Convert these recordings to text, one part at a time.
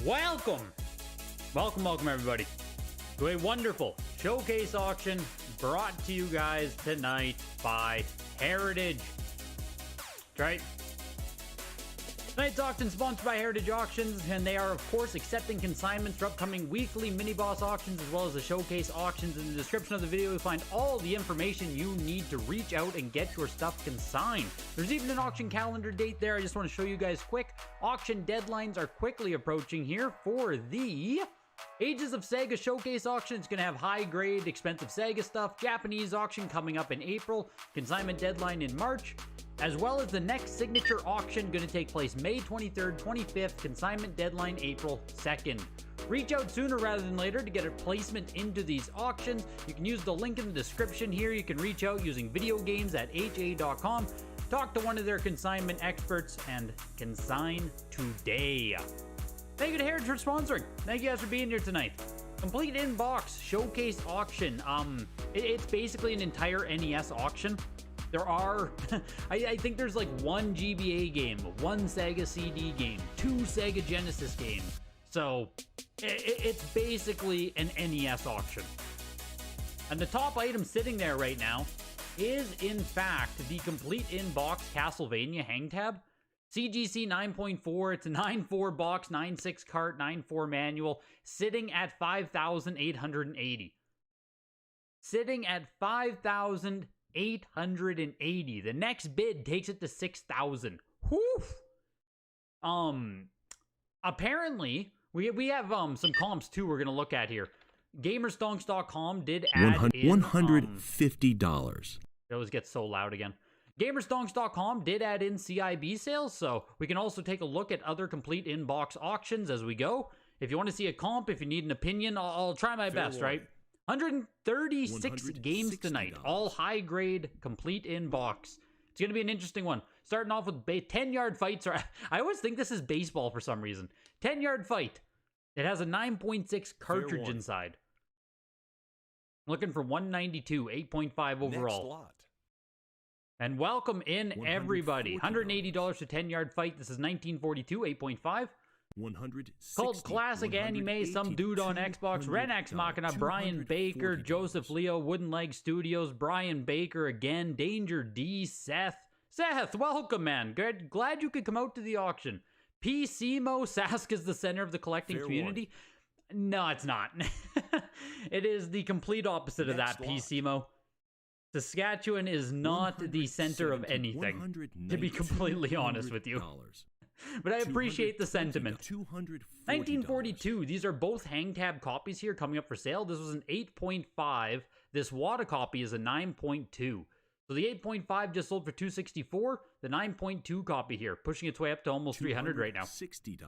Welcome everybody to a wonderful showcase auction brought to you guys tonight by Heritage. That's right. Tonight's auction sponsored by Heritage Auctions, and they are of course accepting consignments for upcoming weekly mini-boss auctions as well as the showcase auctions. In the description of the video you'll find all the information you need to reach out and get your stuff consigned. There's even an auction calendar date there. I just want to show you guys quick. Auction deadlines are quickly approaching here for the Ages of Sega Showcase Auction. It's going to have high-grade, expensive Sega stuff. Japanese auction coming up in April. Consignment deadline in March. As well as the next signature auction going to take place May 23rd, 25th. Consignment deadline April 2nd. Reach out sooner rather than later to get a placement into these auctions. You can use the link in the description here. You can reach out using videogames@ha.com. Talk to one of their consignment experts and consign today. Thank you to Heritage for sponsoring. Thank you guys for being here tonight. Complete Inbox Showcase Auction. It's basically an entire NES auction. There are, I think there's like one GBA game, one Sega CD game, two Sega Genesis games. So it's basically an NES auction. And the top item sitting there right now is in fact the Complete Inbox Castlevania hang tab. CGC 9.4, it's a 9.4 box, 9.6 cart, 9.4 manual, sitting at 5,880. Sitting at 5,880. The next bid takes it to 6,000. Woof. Apparently, we have some comps too we're going to look at here. Gamerstonks.com did add in $150. It always gets so loud again. Gamerstonks.com did add in CIB sales, so we can also take a look at other Complete Inbox auctions as we go. If you want to see a comp, if you need an opinion, I'll try my best, right? 136 games tonight, all high-grade Complete Inbox. It's going to be an interesting one. Starting off with 10-yard fights. I always think this is baseball for some reason. 10-yard fight. It has a 9.6 cartridge inside. Looking for 192, 8.5 overall. Next lot. And welcome in everybody. $180 for 10-yard fight. This is 1942, 8.5. Cult classic anime, some dude on Xbox, Ren X Machina, Brian Baker, Joseph Leo, Wooden Leg Studios, Brian Baker again, Danger D, Seth, welcome man, good, glad you could come out to the auction. PCmo, Sask is the center of the collecting community. No, it's not. It is the complete opposite of that, PCmo. Saskatchewan is not the center of anything, to be completely honest with you. But I appreciate the sentiment. 1942, these are both hang tab copies here coming up for sale. This was an 8.5. This Wada copy is a 9.2. So the 8.5 just sold for $264. The 9.2 copy here, pushing its way up to almost $300 right now. $60.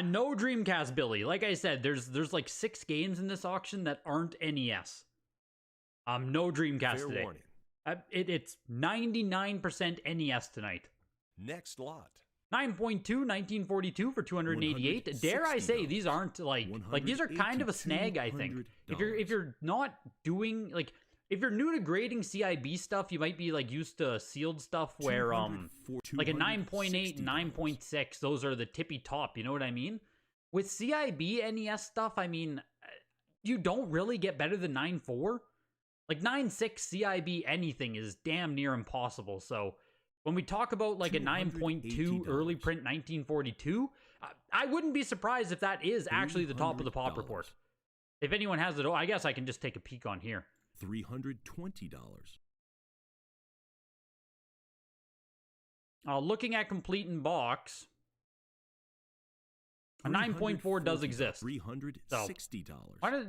No Dreamcast, Billy. Like I said, there's like 6 games in this auction that aren't NES. No Dreamcast Fair today. warning. It's 99% NES tonight. Next lot. 9.2, 1942 for 288. Dare I say these aren't like these are kind of a snag, I think. If you're not doing like if you're new to grading CIB stuff, you might be like used to sealed stuff where like a 9.8 and 9.6, those are the tippy top, you know what I mean? With CIB NES stuff, I mean, you don't really get better than 9.4. Like 9.6 CIB anything is damn near impossible. So when we talk about like a 9.2 early print 1942, I wouldn't be surprised if that is actually the top of the pop report. If anyone has it, I guess I can just take a peek on here. $320. Looking at Complete Inbox, a 9.4 does exist. $360. So,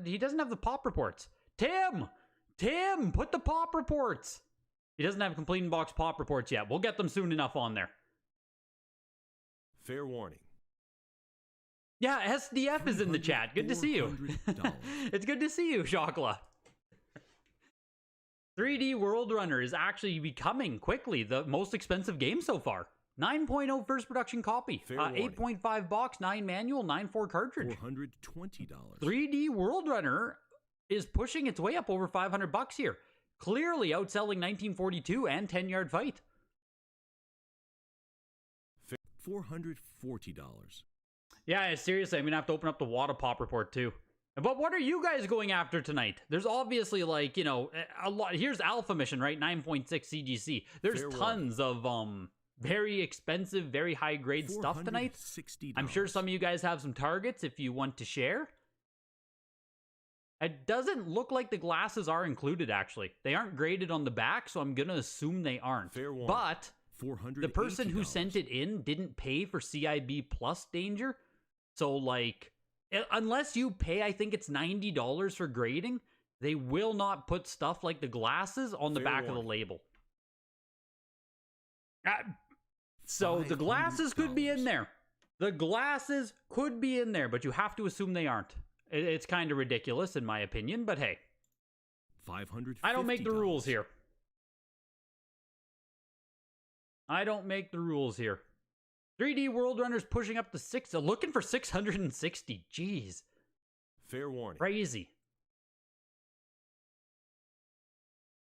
he doesn't have the pop reports. Tim, put the pop reports. He doesn't have Complete Inbox pop reports yet. We'll get them soon enough on there. Fair warning. Yeah, SDF is in the chat. Good to see you. It's good to see you, Shokla. 3D World Runner is actually becoming quickly the most expensive game so far. 9.0 first production copy. 8.5 box, 9 manual, 9.4 cartridge. $420. 3D World Runner is pushing its way up over $500 here. Clearly outselling 1942 and 10-Yard Fight. $440. Yeah, seriously, I'm gonna have to open up the Wada Pop report too. But what are you guys going after tonight? There's obviously, like, you know, a lot. Here's Alpha Mission, right? 9.6 CGC. There's Fair tons of very expensive, very high grade stuff tonight. $460. I'm sure some of you guys have some targets if you want to share. It doesn't look like the glasses are included, actually. They aren't graded on the back, so I'm gonna assume they aren't. Fair warning. But the person who $480. sent it in didn't pay for CIB plus danger. So, like, unless you pay, I think it's $90 for grading, they will not put stuff like the glasses on the Fair back of the warning. label. So the glasses could be in there. The glasses could be in there, but you have to assume they aren't. It's kind of ridiculous, in my opinion, but hey. $550. I don't make the rules here. I don't make the rules here. 3D World Runners pushing up to looking for 660. Jeez. Fair warning. Crazy.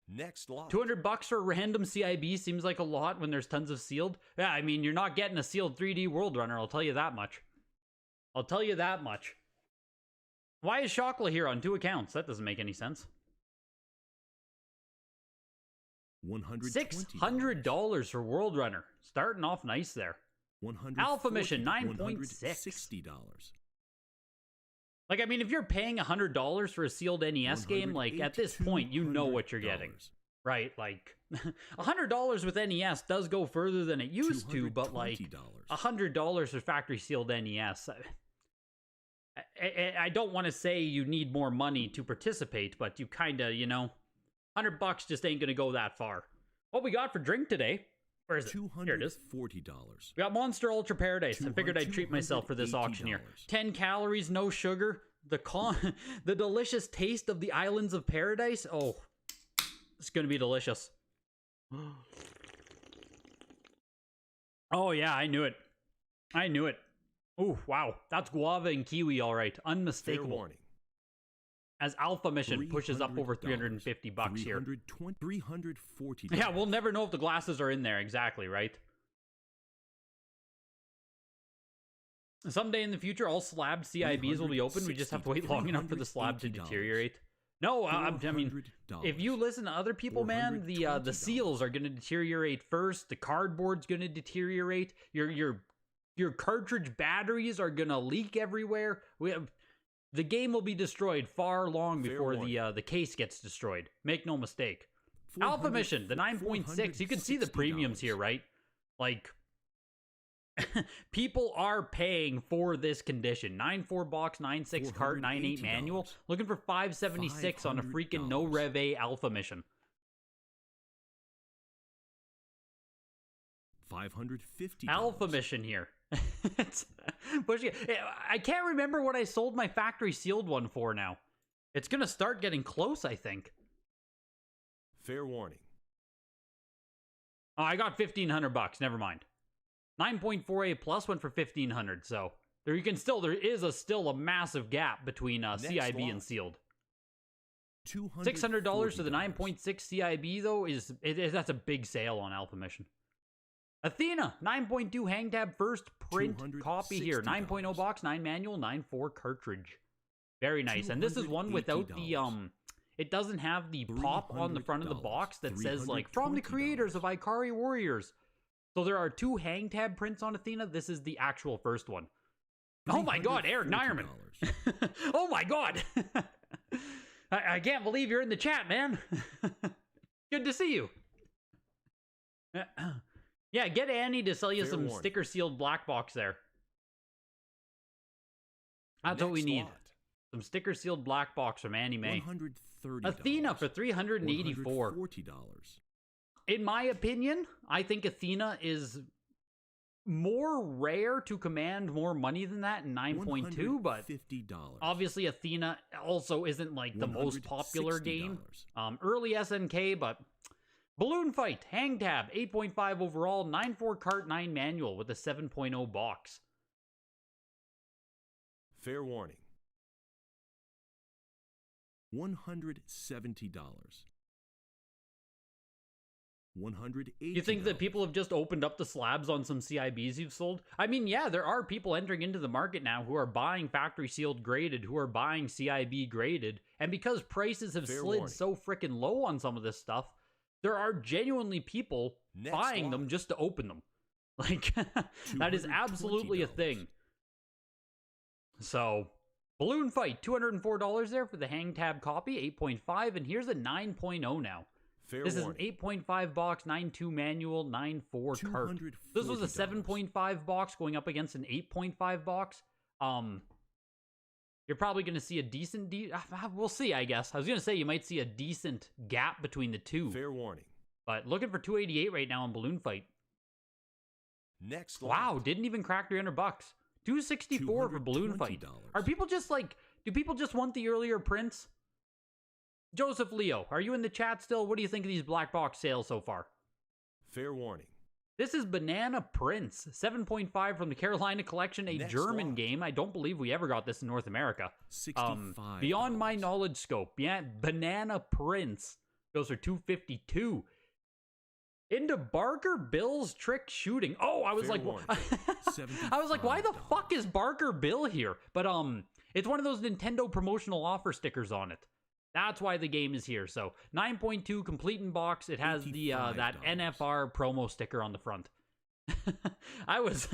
Next lot. $200 for a random CIB seems like a lot when there's tons of sealed. Yeah, I mean, you're not getting a sealed 3D World Runner, I'll tell you that much. I'll tell you that much. Why is Shokla here on 2 accounts? That doesn't make any sense. $600 for World Runner. Starting off nice there. Alpha Mission, 9.6. $60. Like, I mean, if you're paying $100 for a sealed NES game, like, at this point, you know what you're getting. Right? Like, $100 with NES does go further than it used to, but, like, $100 for factory sealed NES. I don't want to say you need more money to participate, but you kind of, you know, $100 just ain't going to go that far. What we got for drink today? Where is it? Here it is. $240. We got Monster Ultra Paradise. I figured I'd treat myself for this auction here. 10 calories, no sugar. The delicious taste of the islands of paradise. Oh, it's going to be delicious. Oh, yeah, I knew it. I knew it. Oh, wow. That's guava and kiwi, all right. Unmistakable. Fair warning. As Alpha Mission pushes up over $350 here. $340. Yeah, we'll never know if the glasses are in there. Exactly, right? Someday in the future, all slabbed CIBs will be open. We just have to wait long enough for the slab to deteriorate. No, I mean, if you listen to other people, man, the seals are going to deteriorate first. The cardboard's going to deteriorate. Your cartridge batteries are going to leak everywhere. The game will be destroyed far long before the case gets destroyed. Make no mistake. Alpha Mission, the 9.6. You can see the premiums here, right? Like, people are paying for this condition. 9.4 box, 9.6 cart, 9.8 manual. Looking for $576 on a freaking no Rev A Alpha Mission. $550. Alpha Mission here. I can't remember what I sold my factory sealed one for now. It's gonna start getting close, I think. Fair warning. Oh, I got $1,500. Never mind. 9.48 plus went for $1,500. So there is still a massive gap between CIB and sealed. $600 for the 9.6 CIB though that's a big sale on Alpha Mission. Athena, 9.2 hang tab first print copy here. 9.0 box, 9 manual, 9.4 cartridge. Very nice. And this is one without the, it doesn't have the pop on the front of the box that says, like, from the creators of Ikari Warriors. So there are 2 hang tab prints on Athena. This is the actual first one. Oh my god, Eric Nierman. Oh my god. I can't believe you're in the chat, man. Good to see you. Yeah, get Annie to sell you some sticker sealed black box there. That's what we need. Some sticker sealed black box from Annie Mae. Athena for $384. In my opinion, I think Athena is more rare to command more money than that in 9.2, but obviously Athena also isn't like the most popular game. Early SNK, but Balloon Fight, hang tab, 8.5 overall, 9.4 cart, 9 manual with a 7.0 box. Fair warning. $170. $180. You think that people have just opened up the slabs on some CIBs you've sold? I mean, yeah, there are people entering into the market now who are buying factory sealed graded, who are buying CIB graded, and because prices have slid so freaking low on some of this stuff, there are genuinely people buying them just to open them. Like, that is absolutely a thing. So, Balloon Fight, $204 there for the hang tab copy, 8.5, and here's a 9.0 now. This is an 8.5 box, 9.2 manual, 9.4 cart. This was a 7.5 box going up against an 8.5 box. You're probably going to see a decent... we'll see, I guess. I was going to say you might see a decent gap between the two. Fair warning. But looking for 288 right now on Balloon Fight. Next wow, didn't even crack 300 bucks. 264 for Balloon Fight. Are people just like... Do people just want the earlier prints? Joseph Leo, are you in the chat still? What do you think of these black box sales so far? Fair warning. This is Banana Prince, 7.5 from the Carolina Collection, a German game. I don't believe we ever got this in North America. $65. Beyond my knowledge scope. Yeah, Banana Prince goes for $252. Into Barker Bill's Trick Shooting. Oh, I was like, I was like, why the fuck is Barker Bill here? But it's one of those Nintendo promotional offer stickers on it. That's why the game is here. So 9.2 complete in box. It has the that NFR promo sticker on the front. I was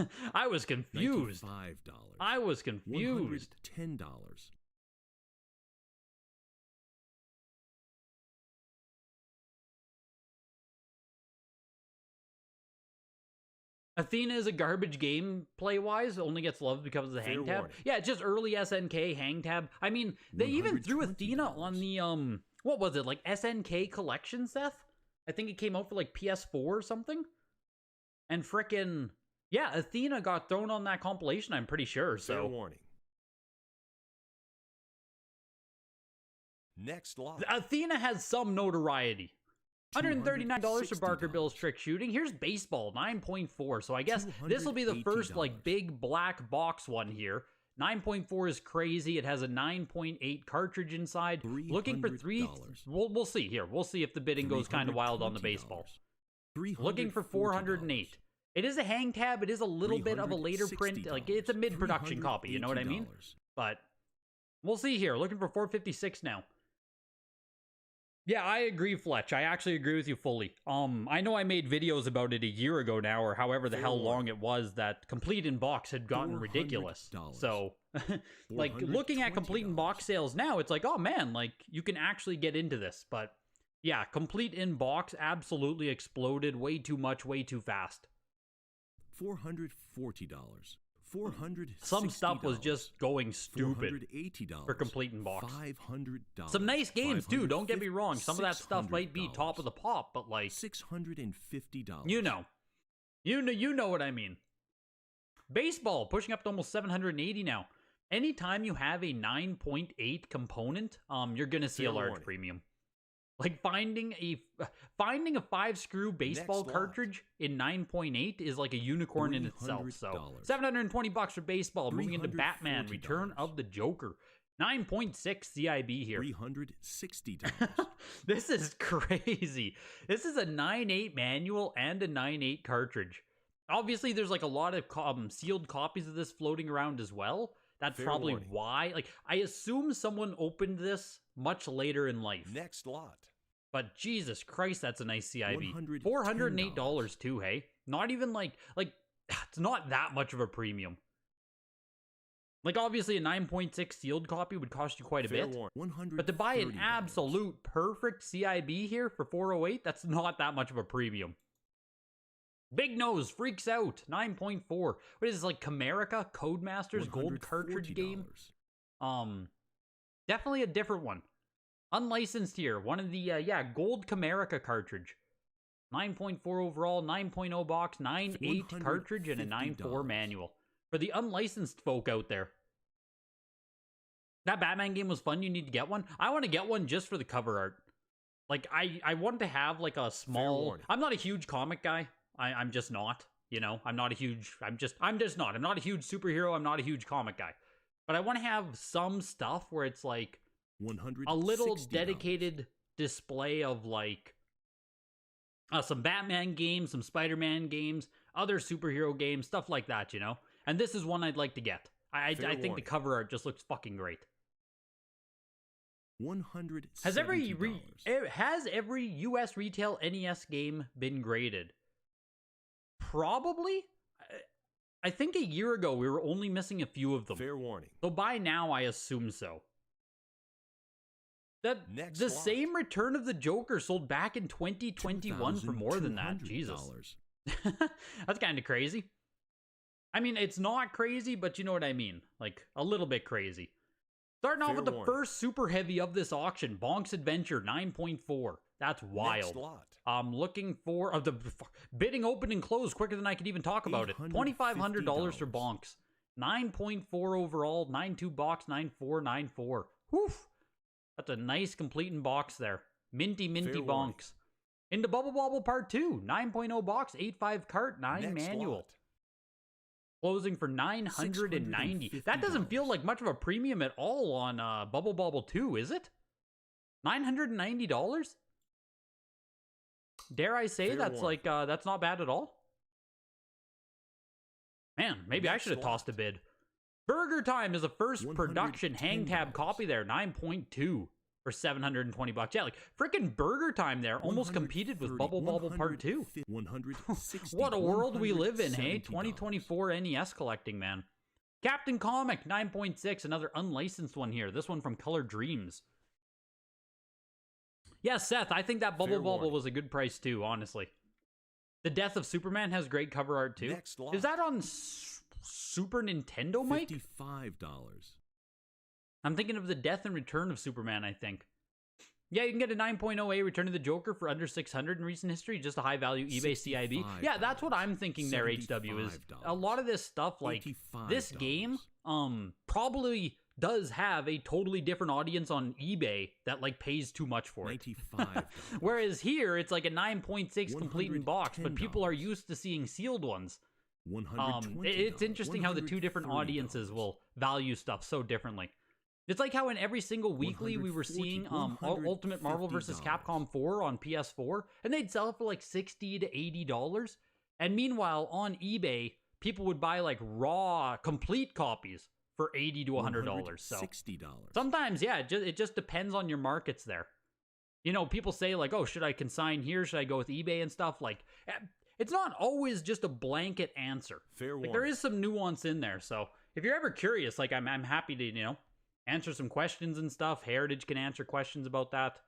confused. I was confused. $110. Athena is a garbage game play-wise. Only gets loved because of the hang tab. Yeah, it's just early SNK hang tab. I mean, they even threw Athena on the, what was it, like SNK collection, Seth? I think it came out for like PS4 or something. And frickin', yeah, Athena got thrown on that compilation, I'm pretty sure, so. Fair warning. Next lot. Athena has some notoriety. $139 for Barker Bill's Trick Shooting. Here's Baseball, 9.4. So I guess this will be the first like big black box one here. 9.4 is crazy. It has a 9.8 cartridge inside. Looking for three. We'll see here. We'll see if the bidding goes kind of wild on the Baseball. Looking for 408. It is a hang tab. It is a little bit of a later print. Like it's a mid-production copy. You know what I mean? But we'll see here. Looking for 456 now. Yeah, I agree, Fletch. I actually agree with you fully. I know I made videos about it a year ago now, or however the hell long it was, that Complete in Box had gotten ridiculous. So, like, looking at Complete in Box sales now, it's like, oh man, like, you can actually get into this. But, yeah, Complete in Box absolutely exploded way too much, way too fast. $440. $460. Some stuff was just going stupid for Complete in Box. $500. Some nice games too, don't get me wrong. Some of that stuff might be top of the pop, but like $650. You know what I mean. Baseball pushing up to almost 780 now. Anytime you have a 9.8 component, you're gonna see a large premium. Like finding a 5-screw baseball cartridge in 9.8 is like a unicorn in itself. So $720 for baseball. Moving into Batman: Return of the Joker. 9.6 CIB here. $360. This is crazy. This is a 9.8 manual and a 9.8 cartridge. Obviously, there's like a lot of sealed copies of this floating around as well. That's probably why. Like, I assume someone opened this much later in life. Next lot. But Jesus Christ, that's a nice CIB. $408 too, hey? Not even like, it's not that much of a premium. Like, obviously, a 9.6 sealed copy would cost you quite a bit. But to buy an absolute perfect CIB here for $408, that's not that much of a premium. Big Nose freaks out. 9.4. What is this, like Comerica Codemasters gold cartridge game? Definitely a different one. Unlicensed here. One of the, gold Comerica cartridge. 9.4 overall, 9.0 box, 9.8 cartridge, and a 9.4 manual. For the unlicensed folk out there. That Batman game was fun. You need to get one. I want to get one just for the cover art. Like, I want to have, like, a small... I'm not a huge comic guy. I'm just not. You know, I'm not a huge... I'm just not. I'm not a huge superhero. I'm not a huge comic guy. But I want to have some stuff where it's, like... a little dedicated display of, like, some Batman games, some Spider-Man games, other superhero games, stuff like that, you know? And this is one I'd like to get. I think the cover art just looks fucking great. $170. Has every US retail NES game been graded? Probably. I think a year ago we were only missing a few of them. Fair warning. So by now I assume so. The same Return of the Joker sold back in 2021 for more than that. Jesus. That's kind of crazy. I mean, it's not crazy, but you know what I mean. Like, a little bit crazy. Starting off with the first super heavy of this auction, Bonk's Adventure 9.4. That's wild. Next lot. I'm looking for the bidding open and closed quicker than I could even talk about it. $2,500 for Bonks. 9.4 overall, 9.2 box, 9.4, 9.4. Woof. That's a nice complete in box there. Minty Bonks. Into Bubble Bobble Part 2, 9.0 box, 8.5 cart, 9 Next manual. lot. Closing for $990. That doesn't feel like much of a premium at all on Bubble Bobble 2, is it? $990? Dare I say that's not bad at all? Man, maybe I should have tossed a bid. Burger Time is a first production hang tab copy there, 9.2 for $720. Yeah, like freaking Burger Time there almost competed with Bubble Bobble Part 2. What a world we live in, hey? 2024 NES collecting, man. Captain Comic 9.6, another unlicensed one here. This one from Color Dreams. Yeah, Seth, I think that Bubble Bobble was a good price too, honestly. The Death of Superman has great cover art too. Is that on Super Nintendo, Mike? $55. I'm thinking of the Death and Return of Superman, I think. Yeah, you can get a 9.0A Return of the Joker for under $600 in recent history, just a high-value eBay CIB. Yeah, that's what I'm thinking there, HW, is a lot of this stuff, like, this game probably does have a totally different audience on eBay that, like, pays too much for it. Whereas here, it's like a 9.6 complete in box, but people are used to seeing sealed ones. It's interesting how the two different audiences will value stuff so differently. It's like how in every single weekly we were seeing Ultimate Marvel vs. Capcom 4 on PS4, and they'd sell it for like $60 to $80. And meanwhile, on eBay, people would buy like raw, complete copies for $80 to $100. So $60. sometimes, yeah, it just depends on your markets there. You know, people say like, oh, should I consign here? Should I go with eBay and stuff? Like, it's not always just a blanket answer. Like, there is some nuance in there. So if you're ever curious, like I'm happy to, you know, answer some questions and stuff. Heritage can answer questions about that.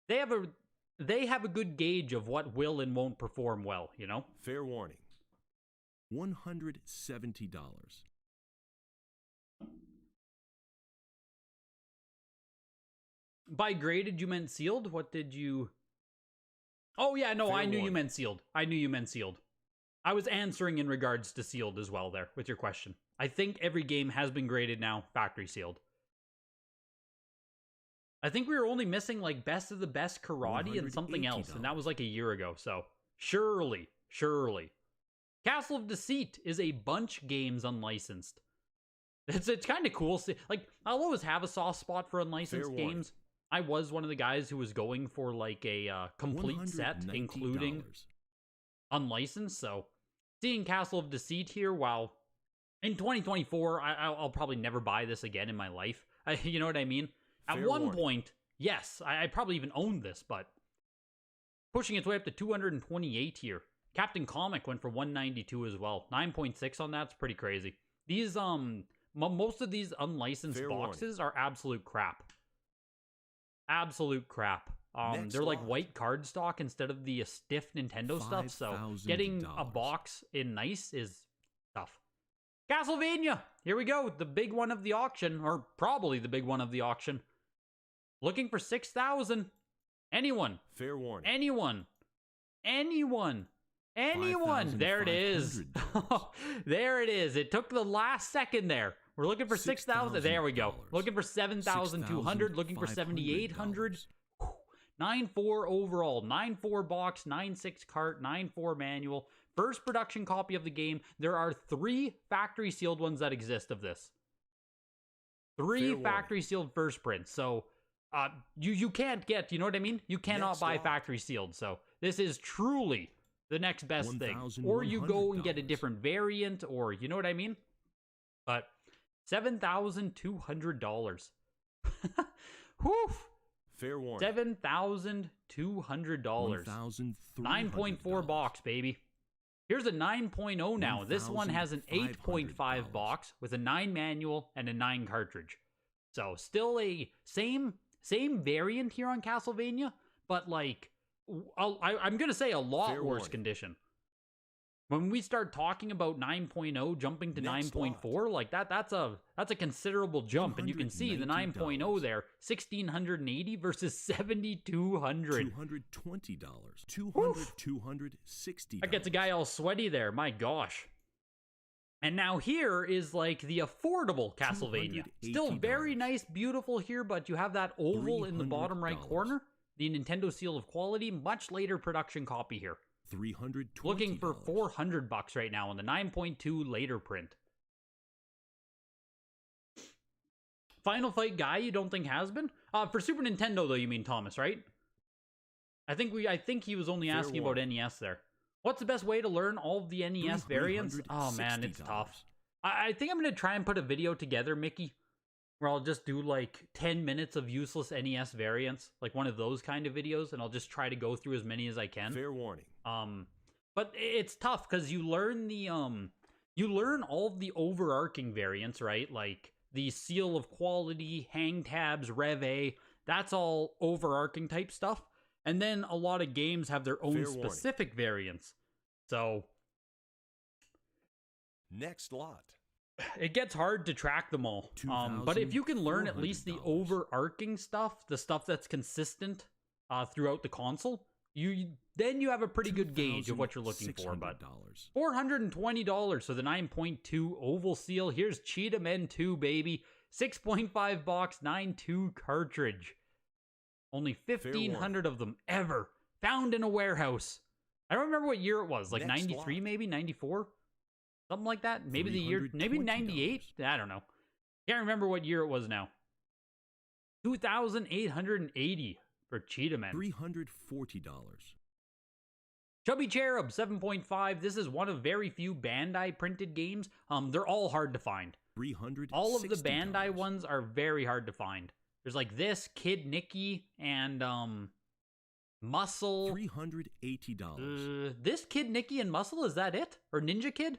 They have a good gauge of what will and won't perform well, you know? Fair warning. $170. By graded, you meant sealed? What did you... Oh, yeah, no, I knew you meant sealed. I was answering in regards to sealed as well there with your question. I think every game has been graded now, factory sealed. I think we were only missing like Best of the Best Karate and something else, and that was like a year ago, so surely. Castle of Deceit is a bunch games unlicensed. It's kind of cool. Like, I'll always have a soft spot for unlicensed games. I was one of the guys who was going for like a complete set, including unlicensed, so seeing Castle of Deceit here, while in 2024, I'll probably never buy this again in my life. You know what I mean? At one point, yes, I probably even owned this, but pushing its way up to 228 here. Captain Comic went for 192 as well. 9.6 on that's pretty crazy. These most of these unlicensed boxes are absolute crap. Absolute crap. They're like white cardstock instead of the stiff Nintendo stuff, so getting a box in nice is tough. Castlevania! Here we go, the big one of the auction, or probably the big one of the auction. Looking for 6,000. Anyone? Fair warning. Anyone? There it is. There it is. It took the last second there. We're looking for 6,000. There we go. Looking for 7,200. Looking for 7,800. 9.4 overall. 9.4 box. 9.6 cart. 9.4 manual. First production copy of the game. There are 3 factory sealed ones that exist of this. 3 factory sealed first prints. So you can't get, you know what I mean? You cannot buy factory sealed. So This is truly the next best thing. Or you go and get a different variant, or you know what I mean? But $7,200. Whew. Fair warning. $7,200. 9.4 box, baby. Here's a 9.0 now. This one has an 8.5 box with a 9 manual and a 9 cartridge. So still a same variant here on Castlevania, but like I'm gonna say a lot worse condition. When we start talking about 9.0 jumping to 9.4, like that's a considerable jump, and you can see the 9.0 there, 1,680 versus 7,200. $220. $260. That gets a guy all sweaty there. My gosh. And now here is like the affordable Castlevania. Still very nice, beautiful here, but you have that oval in the bottom right corner. The Nintendo seal of quality, much later production copy here. $320. Looking for $400 right now on the 9.2 later print. Final Fight guy you don't think has been? For Super Nintendo though, you mean Thomas, right? I think he was only asking about NES there. What's the best way to learn all of the NES variants? Oh man, it's tough. I think I'm going to try and put a video together, Mickey, where I'll just do like 10 minutes of useless NES variants, like one of those kind of videos, and I'll just try to go through as many as I can. Fair warning. But it's tough because you learn you learn all of the overarching variants, right? Like the seal of quality, hang tabs, Rev A, that's all overarching type stuff. And then a lot of games have their own specific variants. So next lot. It gets hard to track them all. But if you can learn at least the overarching stuff, the stuff that's consistent throughout the console, then you have a pretty good gauge of what you're looking for. But $420 for the 9.2 oval seal. Here's Cheetah Men 2, baby. 6.5 box, 9.2 cartridge. Only 1,500 of them ever found in a warehouse. I don't remember what year it was. Like 93 maybe? 94? Something like that. Maybe the year, maybe 98? I don't know. Can't remember what year it was now. 2,880 for Cheetah Men. $340. Chubby Cherub 7.5. This is one of very few Bandai printed games. They're all hard to find. $360. All of the Bandai ones are very hard to find. There's like this, Kid Nicky, and Muscle. $380. This Kid Nicky and Muscle, is that it? Or Ninja Kid?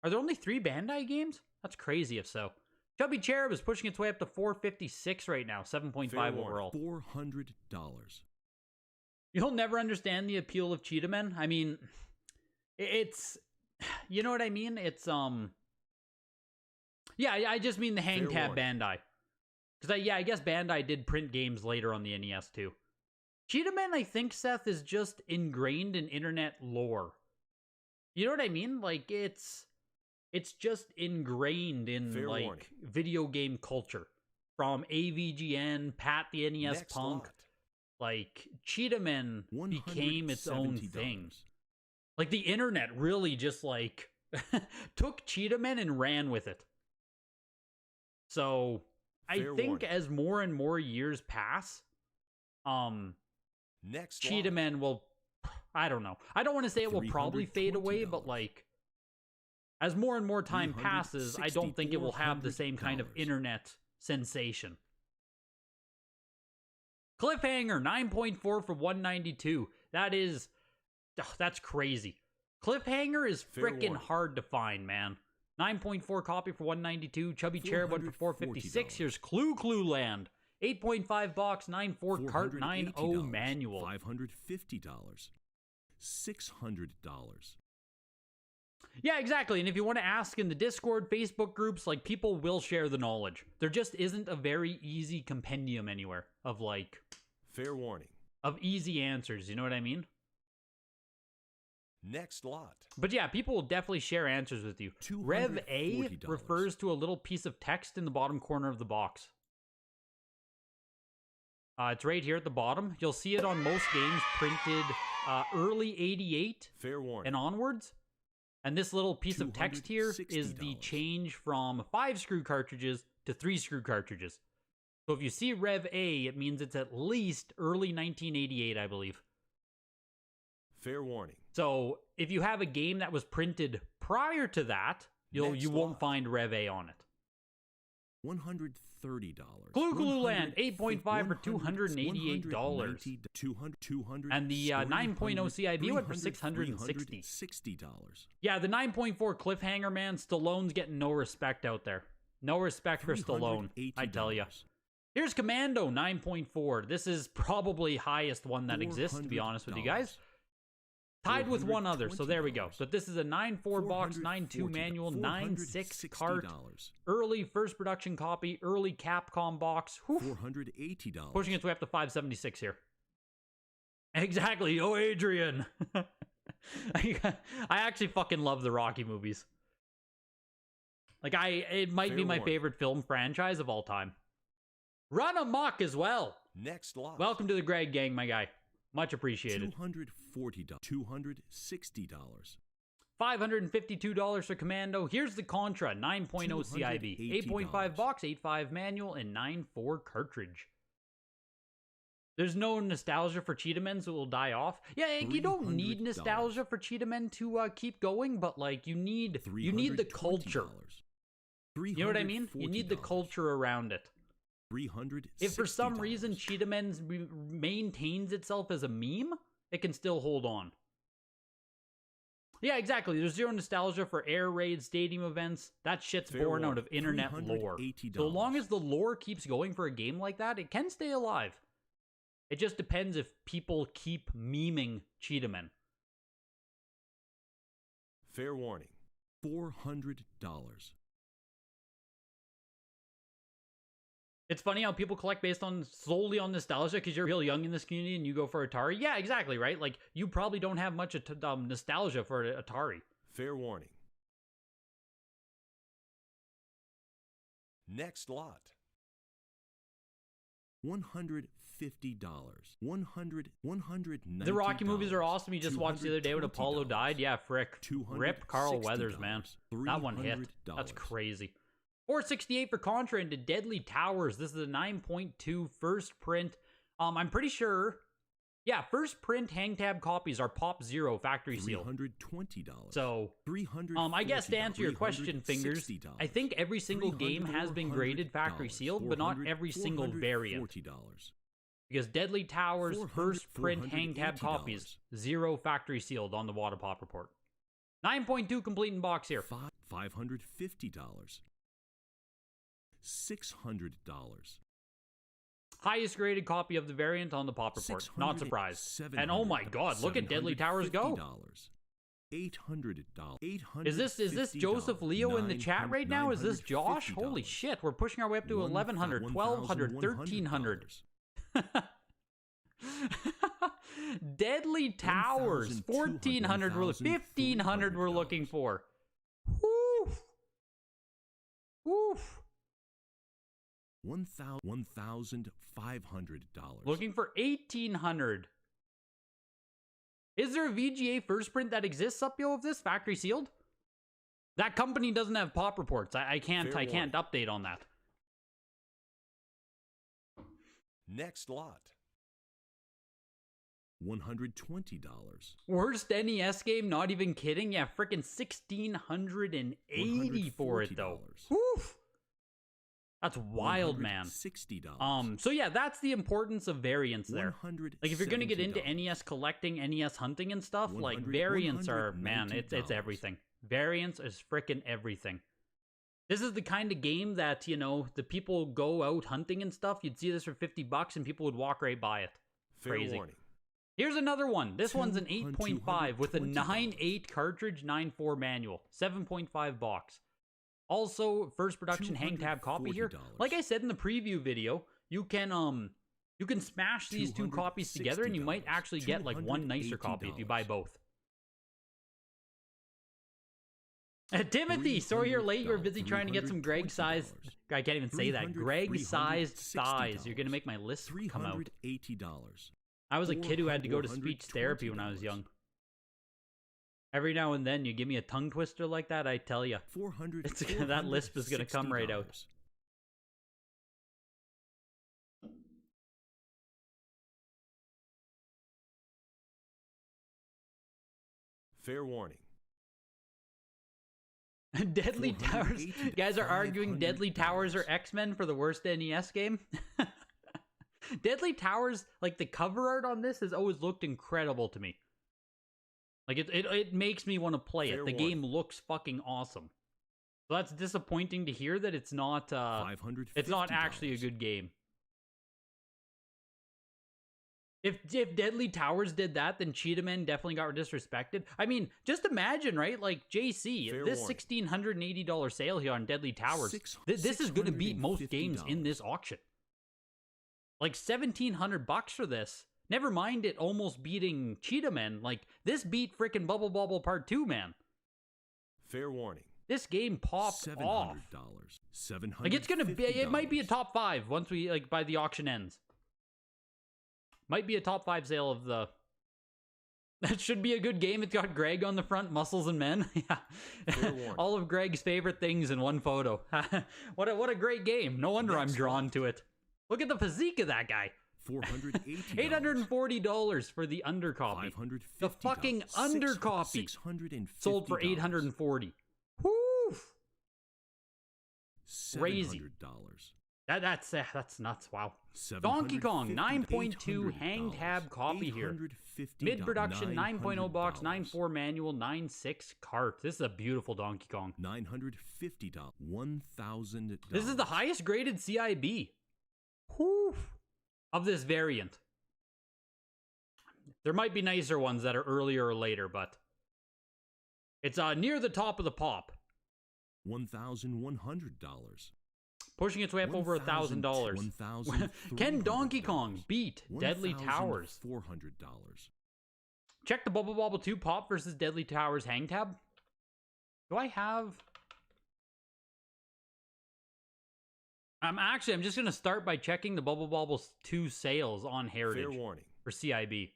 Are there only 3 Bandai games? That's crazy if so. Chubby Cherub is pushing its way up to 456 right now, 7.5 overall. $400. You'll never understand the appeal of Cheetah Men. I mean, it's, you know what I mean? It's, yeah, I just mean the hang tab Bandai. Because, I guess Bandai did print games later on the NES, too. Cheetah Men, I think, Seth, is just ingrained in internet lore. You know what I mean? Like, it's just ingrained in, video game culture. From AVGN, Pat the NES Punk. Like, Cheetah Men became its own thing. Like, the internet really just, like, took Cheetah Men and ran with it. So I think as more and more years pass, Cheetah Men will, I don't know. I don't want to say it will probably fade away, but like, as more and more time passes, I don't think it will have the same kind of internet sensation. Cliffhanger 9.4 for 192. That's crazy. Cliffhanger is freaking hard to find, man. 9.4 copy for 192. Chubby Cherub went for 456. Here's Clue Land. 8.5 box, 9.4 cart, 9.0 manual. $550. $600. Yeah, exactly. And if you want to ask in the Discord, Facebook groups, like, people will share the knowledge. There just isn't a very easy compendium anywhere of, like... Fair warning. Of easy answers, you know what I mean? Next lot. But yeah, people will definitely share answers with you. Rev A refers to a little piece of text in the bottom corner of the box. It's right here at the bottom. You'll see it on most games printed early 88 and onwards. And this little piece of text here is the change from 5-screw cartridges to 3-screw cartridges. So if you see Rev A, it means it's at least early 1988, I believe. Fair warning. So if you have a game that was printed prior to that, you won't find Rev A on it. $130. Glue Land 8.5 for $288. And the 9.0 CIB went for $660. Yeah, the 9.4 cliffhanger, man. Stallone's getting no respect out there. No respect for Stallone, I tell ya. Here's Commando 9.4. This is probably highest one that exists, to be honest with you guys. Tied with one other, so there we go. But this is a 9.4 box, 9.2 manual, 9.6 cart, early first production copy, early Capcom box. Whew. $480. Pushing its way up to $576 here. Exactly. Oh, Adrian. I actually fucking love the Rocky movies. Like, it might be my favorite film franchise of all time. Run amok as well. Next lot. Welcome to the Greg gang, my guy. Much appreciated. $240. $260. $552 for Commando. Here's the Contra 9.0 CIB. 8.5 box, 8.5 manual, and 9.4 cartridge. There's no nostalgia for Cheetah Men, so it will die off. Yeah, you don't need nostalgia for Cheetah Men to keep going, but like you need the culture. You know what I mean? You need the culture around it. If for some reason Cheetah Men maintains itself as a meme, it can still hold on. Yeah, exactly. There's zero nostalgia for air raids, stadium events. That shit's born out of internet lore. So long as the lore keeps going for a game like that, it can stay alive. It just depends if people keep memeing Cheetah Men. Fair warning. $400. It's funny how people collect based on solely on nostalgia because you're real young in this community and you go for Atari. Yeah, exactly, right? Like, you probably don't have much nostalgia for Atari. Fair warning. Next lot. $150. $190. The Rocky movies are awesome. You just watched the other day when Apollo died. Yeah, frick. Rip Carl Weathers, man. That one hit. That's crazy. $468 for Contra into Deadly Towers. This is a 9.2 first print. I'm pretty sure. Yeah, first print hang tab copies are Pop Zero factory sealed. $320. So, I guess to answer your question, Fingers, I think every single game has been graded factory sealed, but not every single variant. Because Deadly Towers first print hang tab copies, 0 factory sealed on the Water Pop report. 9.2 complete in box here. $550. $600. Highest graded copy of the variant on the Pop report. Not surprised. And oh my god, look at Deadly Towers go. $800. Is this Joseph Leo in the chat right now? Is this Josh? Holy shit, we're pushing our way up to 1100, 1200, 1300. Deadly Towers, 1400, 1500 we're looking for. Woof. Woof. $1,500. Looking for 1800. Is there a VGA first print that exists up yo of this factory sealed? That company doesn't have pop reports. I can't update on that. Next lot. $120. Worst NES game, not even kidding. Yeah, freaking 1680 for it though. Woof. That's wild, man. $60. So yeah, that's the importance of variants there. Like if you're gonna get into NES collecting, NES hunting and stuff, like variants are, man, it's everything. Variants is freaking everything. This is the kind of game that, you know, the people go out hunting and stuff. You'd see this for $50 and people would walk right by it. Crazy. Here's another one. This one's an 8.5 with a 9.8 cartridge, 9.4 manual, 7.5 box. Also, first production hang tab copy here. Like I said in the preview video, you can smash these two copies together and you might actually get like one nicer copy if you buy both. Timothy, sorry you're late. You were busy trying to get some Greg sized. I can't even say that. Greg sized thighs. You're gonna make my list come out. I was a kid who had to go to speech therapy when I was young. Every now and then you give me a tongue twister like that, I tell you, that lisp is gonna come right out. Fair warning. Deadly Towers. You guys are arguing Deadly Towers or $500. X-Men for the worst NES game? Deadly Towers, like the cover art on this has always looked incredible to me. Like it makes me want to play it. The game looks fucking awesome. So that's disappointing to hear that it's not it's not actually a good game. If Deadly Towers did that, then Cheetah Men definitely got disrespected. I mean, just imagine, right? Like, JC, this $1,680 sale here on Deadly Towers, this is going to beat most games in this auction. Like, $1,700 for this. Never mind it almost beating Cheetah Men. Like, this beat frickin' Bubble Bobble Part 2, man. Fair warning. This game popped off. $700. Like, it's going to be, it might be a top 5 once we, like, by the auction ends. Might be a top 5 sale of the... That should be a good game. It's got Greg on the front, Muscles and Men. Yeah. All of Greg's favorite things in one photo. What a great game. No wonder I'm drawn to it. Look at the physique of that guy. $480. $840 for the undercopy. The fucking undercopy sold for $840. Woo! Crazy. That's nuts. Wow. Donkey Kong 9.2 hang tab copy here. Mid production 9.0 box, 9.4 manual, 9.6 cart. This is a beautiful Donkey Kong. $950. $1,000. This is the highest graded CIB. Whew. Of this variant. There might be nicer ones that are earlier or later, but it's near the top of the pop. $1,100. Pushing its way up over $1,000. Can Donkey Kong beat Deadly Towers? $400. Check the Bubble Bobble 2 Pop versus Deadly Towers hang tab. Do I have... I'm just going to start by checking the Bubble Bobble 2 sales on Heritage. Fair warning. For CIB.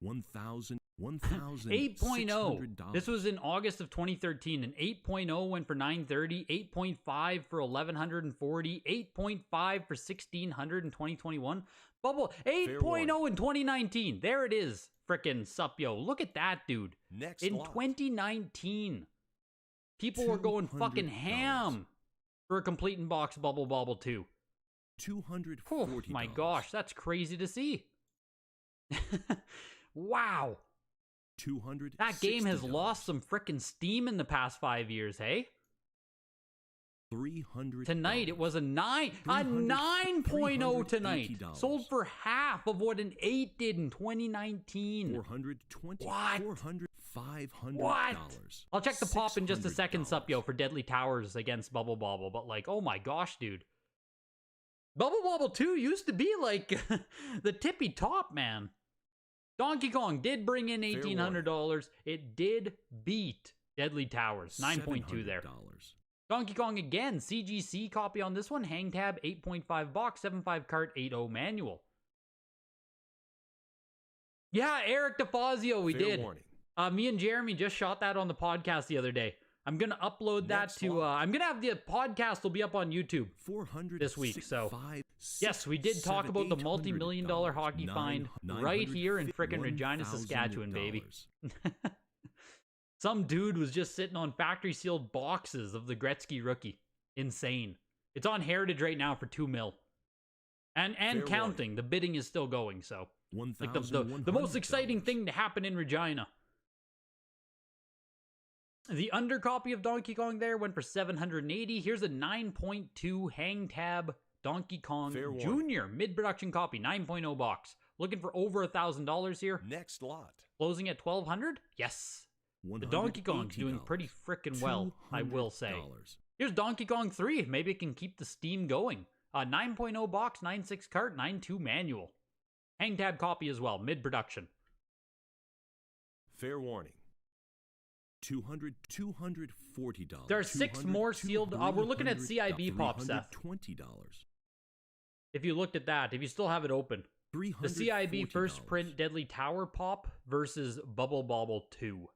1,000. 8.0. This was in August of 2013. An 8.0 went for $930, 8.5 for $1,140, 8.5 for $1,600 in 2021. Bubble 8.0 in 2019. There it is. Frickin' Supyo. Look at that, dude. In 2019, people were going fucking ham for a complete in box Bubble Bobble 2. $240. Oh my gosh, that's crazy to see. Wow. That game has lost some frickin' steam in the past 5 years, hey? $300. Tonight it was a 9.0 tonight. Sold for half of what an 8 did in 2019. $420. What? $400. $500. What? I'll check the pop in just a second, Supyo, for Deadly Towers against Bubble Bobble, but like, oh my gosh, dude. Bubble Bobble 2 used to be like the tippy top, man. Donkey Kong did bring in $1,800. It did beat Deadly Towers. 9.2 there. Donkey Kong again. CGC copy on this one. Hang tab, 8.5 box, 7.5 cart, 8.0 manual. Yeah, Eric DeFazio, we did. Warning. Me and Jeremy just shot that on the podcast the other day. I'm going to upload that to... I'm going to have the podcast will be up on YouTube this week. So, yes, we did talk about the multi-million-dollar hockey find right here in frickin' Regina, Saskatchewan, baby. Some dude was just sitting on factory-sealed boxes of the Gretzky rookie. Insane. It's on Heritage right now for $2 mil. And counting. Warning. The bidding is still going, so... Like the most exciting thing to happen in Regina. The undercopy of Donkey Kong there went for $780. Here's a 9.2 hang tab Donkey Kong Jr. mid-production copy, 9.0 box. Looking for over $1,000 here. Next lot. Closing at $1,200? Yes. The Donkey Kong's doing pretty frickin' well, I will say. Here's Donkey Kong 3. Maybe it can keep the steam going. 9.0 box, 9.6 cart, 9.2 manual. Hang tab copy as well, mid-production. Fair warning. $240. There are 6 more sealed. We're looking at CIB pop, Seth. $20. If you looked at that, if you still have it open. The CIB first print Deadly Tower pop versus Bubble Bobble 2.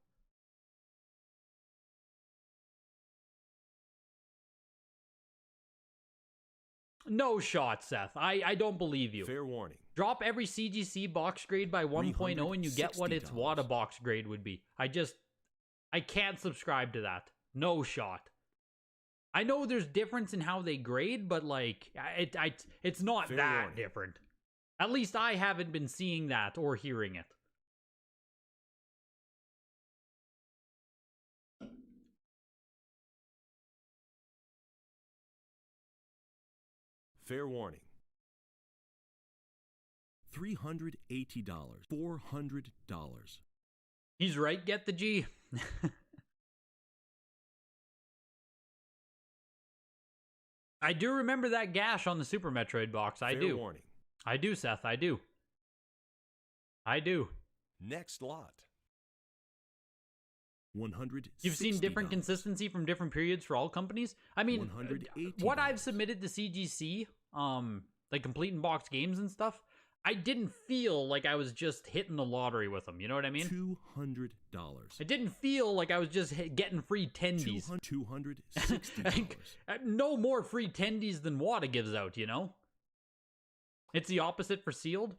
No shot, Seth. I don't believe you. Fair warning. Drop every CGC box grade by 1.0 and you get what its WADA box grade would be. I can't subscribe to that. No shot. I know there's difference in how they grade, but like, it's not Fair that warning. different. At least I haven't been seeing that or hearing it. Fair warning. $380. $400. He's right, get the G. I do remember that gash on the Super Metroid box. I Fair do. warning. I do, Seth. I do. I do. Next lot. $160. You've seen different consistency from different periods for all companies. I mean, $180. what I've submitted to CGC, like complete in box games and stuff, I didn't feel like I was just hitting the lottery with them. You know what I mean? $200. I didn't feel like I was just getting free tendies. $260. No more free tendies than WADA gives out, you know? It's the opposite for sealed.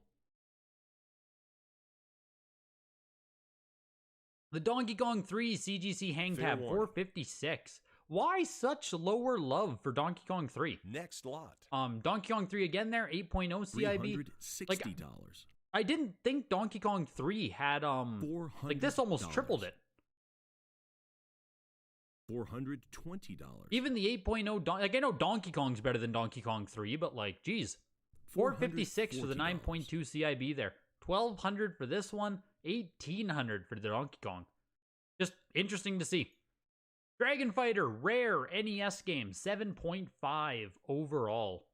The Donkey Kong 3 CGC hang Fair tab, warning. $456. Why such lower love for Donkey Kong 3? Next lot. Donkey Kong 3 again there, 8.0 CIB. $360. I didn't think Donkey Kong 3 had like this almost tripled it. $420. Even the 8.0 like I know Donkey Kong's better than Donkey Kong 3, but like geez. 456 for the 9.2 CIB there. 1200 for this one, 1800 for the Donkey Kong. Just interesting to see. Dragon Fighter rare NES game, 7.5 overall.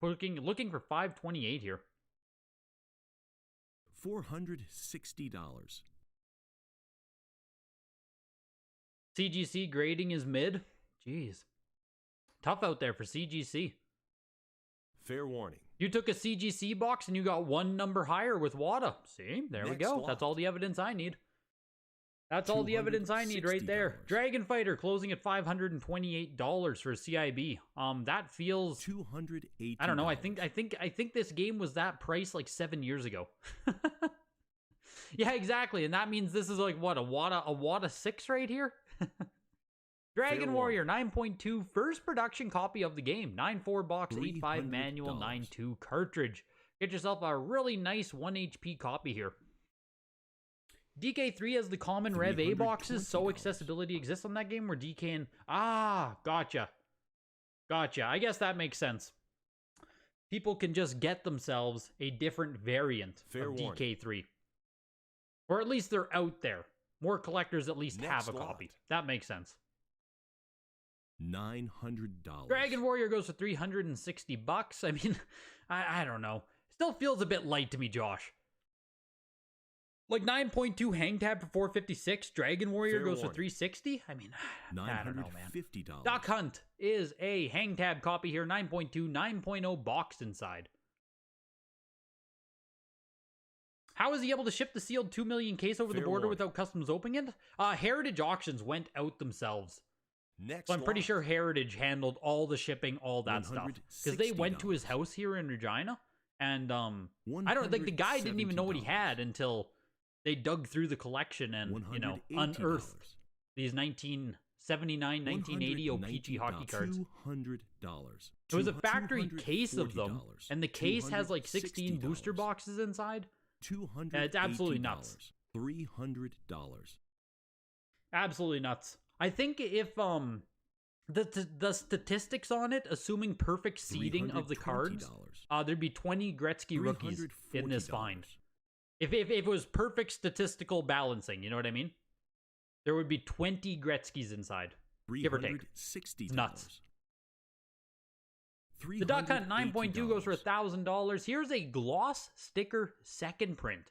Looking for 528 here. $460. CGC grading is mid. Jeez. Tough out there for CGC. Fair warning. You took a CGC box and you got one number higher with WADA. See? There we Next go. lot. That's all the evidence I need. That's all the evidence I need right there. $260. Dragon Fighter closing at $528 for CIB. That feels $280. I don't know. I think this game was that price like 7 years ago. Yeah, exactly. And that means this is like what, a WADA 6 right here? Dragon Fair Warrior 9.2 first production copy of the game. 9.4 box, 8.5 manual, $300. 9.2 cartridge. Get yourself a really nice 1 HP copy here. DK3 has the common Rev A boxes, so accessibility exists on that game where DK and... Ah, gotcha. Gotcha. I guess that makes sense. People can just get themselves a different variant of DK3. Or at least they're out there. More collectors at least have a copy. That makes sense. $900. Dragon Warrior goes for $360. I mean, I don't know. Still feels a bit light to me, Josh. Like 9.2 hang tab for 456. Dragon Warrior Fair goes for warning. 360. I mean, I don't know, man. $950. Duck Hunt is a hang tab copy here. 9.2, 9.0 boxed inside. How is he able to ship the sealed 2 million case over the Fair border warning. without customs opening it? Heritage Auctions went out themselves. Next So I'm pretty lot. sure Heritage handled all the shipping, all that stuff. Because they went to his $160. house here in Regina. And I don't think the guy didn't even know what he had until they dug through the collection and, you know, unearthed these 1979, 1980 O-Pg hockey cards. $200. It was a factory case of them, $240. and the case has like 16 booster $260. boxes inside. $280. It's absolutely nuts. $300. Absolutely nuts. I think if the statistics on it, assuming perfect seeding of the cards, there'd be 20 Gretzky rookies in this find. If it was perfect statistical balancing, you know what I mean? There would be 20 Gretzkys inside, give or take. It's nuts. The Duck Hunt 9.2 goes for $1,000. Here's a gloss sticker second print.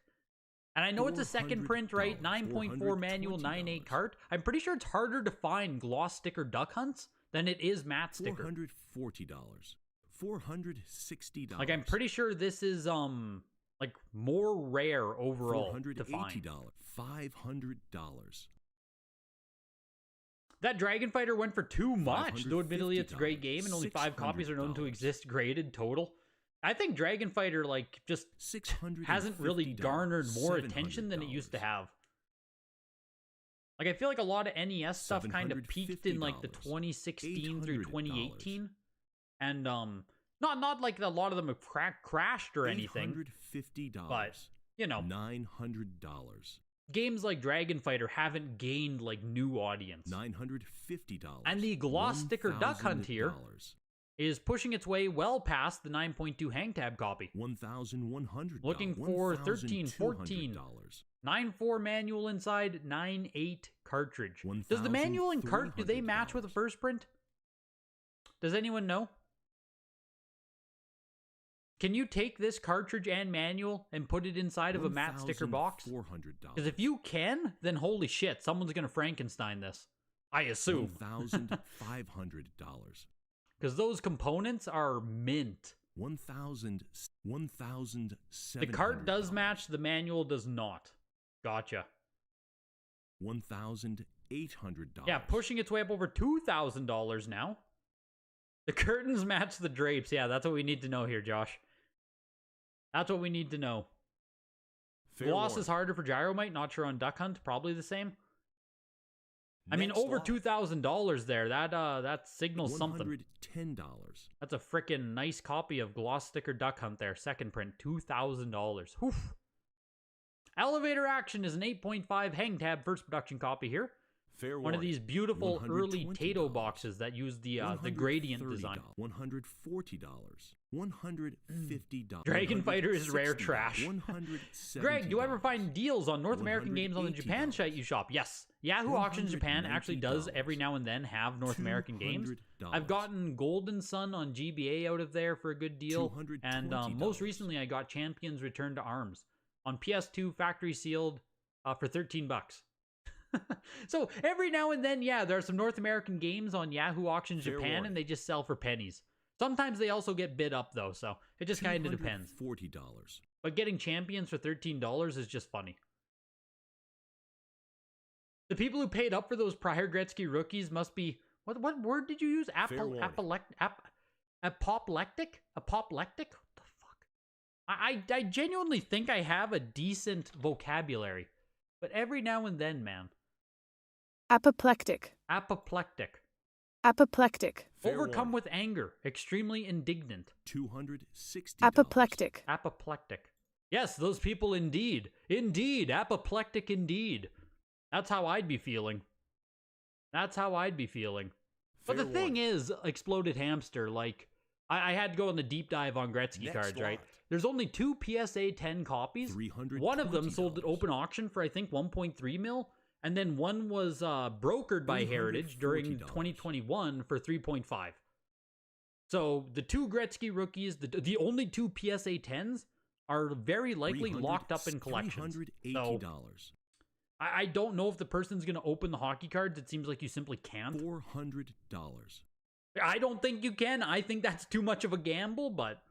And I know it's a second print, right? 9.4 manual, 9.8 cart. I'm pretty sure it's harder to find gloss sticker Duck Hunts than it is matte sticker. $440. $460. Like, I'm pretty sure this is, like, more rare overall to find. $500. That Dragon Fighter went for too much, though admittedly it's a great game and only 5 $600. copies are known to exist graded total. I think Dragon Fighter, like, just hasn't really garnered more attention than it used to have. Like, I feel like a lot of NES stuff kind of peaked in, like, the 2016 through 2018. And, not like a lot of them have crashed or anything. $850. But, you know. $900. Games like Dragon Fighter haven't gained, like, new audience. $950. And the Gloss Sticker Duck Hunt here is pushing its way well past the 9.2 hang tab copy. $1,100. Looking for $13, $14. 9.4 manual inside, 9.8 cartridge. Does the manual and cart, do they match with the first print? Does anyone know? Can you take this cartridge and manual and put it inside of a matte sticker box? Because if you can, then holy shit, someone's going to Frankenstein this. I assume. $1,500. Because those components are mint. $1,700. The cart does match, the manual does not. Gotcha. $1,800. Yeah, pushing its way up over $2,000 now. The curtains match the drapes. Yeah, that's what we need to know here, Josh. That's what we need to know. Gloss is harder for Gyromite. Not sure on Duck Hunt. Probably the same. I mean, over $2,000 there. That signals something. $110. That's a freaking nice copy of Gloss Sticker Duck Hunt there. Second print, $2,000. Oof. Elevator Action is an 8.5 hang tab first production copy here. One of these beautiful early Tato boxes that use the gradient design. $140. $150. Dragon Fighter is rare trash. Greg, do you ever find deals on North American games on the Japan site you shop? Yes. Yahoo Auctions Japan actually does every now and then have North American games. I've gotten Golden Sun on GBA out of there for a good deal. And most recently I got Champions Return to Arms on PS2 factory sealed for $13. So every now and then, yeah, there are some North American games on Yahoo Auctions Japan, and they just sell for pennies. Sometimes they also get bid up, though, so it just kind of depends. $40. But getting Champions for $13 is just funny. The people who paid up for those prior Gretzky rookies must be... What word did you use? Apoplectic? Apoplectic? What the fuck? I genuinely think I have a decent vocabulary. But every now and then, man. Apoplectic. Apoplectic. Apoplectic. Overcome with anger. Extremely indignant. $260. Apoplectic. Apoplectic. Yes, those people indeed. Indeed. Apoplectic indeed. That's how I'd be feeling. That's how I'd be feeling. But the thing is, Exploded Hamster, like, I had to go on the deep dive on Gretzky cards, right? There's only 2 PSA 10 copies. One of them sold at open auction for, I think, 1.3 mil. And then one was brokered by Heritage during 2021 for 3.5. So the 2 Gretzky rookies, the only 2 PSA 10s, are very likely locked up in collections. So I don't know if the person's going to open the hockey cards. It seems like you simply can't. $400. I don't think you can. I think that's too much of a gamble, but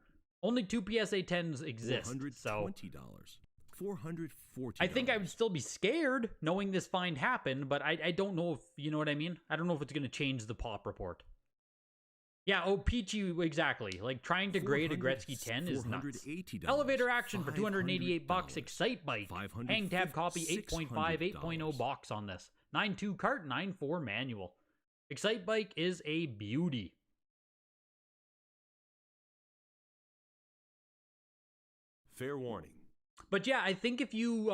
only 2 PSA 10s exist. So $440. I think I would still be scared knowing this find happened, but I don't know if, you know what I mean? I don't know if it's going to change the pop report. Yeah, oh, Peachy, exactly. Like, trying to grade a Gretzky 10 is nuts. Elevator Action for $288. Excitebike. Hang tab copy 8.5, 8.0 box on this. 9.2 cart, 9.4 manual. Excitebike is a beauty. Fair warning. But yeah, I think if you,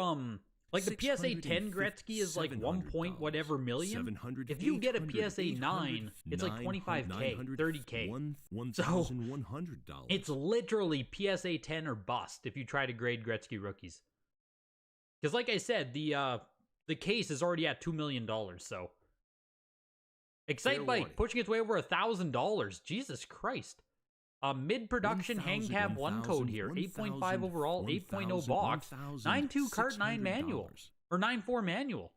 like the PSA 10 Gretzky is like 1 point whatever million. If you get a PSA 9, it's like 25K, 30K. So it's literally PSA 10 or bust if you try to grade Gretzky rookies. Because like I said, the case is already at $2 million, so. Excitebike pushing its way over $1,000. Jesus Christ. Mid-production hang tab 1 code here. 8.5 overall, 8.0 box. 9.2 cart, 9 manual. Or 9.4 manual.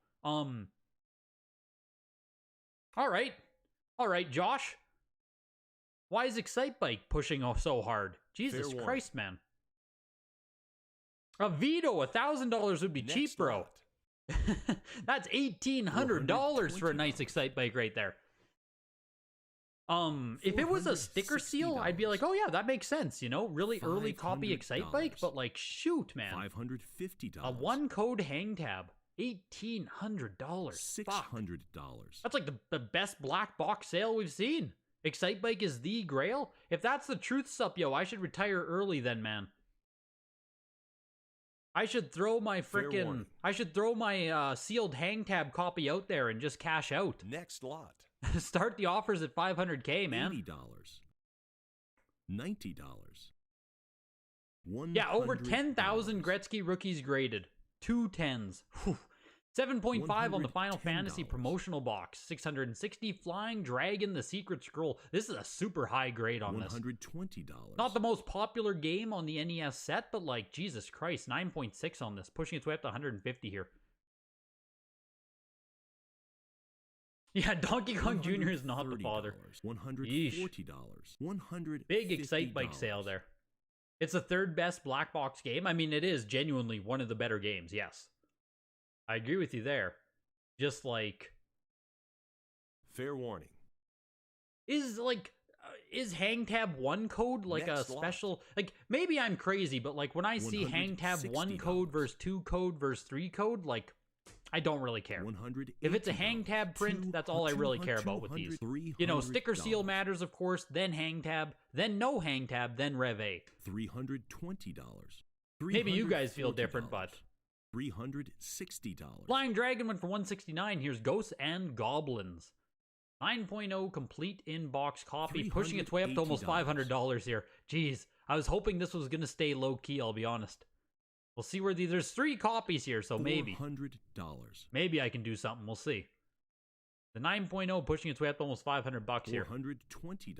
Alright. Alright, Josh. Why is Excitebike pushing so hard? Jesus Christ, man. A Vito, $1,000 would be cheap, bro. That's $1,800 for a nice Excitebike right there. If it was a sticker seal, I'd be like, oh yeah, that makes sense, you know? Really early copy Excitebike, but like, shoot, man. $550. A one code hang tab, $1,800. $600. That's like the best black box sale we've seen. Excitebike is the grail. If that's the truth, sup, yo, I should retire early then, man. I should throw my sealed hang tab copy out there and just cash out. Next lot. Start the offers at $500K, man. $80. $90. Yeah, over 10,000 Gretzky rookies graded. 2 10s. Whew. 7.5 on the Final Fantasy promotional box. 660 Flying Dragon, the Secret Scroll. This is a super high grade on this. $120. Not the most popular game on the NES set, but like, Jesus Christ, 9.6 on this. Pushing its way up to 150 here. Yeah, Donkey Kong Jr. is not the father. $140. $150. Big Excitebike sale there. It's the third best black box game. I mean, it is genuinely one of the better games, yes. I agree with you there. Just like... Fair warning. Is Hang Tab 1 code like Next a special... Lot. Like, maybe I'm crazy, but like when I see Hang Tab 1 code versus 2 code versus 3 code, like... I don't really care. If it's a hang tab print, that's all I really care about with these. You know, sticker seal matters, of course, then hang tab, then no hang tab, then Rev A. $320. Maybe you guys feel different, but... $360. Flying Dragon went for $169. Here's Ghosts and Goblins. 9.0 complete in-box copy, pushing its way up to almost $500 here. Jeez, I was hoping this was going to stay low-key, I'll be honest. We'll see where there's 3 copies here, so maybe. $400. Maybe I can do something. We'll see. The 9.0 pushing its way up to almost $500 here. $420.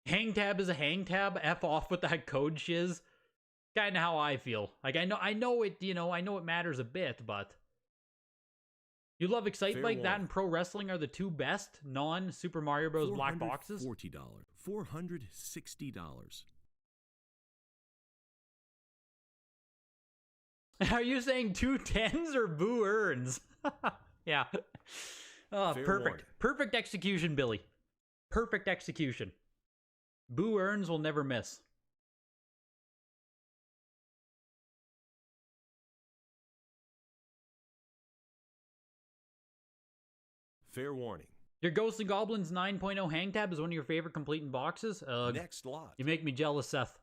Hang tab is a hang tab. F off with that code shiz. Kind of how I feel. Like I know it. You know, I know it matters a bit, but. You love Excitebike, that and Pro Wrestling are the 2 best non-Super Mario Bros. Black boxes? $40. $460. Are you saying 2 10s or boo earns? Yeah. Oh, perfect. Warning. Perfect execution, Billy. Perfect execution. Boo earns will never miss. Fair warning. Your Ghosts and Goblins 9.0 hang tab is one of your favorite complete in boxes. Next lot. You make me jealous, Seth.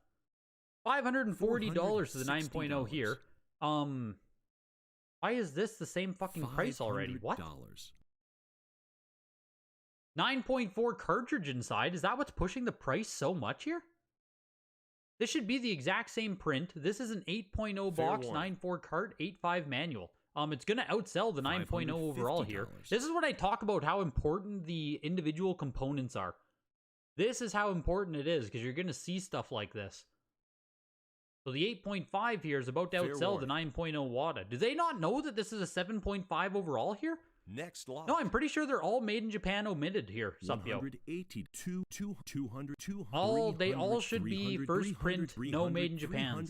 $540 for the 9.0 here. Why is this the same fucking price already? What? 9.4 cartridge inside. Is that what's pushing the price so much here? This should be the exact same print. This is an 8.0 box, 9.4 cart, 8.5 manual. It's going to outsell the 9.0 overall here. This is what I talk about, how important the individual components are. This is how important it is, because you're going to see stuff like this. So the 8.5 here is about to outsell the 9.0 WADA. Do they not know that this is a 7.5 overall here? Next lot. No, I'm pretty sure they're all made in Japan omitted here, Supyo. 182, 200, 200, they all should be first print, no made in Japan.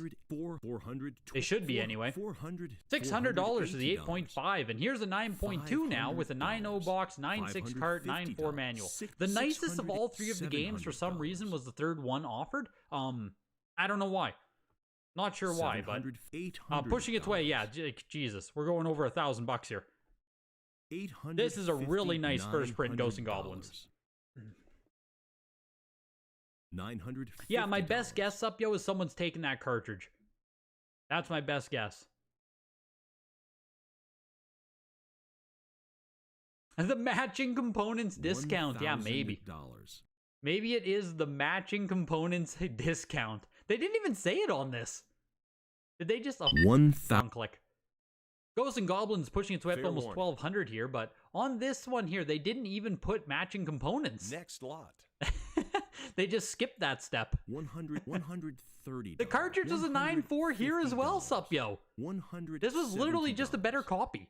They should be anyway. $600 for the 8.5, and here's a 9.2 now with a 9.0 box, 9.6 cart, 9.4 manual. The nicest of all 3 of the games for some reason was the third one offered. I don't know why. Not sure why, but pushing its way, yeah, Jesus, we're going over $1,000 here. This is a really nice first print Ghosts and Goblins. $950. Yeah, my best guess up, yo, is someone's taking that cartridge. That's my best guess. The matching components discount. Yeah, maybe. Maybe it is the matching components discount. They didn't even say it on this. Did they just... $1,000. Click. Ghosts and Goblins pushing its way up to almost 1,200 here, but on this one here, they didn't even put matching components. Next lot. They just skipped that step. $130. The cartridge is a 9.4 here as well, Supyo. This was literally just a better copy.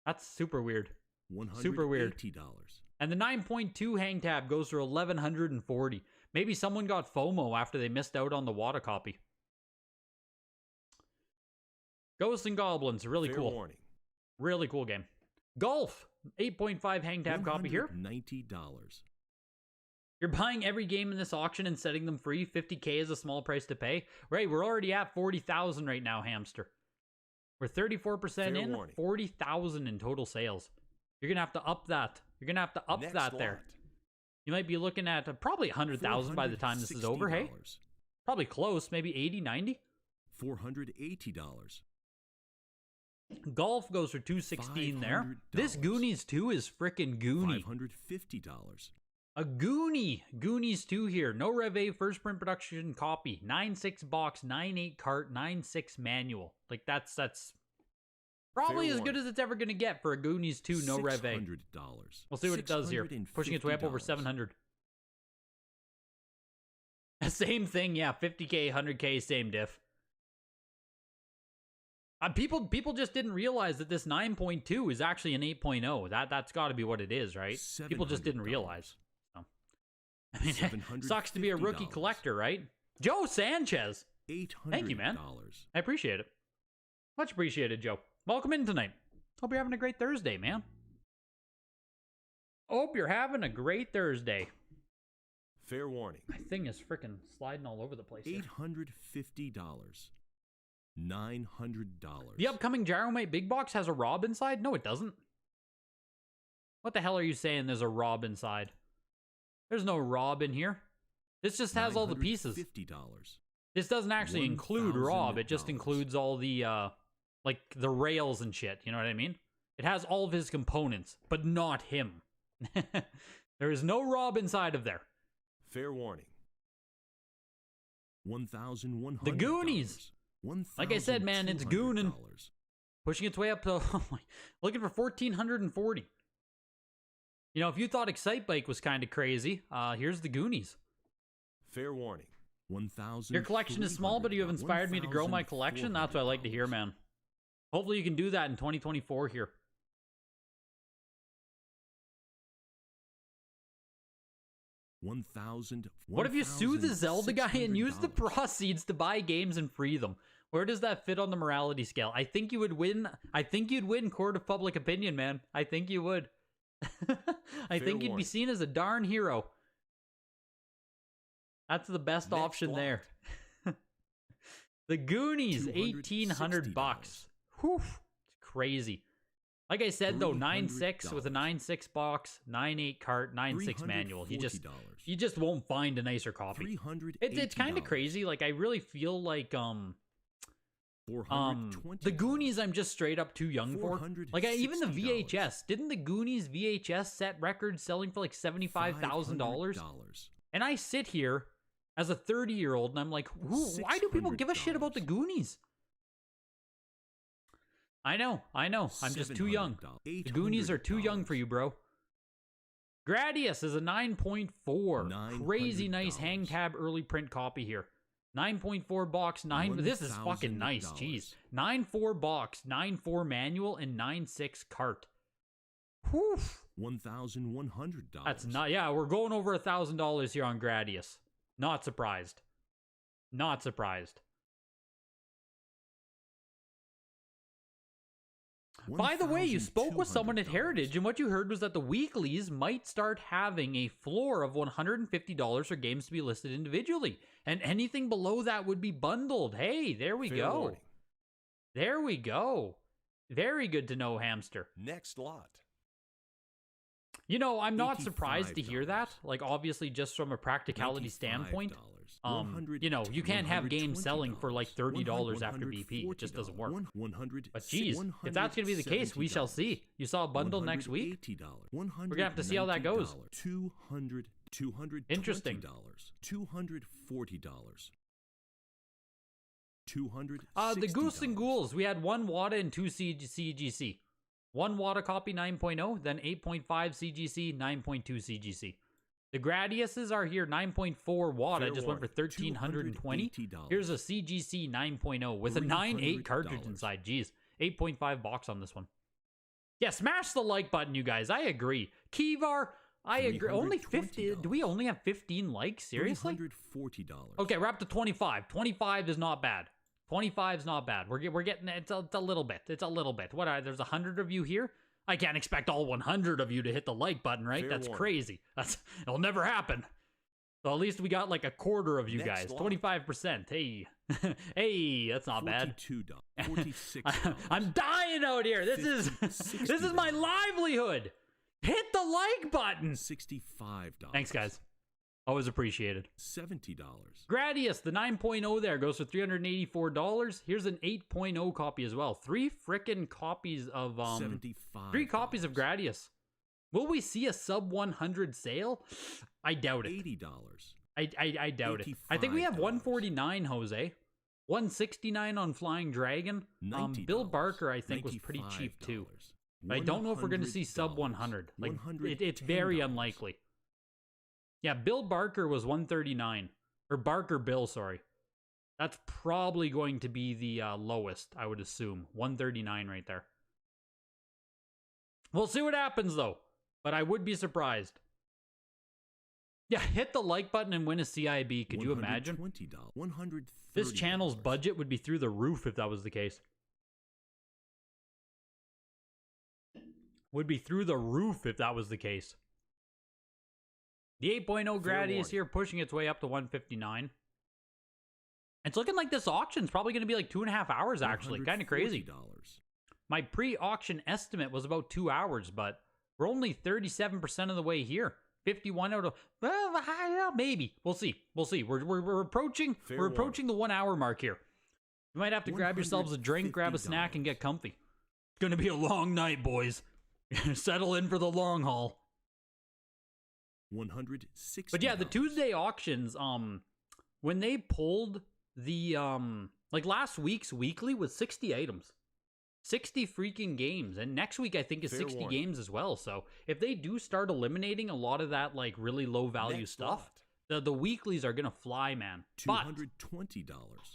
That's super weird. Super weird. And the 9.2 hang tab goes for $1,140. Maybe someone got FOMO after they missed out on the WADA copy. Ghosts and Goblins, really Fair cool. warning. Really cool game. Golf, 8.5 hang tab copy here. $90. You're buying every game in this auction and setting them free. 50K is a small price to pay. Right, we're already at 40,000 right now, Hamster. We're 34% in, 40,000 in total sales. You're going to have to up that. You're going to have to up Next that there. lot. You might be looking at probably 100,000 by the time this is over, hey? Probably close, maybe 80, 90. $480. Golf goes for 216 there. This Goonies 2 is frickin' Goonie. $550. A Goonies 2 here. No Rev A, first print production copy. 9.6 box, 9.8 cart, 9.6 manual. Like, that's probably Fair as good warning. as it's ever going to get for a Goonies 2 no Rev A. $600. We'll see what it does here. Pushing its way up over 700. Same thing, yeah. 50K, 100K, same diff. People just didn't realize that this 9.2 is actually an 8.0. That's got to be what it is, right? People just didn't realize. So. I mean, sucks to be a rookie collector, right? Joe Sanchez. Thank you, man. I appreciate it. Much appreciated, Joe. Welcome in tonight. Hope you're having a great Thursday, man. Hope you're having a great Thursday. Fair warning. My thing is freaking sliding all over the place here. $850. $900. The upcoming Gyromite Big Box has a Rob inside? No, it doesn't. What the hell are you saying there's a Rob inside? There's no Rob in here. This just has all the pieces. $50. This doesn't actually include Rob. It just includes all the, like, the rails and shit. You know what I mean? It has all of his components, but not him. There is no Rob inside of there. Fair warning. $1,100. The Goonies. Like I said, man, it's goonin'. Pushing its way up to, looking for 1,440. You know, if you thought Excitebike was kind of crazy, here's the Goonies. Fair warning. 1,000. Your collection is small, but you have inspired me to grow my collection. That's what I like to hear, man. Hopefully you can do that in 2024 here. What if you sue the Zelda guy and use the proceeds to buy games and free them? Where does that fit on the morality scale? I think you would win. I think you'd win court of public opinion, man. I think you would. I think you'd be seen as a darn hero. That's the best option there. The Goonies, 1,800 bucks. Whew, it's crazy. Like I said though, 9.6 with a 9.6 box, 9.8 cart, 9.6 manual. You just won't find a nicer copy. It's kind of crazy. Like I really feel like the Goonies I'm just straight up too young for. Like even the VHS, didn't the Goonies VHS set records selling for like $75,000? And I sit here as a 30-year-old and I'm like, why do people give a shit about the Goonies? I know. I'm just too young. The Goonies are too young for you, bro. Gradius is a 9.4. Crazy nice hang tab early print copy here. 9.4 box, 9. This is fucking nice, jeez. 9.4 box, 9.4 manual, and 9.6 cart. Whew. $1,100. That's not. Yeah, we're going over $1,000 here on Gradius. Not surprised. Not surprised. By the way, you spoke with someone at Heritage, and what you heard was that the weeklies might start having a floor of $150 for games to be listed individually, and anything below that would be bundled. Hey, there we go. There we go. Very good to know, Hamster. Next lot. You know, I'm not surprised to hear that. Like, obviously, just from a practicality standpoint. You know, you can't have games selling for like $30 after BP. It just doesn't work. But geez, if that's going to be the case, we shall see. You saw a bundle next week? We're going to have to see how that goes. Interesting. $240. The Goose and Ghouls, we had 1 WADA and 2 CGC. 1 WADA copy 9.0, then 8.5 CGC, 9.2 CGC. The Gradiuses are here, 9.4 WADA, just went for $1,320. Here's a CGC 9.0 with a 9.8 cartridge inside. Jeez, 8.5 box on this one. Yeah, smash the like button, you guys. I agree. Kivar, I agree. Only 50. Do we only have 15 likes? Seriously? $340. Okay, we're up to 25. 25 is not bad. 25's not bad. We're getting it's a little bit. It's a little bit. There's 100 of you here. I can't expect all 100 of you to hit the like button, right? That's crazy. It'll never happen. So at least we got like a quarter of you guys. 25%. Hey. Hey, that's not bad. $46. I'm dying out here. This is my livelihood. Hit the like button. $65. Thanks, guys. Always appreciated. $70. Gradius, the 9.0 there goes for $384. Here's an 8.0 copy as well. 3 frickin' copies of 75. 3 copies of Gradius. Will we see a sub 100 sale? I doubt it. $80. I doubt it. I think we have 149, Jose. 169 on Flying Dragon. Bill Barker, I think, was pretty cheap too. But I don't know if we're going to see sub 100. Like, it's very unlikely. Yeah, Bill Barker was 139. Or Barker Bill, sorry. That's probably going to be the lowest, I would assume. 139 right there. We'll see what happens, though. But I would be surprised. Yeah, hit the like button and win a CIB. Could you imagine? $130. This channel's budget would be through the roof if that was the case. Would be through the roof if that was the case. The 8.0 Gradius here pushing its way up to 159. It's looking like this auction's probably going to be like 2.5 hours, actually. Kind of crazy. My pre-auction estimate was about 2 hours, but we're only 37% of the way here. 51 out of, well, maybe. We'll see. We'll see. We're approaching the 1 hour mark here. You might have to grab yourselves a drink, grab a snack, and get comfy. It's going to be a long night, boys. Settle in for the long haul. $160. But yeah, the Tuesday auctions, when they pulled the, like last week's weekly was 60 items. 60 freaking games. And next week, I think, is 60 games as well. So if they do start eliminating a lot of that, like, really low value stuff, the weeklies are going to fly, man. $220.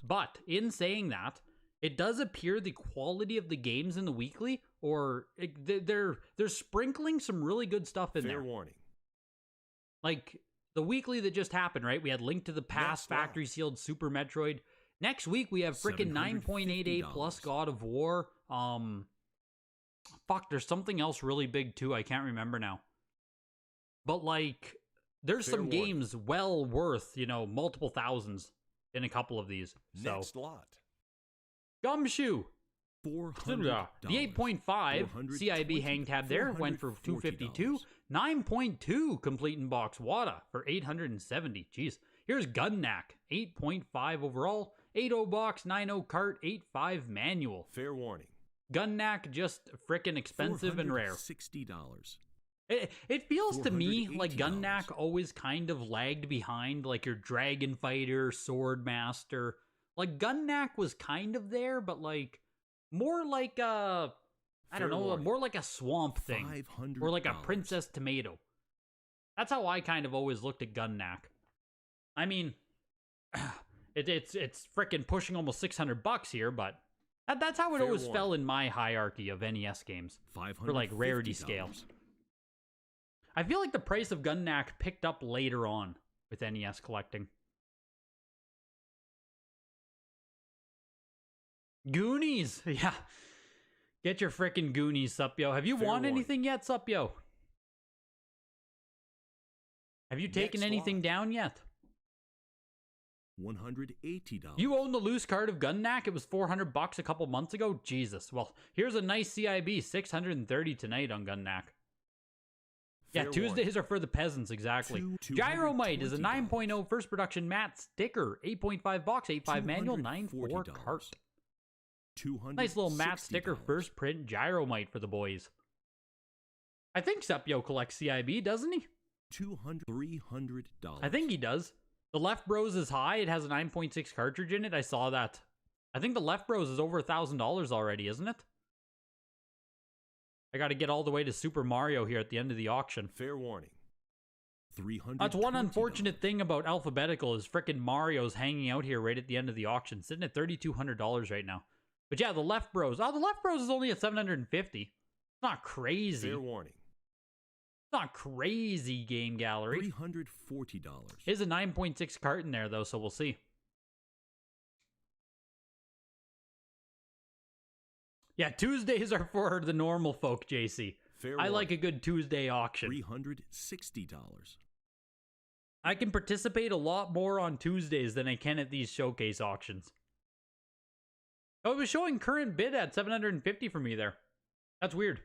But in saying that, it does appear the quality of the games in the weekly, or they're sprinkling some really good stuff in there. Fair warning. Like the weekly that just happened, right? We had Link to the Past, Factory Sealed, Super Metroid. Next week we have freaking 9.88 plus God of War. Fuck, there's something else really big too. I can't remember now. But like, there's some games well worth, you know, multiple thousands in a couple of these. Next lot. Gumshoe. $400. The 8.5 CIB hang tab there went for $252. 9.2 complete in box Wada for $870. Jeez. Here's Gunnack. 8.5 overall. 8.0 box, 9.0 cart, 8.5 manual. Fair warning. Gunnack just frickin' expensive and rare. $60. It feels to me like Gunnack always kind of lagged behind like your Dragon Fighter, Sword Master. Like Gunnack was kind of there, but like more like a, I don't know, more like a swamp thing. Or like a Princess Tomato. That's how I kind of always looked at Gunnack. I mean, it's frickin' pushing almost $600 here, but that's how it always fell in my hierarchy of NES games. For like rarity scale. I feel like the price of Gunnack picked up later on with NES collecting. Goonies! Yeah. Get your frickin' Goonies, Supyo. Have you won anything yet, Supyo? Have you taken anything down yet? $180. You own the loose card of Gunnack? It was $400 a couple months ago? Jesus. Well, here's a nice CIB. $630 tonight on Gunnack. Yeah, Tuesdays are for the peasants, exactly. Gyromite is a 9.0 first production matte sticker. 8.5 box, 8.5 manual, 9.4 cart. Nice little matte sticker first print Gyromite for the boys. I think Sepio collects CIB, doesn't he? $300. I think he does. The Left Bros is high. It has a 9.6 cartridge in it. I saw that. I think the Left Bros is over $1,000 already, isn't it? I got to get all the way to Super Mario here at the end of the auction. Fair warning. $300. That's one unfortunate thing about Alphabetical is frickin' Mario's hanging out here right at the end of the auction, sitting at $3,200 right now. But yeah, the Left Bros. Oh, the Left Bros is only at $750. It's not crazy. Fair warning. It's not crazy, Game Gallery. $340. Is a 9.6 cart in there though, so we'll see. Yeah, Tuesdays are for the normal folk, JC. Fair I like a good Tuesday auction. $360. I can participate a lot more on Tuesdays than I can at these showcase auctions. Oh, it was showing current bid at 750 for me there. That's weird.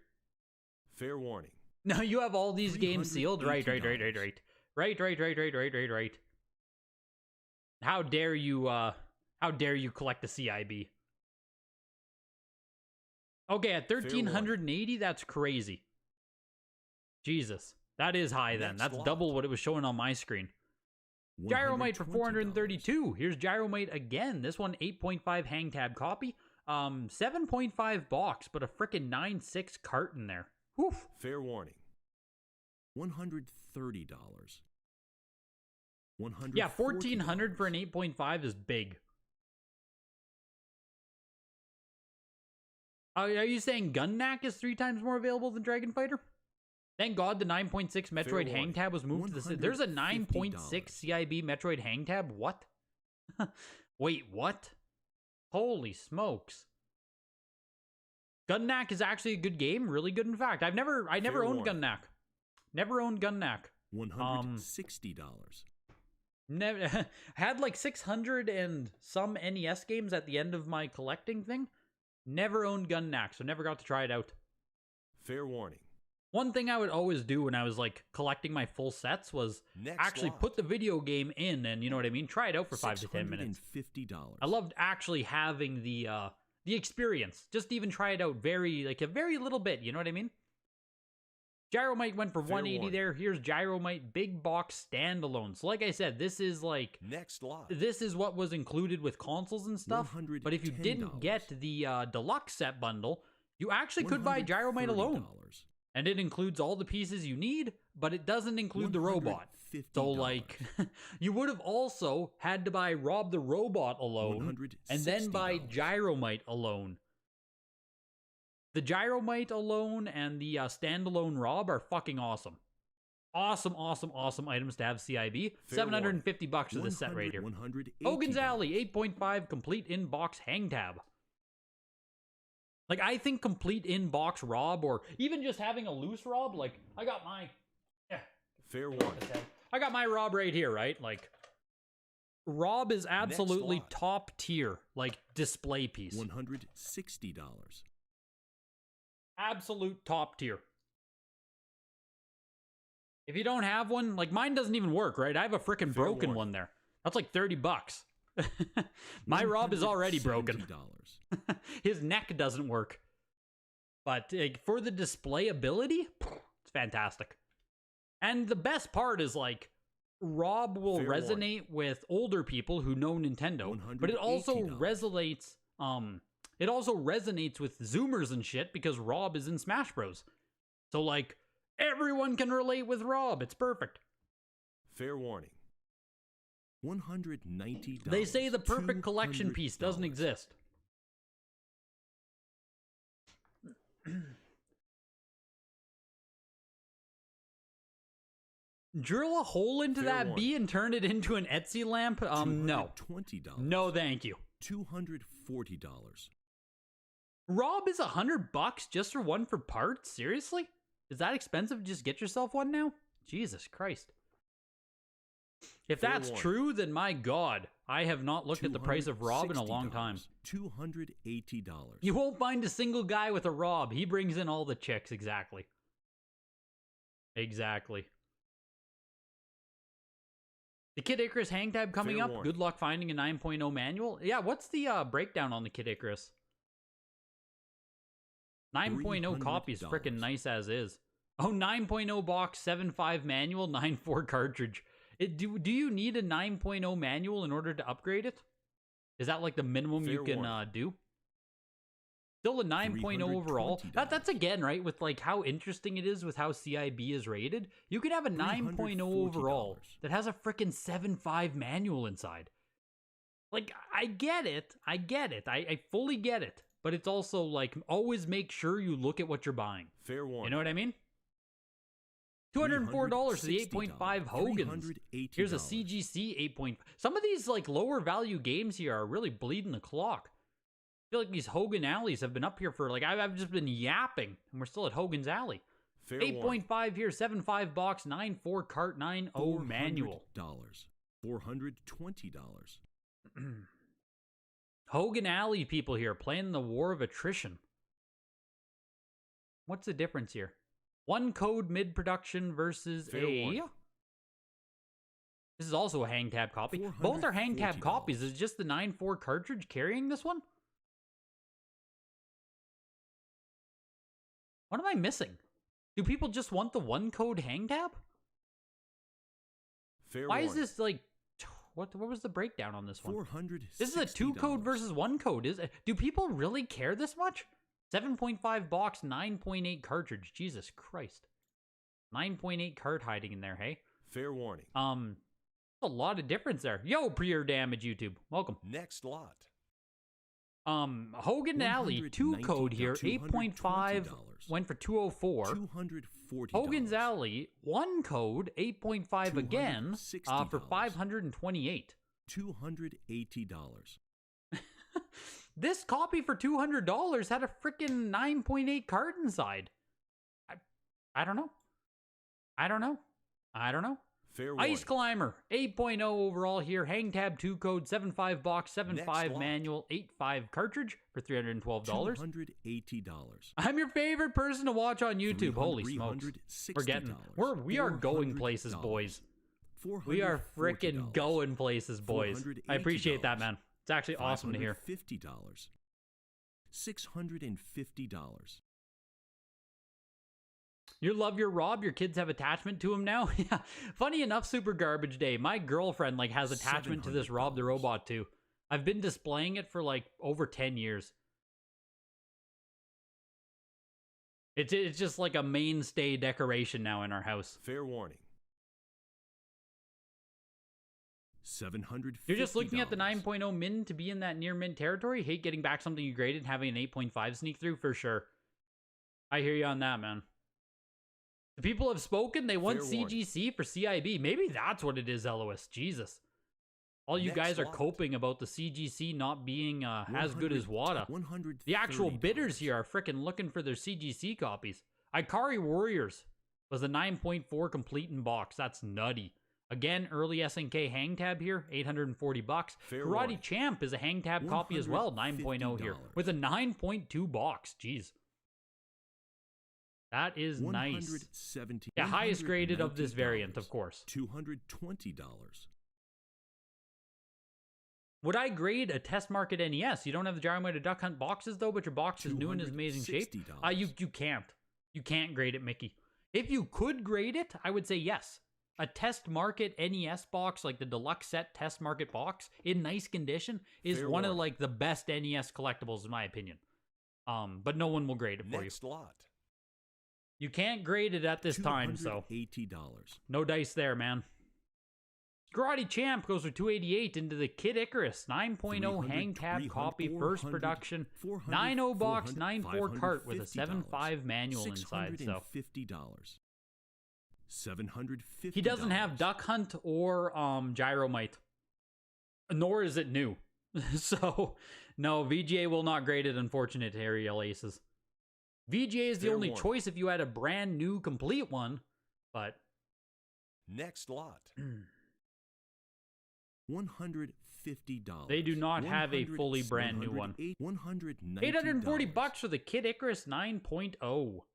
Fair warning. No, you have all these games sealed? Right. Right. How dare you collect the CIB? Okay, at 1,380, that's crazy. Jesus. That is high then. That's double what it was showing on my screen. Gyromite for 432. Here's Gyromite again. This one 8.5 hang tab copy. 7.5 box, but a frickin' 9.6 carton there. Whew. Fair warning. $130. Yeah, 1,400 for an 8.5 is big. Are you saying Gun Knack is 3 times more available than Dragon Fighter? Thank God the 9.6 Metroid hang tab was moved to the... There's a 9.6 CIB Metroid hang tab? What? Wait, what? Holy smokes. Gun Knack is actually a good game. Really good, in fact. I never owned Gun Knack. Never owned Gun Knack. $160. Never had like 600 and some NES games at the end of my collecting thing. Never owned Gun Knack, so never got to try it out. Fair warning. One thing I would always do when I was like collecting my full sets was actually put the video game in and, you know what I mean, try it out for 5 to 10 minutes. $50. I loved actually having the experience. Just even try it out a very little bit, you know what I mean? Gyromite went for 180 there. Here's Gyromite big box standalone. So like I said, this is like this is what was included with consoles and stuff. But if you didn't get the deluxe set bundle, you actually could buy Gyromite alone. And it includes all the pieces you need, but it doesn't include the robot. So, like, you would have also had to buy Rob the Robot alone, and then buy Gyromite alone. The Gyromite alone and the standalone Rob are fucking awesome. Awesome items to have CIB. $750 for this set right here. Hogan's Alley, 8.5 complete in-box hang tab. Like, I think complete in-box Rob, or even just having a loose Rob, like, I got my... Yeah. Fair warning. I got my Rob right here, right? Like, Rob is absolutely top tier, like, display piece. $160. Absolute top tier. If you don't have one, like, mine doesn't even work, right? I have a freaking broken one there. That's like $30. My Rob is already broken. His neck doesn't work. But for the display ability, it's fantastic. And the best part is, like, Rob will resonate with older people who know Nintendo, but it also resonates with Zoomers and shit because Rob is in Smash Bros. So, like, everyone can relate with Rob. It's perfect. Fair warning. $190. They say the perfect collection piece doesn't exist. Drill a hole into that B and turn it into an Etsy lamp? No. $20. No, thank you. $240. Rob is $100 just for one for parts? Seriously? Is that expensive to just get yourself one now? Jesus Christ. If that's true, then my God, I have not looked at the price of Rob in a long time. $280. You won't find a single guy with a Rob. He brings in all the chicks, exactly. Exactly. The Kid Icarus hang tab coming up. Good luck finding a 9.0 manual. Yeah, what's the breakdown on the Kid Icarus? 9.0 copy is freaking nice as is. Oh, 9.0 box, 7.5 manual, 9.4 cartridge. Do you need a 9.0 manual in order to upgrade it? Is that like the minimum you can do? Still a 9.0 overall. That's again, right, with like how interesting it is with how CIB is rated. You could have a 9.0 overall that has a freaking 7.5 manual inside. Like, I get it. I fully get it. But it's also like, always make sure you look at what you're buying. Fair warning. You know what I mean? $204 for the 8.5 Hogan's. Here's a CGC 8.5. Some of these like lower value games here are really bleeding the clock. feel like these Hogan Alleys have been up here for like I've just been yapping, and we're still at Hogan's Alley. Fair 8.5 here, 7.5 box, 9.4 cart, 9.0 manual. $420. Hogan Alley people here playing the war of attrition. What's the difference here? One code mid-production versus Fair warning. This is also a hang tab copy. Both are hang tab copies. Is just the 9.4 cartridge carrying this one? What am I missing? Do people just want the one code hang tab? Fair Why is warning. this like... What was the breakdown on this one? $460. This is a 2 code versus 1 code. Do people really care this much? 7.5 box, 9.8 cartridge. Jesus Christ. 9.8 cart hiding in there, hey? Fair warning. A lot of difference there. Yo, pre-air damage, YouTube. Welcome. Next lot. Hogan Alley, 2 code here, 8.5, went for 204. $240. Hogan's Alley, 1 code, 8.5 again, for 528. $280. This copy for $200 had a freaking 9.8 card inside. I don't know. I don't know. Fair warning. Ice Climber, 8.0 overall here. Hang tab 2 code, 7.5 box, 7.5 manual, 8.5 cartridge for $312. $280. I'm your favorite person to watch on YouTube. Holy smokes. We are going places, boys. We are freaking going places, boys. I appreciate that, man. It's actually awesome to hear. $50. $650. You love your Rob? Your kids have attachment to him now? Yeah. Funny enough, Super Garbage Day. My girlfriend like has attachment to this Rob the Robot too. I've been displaying it for like over 10 years. It's just like a mainstay decoration now in our house. Fair warning. $750. You're just looking at the 9.0 min to be in that near mint territory? Hate getting back something you graded, having an 8.5 sneak through for sure. I hear you on that, man. The people have spoken. They want CGC for CIB. Maybe that's what it is, Elois. Jesus. All you guys are coping about the CGC not being as good as WADA. The actual bidders here are freaking looking for their CGC copies. Ikari Warriors was a 9.4 complete in box. That's nutty. Again, early SNK hang tab here, $840. Karate Champ is a hang tab copy as well, 9.0 here, with a 9.2 box. Jeez. That is nice. Yeah, highest graded of this variant, of course. $220. Would I grade a test market NES? You don't have the Gyromite Duck Hunt boxes though, but your box is new and is amazing shape. You can't. You can't grade it, Mickey. If you could grade it, I would say yes. A test market NES box, like the deluxe set test market box, in nice condition, is one of like the best NES collectibles in my opinion. But no one will grade it for you. Next lot. You can't grade it at this time, so $280. no dice there, man. Karate Champ goes for $288 into the Kid Icarus 9.0 hang tab copy, first production, 9.0 box, 9.4 cart with a 7.5 manual inside. So $750. he doesn't have Duck Hunt or Gyromite, nor is it new. So no, VGA will not grade it. Unfortunate, Ariel Aces. VGA is the only choice if you had a brand new complete one, but next lot. $150. They do not have a fully brand new one. $840 for the Kid Icarus 9.0.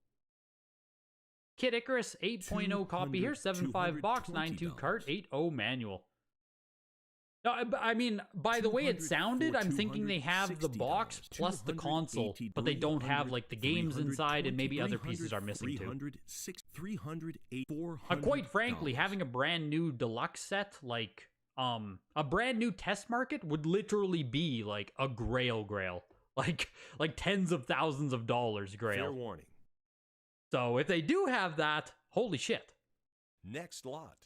Kid Icarus 8.0 copy here, 7.5 box, 9.2 cart, 8.0 manual. No, I mean, by the way it sounded, I'm thinking they have the box plus the console, but they don't have like the games inside, and maybe other pieces are missing too. Quite frankly, having a brand new deluxe set, like a brand new test market, would literally be like a grail, like tens of thousands of dollars grail. Fair warning. So if they do have that, holy shit. Next lot.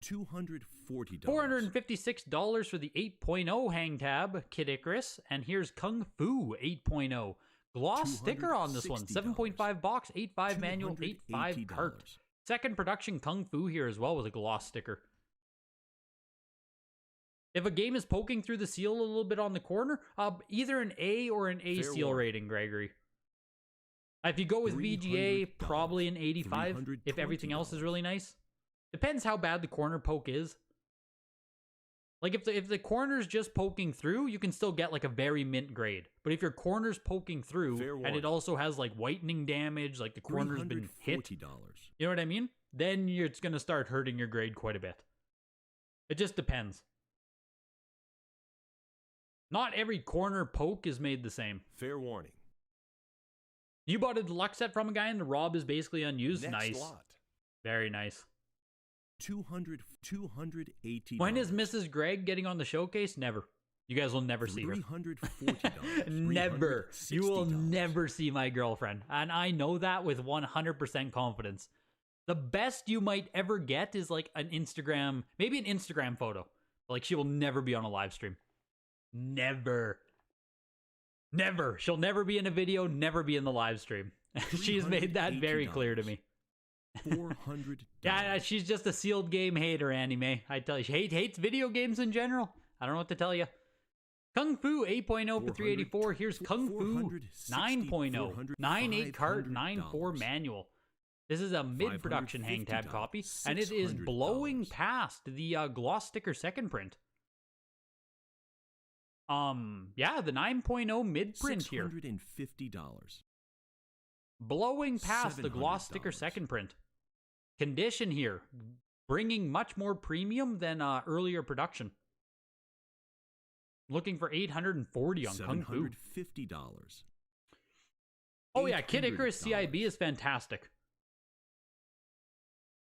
$240. $456 for the 8.0 hang tab, Kid Icarus. And here's Kung Fu 8.0. Gloss sticker on this one. 7.5 box, 8.5 manual, 8.5 cart. Second production Kung Fu here as well with a gloss sticker. If a game is poking through the seal a little bit on the corner, either an A or an A Fair seal warning. rating, Gregory. If you go with VGA, $300, probably an 85 if everything else is really nice. Depends how bad the corner poke is. Like if the corner's just poking through, you can still get like a very mint grade. But if your corner's poking through and it also has like whitening damage, like the corner's been hit, you know what I mean? Then it's going to start hurting your grade quite a bit. It just depends. Not every corner poke is made the same. Fair warning. You bought a deluxe set from a guy and the ROB is basically unused? Next Nice. lot. Very nice. $280. When is Mrs. Greg getting on the showcase? Never. You guys will never see her. $340. Never. You will $360. never see my girlfriend. And I know that with 100% confidence. The best you might ever get is like an Instagram, maybe an Instagram photo. Like she will never be on a live stream. Never. Never. She'll never be in a video, never be in the live stream. She's made that very clear to me. $400. Yeah, she's just a sealed game hater, Anime. I tell you, she hates video games in general. I don't know what to tell you. Kung Fu 8.0 for 384. Here's Kung Fu 9.0. 9.8 cart, 9.4 manual. This is a mid-production hang tab copy, and it is blowing past the gloss sticker second print. Yeah, the 9.0 mid-print here. $650. Blowing past the gloss sticker second print. Condition here, bringing much more premium than earlier production. Looking for 840 on Kung Fu. $750. Oh yeah, Kid Icarus CIB is fantastic.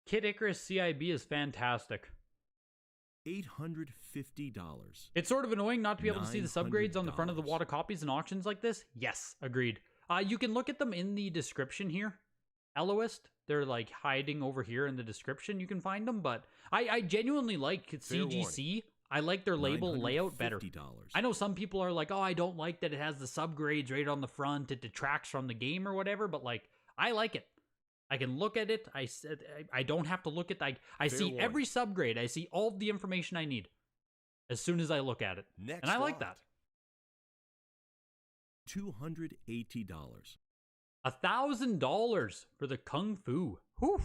Kid Icarus CIB is fantastic. $850. It's sort of annoying not to be able to see the subgrades on the front of the wall of copies in auctions like this. Yes, agreed. You can look at them in the description here. Eloist, they're like hiding over here in the description. You can find them, but I genuinely like CGC. I like their label layout better. I know some people are like, oh, I don't like that it has the subgrades right on the front. It detracts from the game or whatever, but like, I like it. I can look at it. I don't have to look at it. I see every subgrade. I see all the information I need as soon as I look at it. And I like that. $280. $1,000 for the Kung Fu. Whew.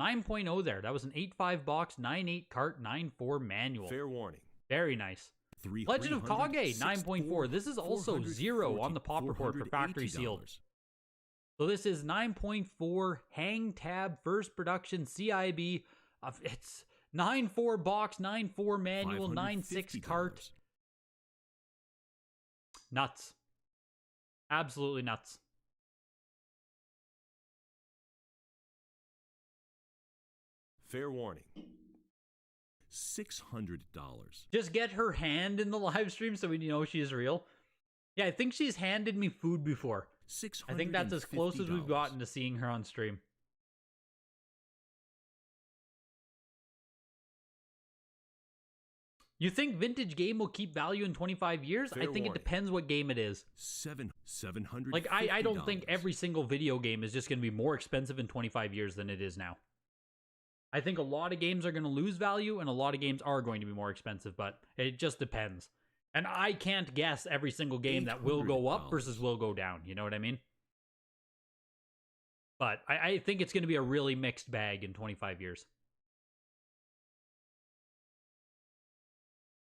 9.0 there. That was an 8.5 box, 9.8 cart, 9.4 manual. Fair warning. Very nice. Legend of Kage, 9.4. This is also 0 on the pop report for factory sealed. So this is 9.4 hang tab first production CIB. It's 9.4 box, 9.4 manual, 9.6 cart. Nuts. Absolutely nuts. Fair warning. $600. Just get her hand in the live stream so we know she's real. Yeah, I think she's handed me food before. I think that's as close as we've gotten to seeing her on stream. You think vintage game will keep value in 25 years? I think it depends what game it is. $700. Like, I don't think every single video game is just going to be more expensive in 25 years than it is now. I think a lot of games are going to lose value and a lot of games are going to be more expensive, but it just depends. And I can't guess every single game that will go up versus will go down. You know what I mean? But I think it's going to be a really mixed bag in 25 years.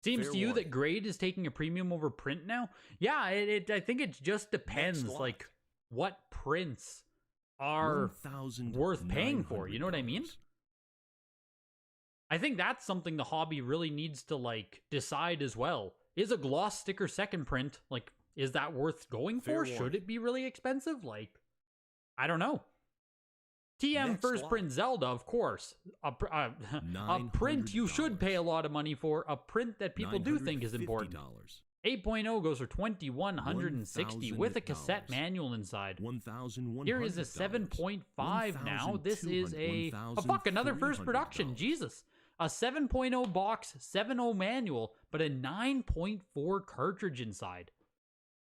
Seems to you that grade is taking a premium over print now? Yeah, I think it just depends, like, what prints are worth paying for. You know what I mean? I think that's something the hobby really needs to, like, decide as well. Is a gloss sticker second print, like, is that worth going for? Should it be really expensive? Like, I don't know. TM first print Zelda, of course. A print you should pay a lot of money for. A print that people do think is important. 8.0 goes for $2,160 with a cassette manual inside. Here is a 7.5 now. This is a... Oh, fuck, another first production. Jesus. A 7.0 box, 7.0 manual, but a 9.4 cartridge inside.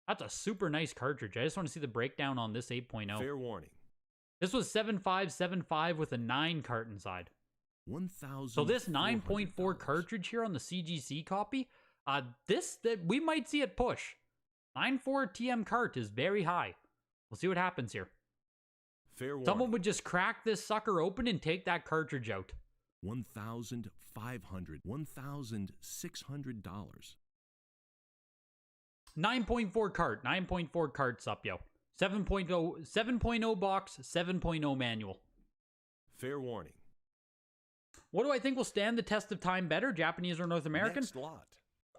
That's a super nice cartridge. I just want to see the breakdown on this 8.0. Fair warning. This was 7.5, 7.5 with a 9 cart inside. $1,000. So this 9.4 cartridge here on the CGC copy, that we might see it push. 9.4 TM cart is very high. We'll see what happens here. Fair warning. Someone would just crack this sucker open and take that cartridge out. $1,500. $1,600. 9.4 cart. 9.4 carts up, yo. 7.0 box, 7.0 manual. Fair warning. What do I think will stand the test of time better, Japanese or North American? Next lot.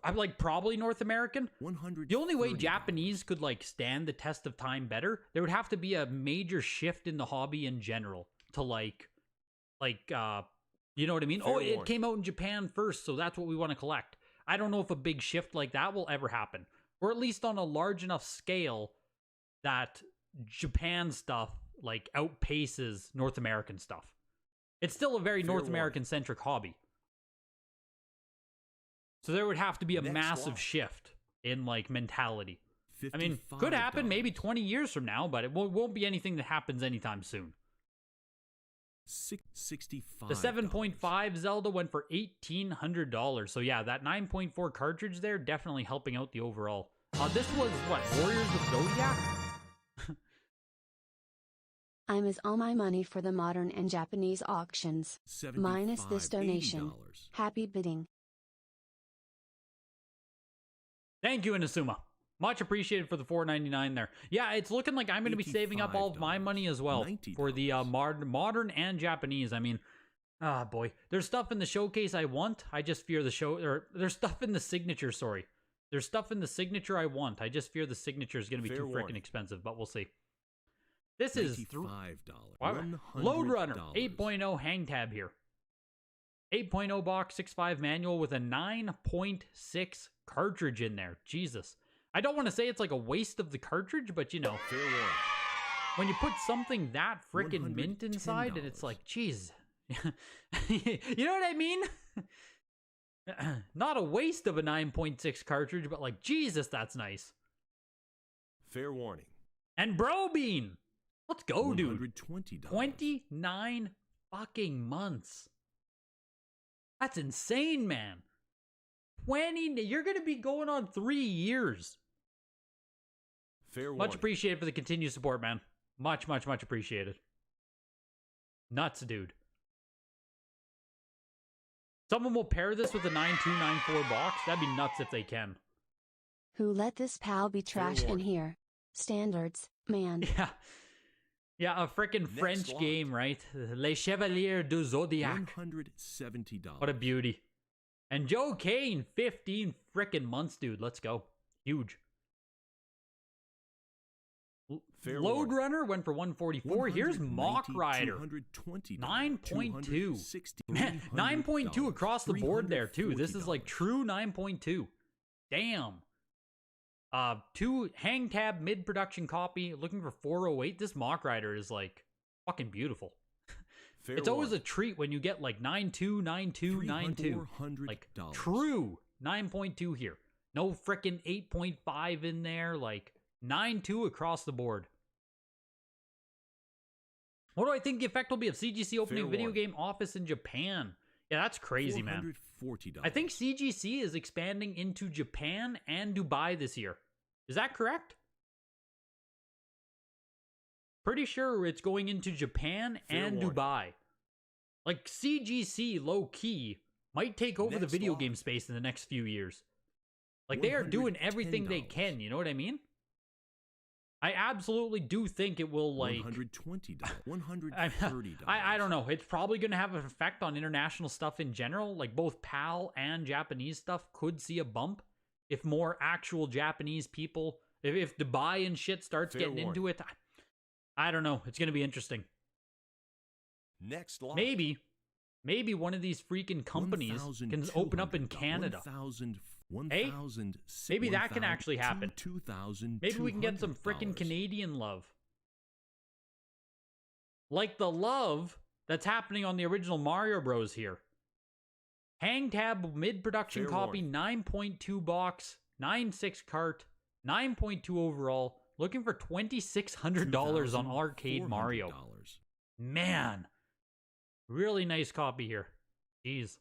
I'm like probably North American. 100. The only way Japanese could like stand the test of time better, there would have to be a major shift in the hobby in general to like you know what I mean? Fair It warning. came out in Japan first, so that's what we want to collect. I don't know if a big shift like that will ever happen, or at least on a large enough scale that Japan stuff like outpaces North American stuff. It's still a very Fair North warning. American centric hobby. So there would have to be a Next massive lot. shift in like mentality. I mean, $55. could happen maybe 20 years from now, but it won't be anything that happens anytime soon. $65. The 7.5 Zelda went for $1,800. So yeah, that 9.4 cartridge there definitely helping out the overall. This was what, Warriors of Zodiac? I miss all my money for the modern and Japanese auctions. Minus this donation. $80. Happy bidding. Thank you, Inazuma. Much appreciated for the $4.99 there. Yeah, it's looking like I'm going to be saving up all of my money as well for the modern and Japanese. I mean, boy, there's stuff in the showcase I want. I just fear there's stuff in the signature. Sorry, there's stuff in the signature I want. I just fear the signature is going to be Fair too freaking warning. expensive, but we'll see. This is $95. Load Runner $100. 8.0 hang tab here. 8.0 box, 6.5 manual with a 9.6 cartridge in there. Jesus. I don't want to say it's like a waste of the cartridge, but you know, Fair warning. when you put something that freaking mint inside and it's like, geez. You know what I mean? Not a waste of a 9.6 cartridge, but like, Jesus, that's nice. Fair warning. And Bro Bean. Let's go, dude. $120. 29 fucking months. That's insane, man. You're going to be going on 3 years. Fair warning. Much appreciated for the continued support, man. Much, much, much appreciated. Nuts, dude. Someone will pair this with a 9294 box. That'd be nuts if they can. Who let this pal be trash in warning. here? Standards, man. Yeah. Yeah, a freaking Next French lot. game, right? Les Chevaliers du Zodiac. $170. What a beauty. And Joe Kane, 15 frickin' months, dude. Let's go. Huge. Fair Load warning. Runner went for 144. Here's Mock Rider. $220. 9.2. $260. 9.2 across the board there, too. This is like $340. true 9.2. Damn. 2 hang tab mid-production copy. Looking for 408. This Mock Rider is like fucking beautiful. Fair It's always a warning. treat when you get like 9.2, 9.2, 9.2. Like $400. true 9.2 here. No frickin' 8.5 in there. Like 9.2 across the board. What do I think the effect will be of CGC opening a Fair video warning. game office in Japan? Yeah, that's crazy, man. $440. I think CGC is expanding into Japan and Dubai this year. Is that correct? Pretty sure it's going into Japan Fair and warning. Dubai. Like CGC low key might take over the Next video lot. game space in the next few years. Like they are doing everything they $110. can, you know what I mean? I absolutely do think it will like $120. $130. I don't know. It's probably going to have an effect on international stuff in general. Like both PAL and Japanese stuff could see a bump if more actual Japanese people, if Dubai and shit starts Fair getting into it. I don't know. It's going to be interesting. Next lot. Maybe one of these freaking companies can open up in Canada. Hey, maybe that can actually happen. Maybe we can get some freaking Canadian love. Like the love that's happening on the original Mario Bros. Here. Hang tab mid-production Fair copy, warning. 9.2 box, 9.6 cart, 9.2 overall. Looking for $2,600 on Arcade Mario. Man, really nice copy here. Jeez.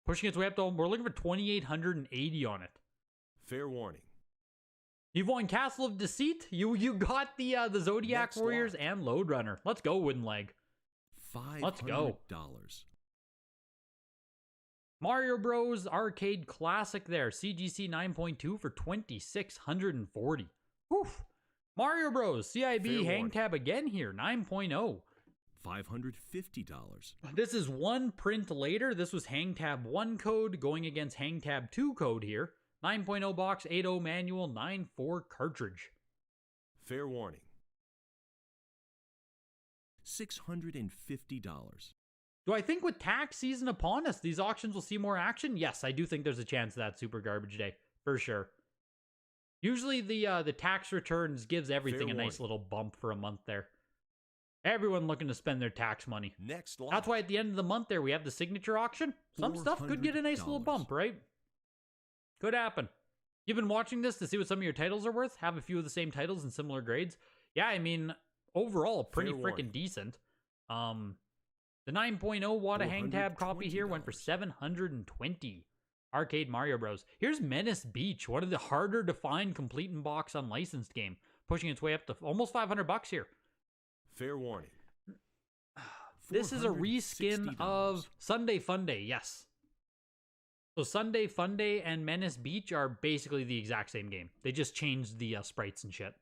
Pushing its way up to, we're looking for 2,880 on it. Fair warning. You've won Castle of Deceit. You got the Zodiac Next Warriors lot. and Load Runner. Let's go, Wooden Leg. Let's go. $500. Mario Bros. Arcade Classic there. CGC 9.2 for 2,640. Oof. Mario Bros. CIB hang tab again here. 9.0. $550. This is one print later. This was hang tab 1 code going against hang tab 2 code here. 9.0 box, 8.0 manual, 9.4 cartridge. Fair warning. $650. Do I think with tax season upon us, these auctions will see more action? Yes, I do think there's a chance of that Super Garbage Day, for sure. Usually the tax returns gives everything a nice little bump for a month there. Everyone looking to spend their tax money. Next lot. That's why at the end of the month there, we have the signature auction. Some stuff could get a nice little bump, right? Could happen. You've been watching this to see what some of your titles are worth? Have a few of the same titles in similar grades? Yeah, I mean, overall, pretty freaking decent. The 9.0 Wada hang tab copy here went for $720. Arcade Mario Bros. Here's Menace Beach, one of the harder to find complete in box unlicensed game, pushing its way up to almost $500 here. Fair warning. This is a reskin of Sunday Funday, yes. So Sunday Funday and Menace Beach are basically the exact same game. They just changed the sprites and shit.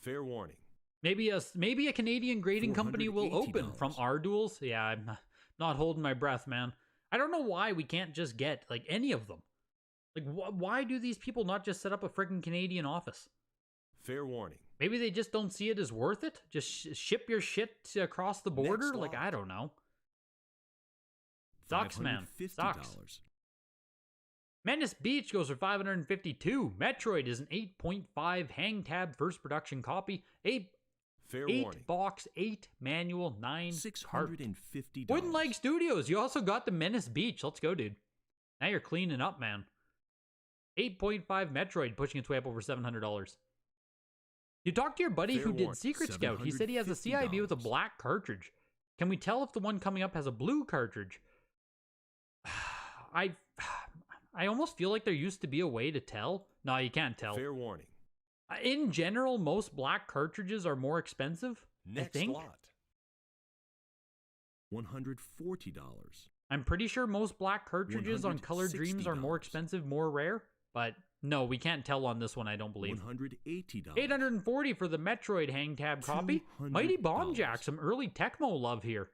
Fair warning. Maybe a Canadian grading company will open from our duels. Yeah, I'm not holding my breath, man. I don't know why we can't just get like any of them. Like, why do these people not just set up a freaking Canadian office? Fair warning. Maybe they just don't see it as worth it. Just ship your shit across the border. Next like, lot. I don't know. Sucks, man. Sucks. Menace Beach goes for $552. Metroid is an 8.5 hang tab first production copy. Fair 8 warning. box, 8 manual, 9 heart. $650. Wooden Leg Studios. You also got the Menace Beach. Let's go, dude. Now you're cleaning up, man. 8.5 Metroid pushing its way up over $700. You talked to your buddy who did Secret Scout. He said he has a CIB with a black cartridge. Can we tell if the one coming up has a blue cartridge? I almost feel like there used to be a way to tell. No, you can't tell. Fair warning. In general, most black cartridges are more expensive. Next I think. lot. $140. I'm pretty sure most black cartridges on Color Dreams are more expensive, more rare. But no, we can't tell on this one, I don't believe. $180. $840 for the Metroid hang tab copy. Mighty Bomb Jack, some early Tecmo love here.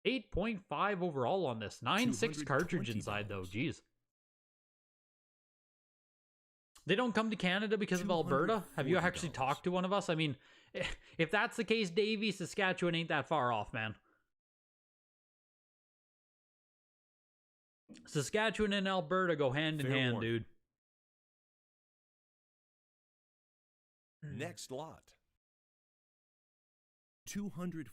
8.5 overall on this. 9.6 cartridge inside though, jeez. They don't come to Canada because of Alberta? Have you actually talked to one of us? I mean, if that's the case, Davey, Saskatchewan ain't that far off, man. Saskatchewan and Alberta go hand in hand, dude. Next lot. $240.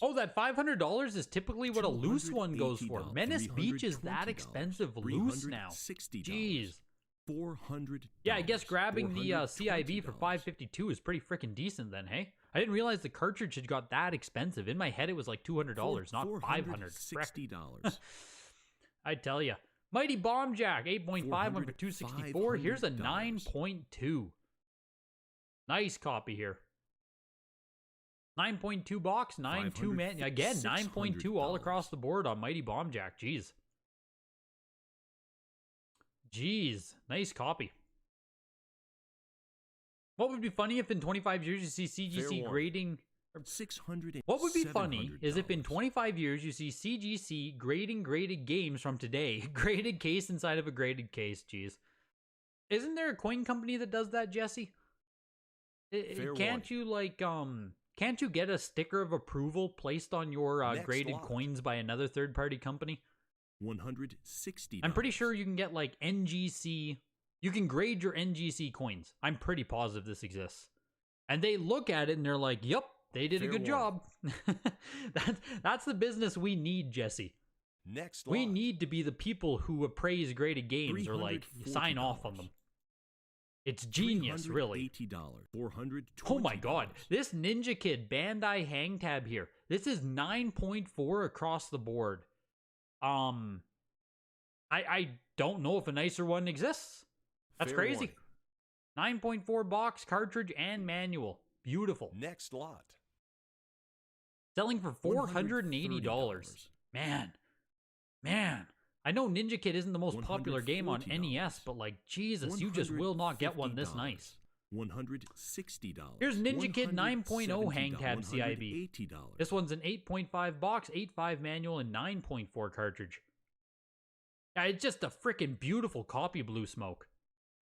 Oh, that $500 is typically what a loose one goes for. Menace Beach is that expensive loose now. Jeez. $400. Yeah, I guess grabbing the CIB for $552 is pretty freaking decent then, hey? I didn't realize the cartridge had got that expensive. In my head, it was like $200, not $500. $60. I tell ya. Mighty Bomb Jack, 8.5 went for $264. Here's a 9.2. Nice copy here. 9.2 box, 9.2 man. Again, 9.2 all across the board on Mighty Bomb Jack. Jeez. Jeez. Nice copy. What would be funny if in 25 years you see CGC grading... What would be funny is if in 25 years you see CGC grading graded games from today. Graded case inside of a graded case. Jeez. Isn't there a coin company that does that, Jesse? Can't you, like, can't you get a sticker of approval placed on your graded coins by another third-party company? $160. I'm pretty sure you can get, like, NGC. You can grade your NGC coins. I'm pretty positive this exists. And they look at it and they're like, yep, they did a good job. That's the business we need, Jesse. Next we need to be the people who appraise graded games or, like, sign off on them. It's genius, really. $420. Oh my god, this Ninja Kid Bandai hang tab here. This is 9.4 across the board. I don't know if a nicer one exists. That's Fair crazy. warning. 9.4 box, cartridge, and manual. Beautiful. Next lot. Selling for $480. Man. I know Ninja Kid isn't the most popular game on NES, but like, Jesus, you just will not get one this nice. $160. Here's Ninja Kid 9.0 hang tab CIB. This one's an 8.5 box, 8.5 manual, and 9.4 cartridge. Yeah, it's just a freaking beautiful copy, Blue Smoke.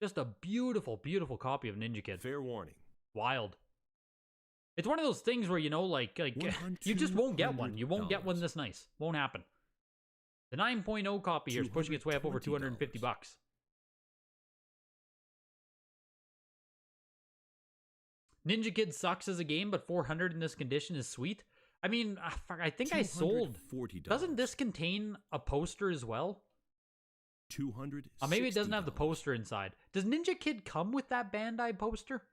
Just a beautiful, beautiful copy of Ninja Kid. Fair warning. Wild. It's one of those things where, you know, like you just won't get one. You won't get one this nice. Won't happen. The 9.0 copy here is pushing its way up over $250. Ninja Kid sucks as a game, but $400 in this condition is sweet. I mean, I think I sold. Doesn't this contain a poster as well? $260. Maybe it doesn't have the poster inside. Does Ninja Kid come with that Bandai poster?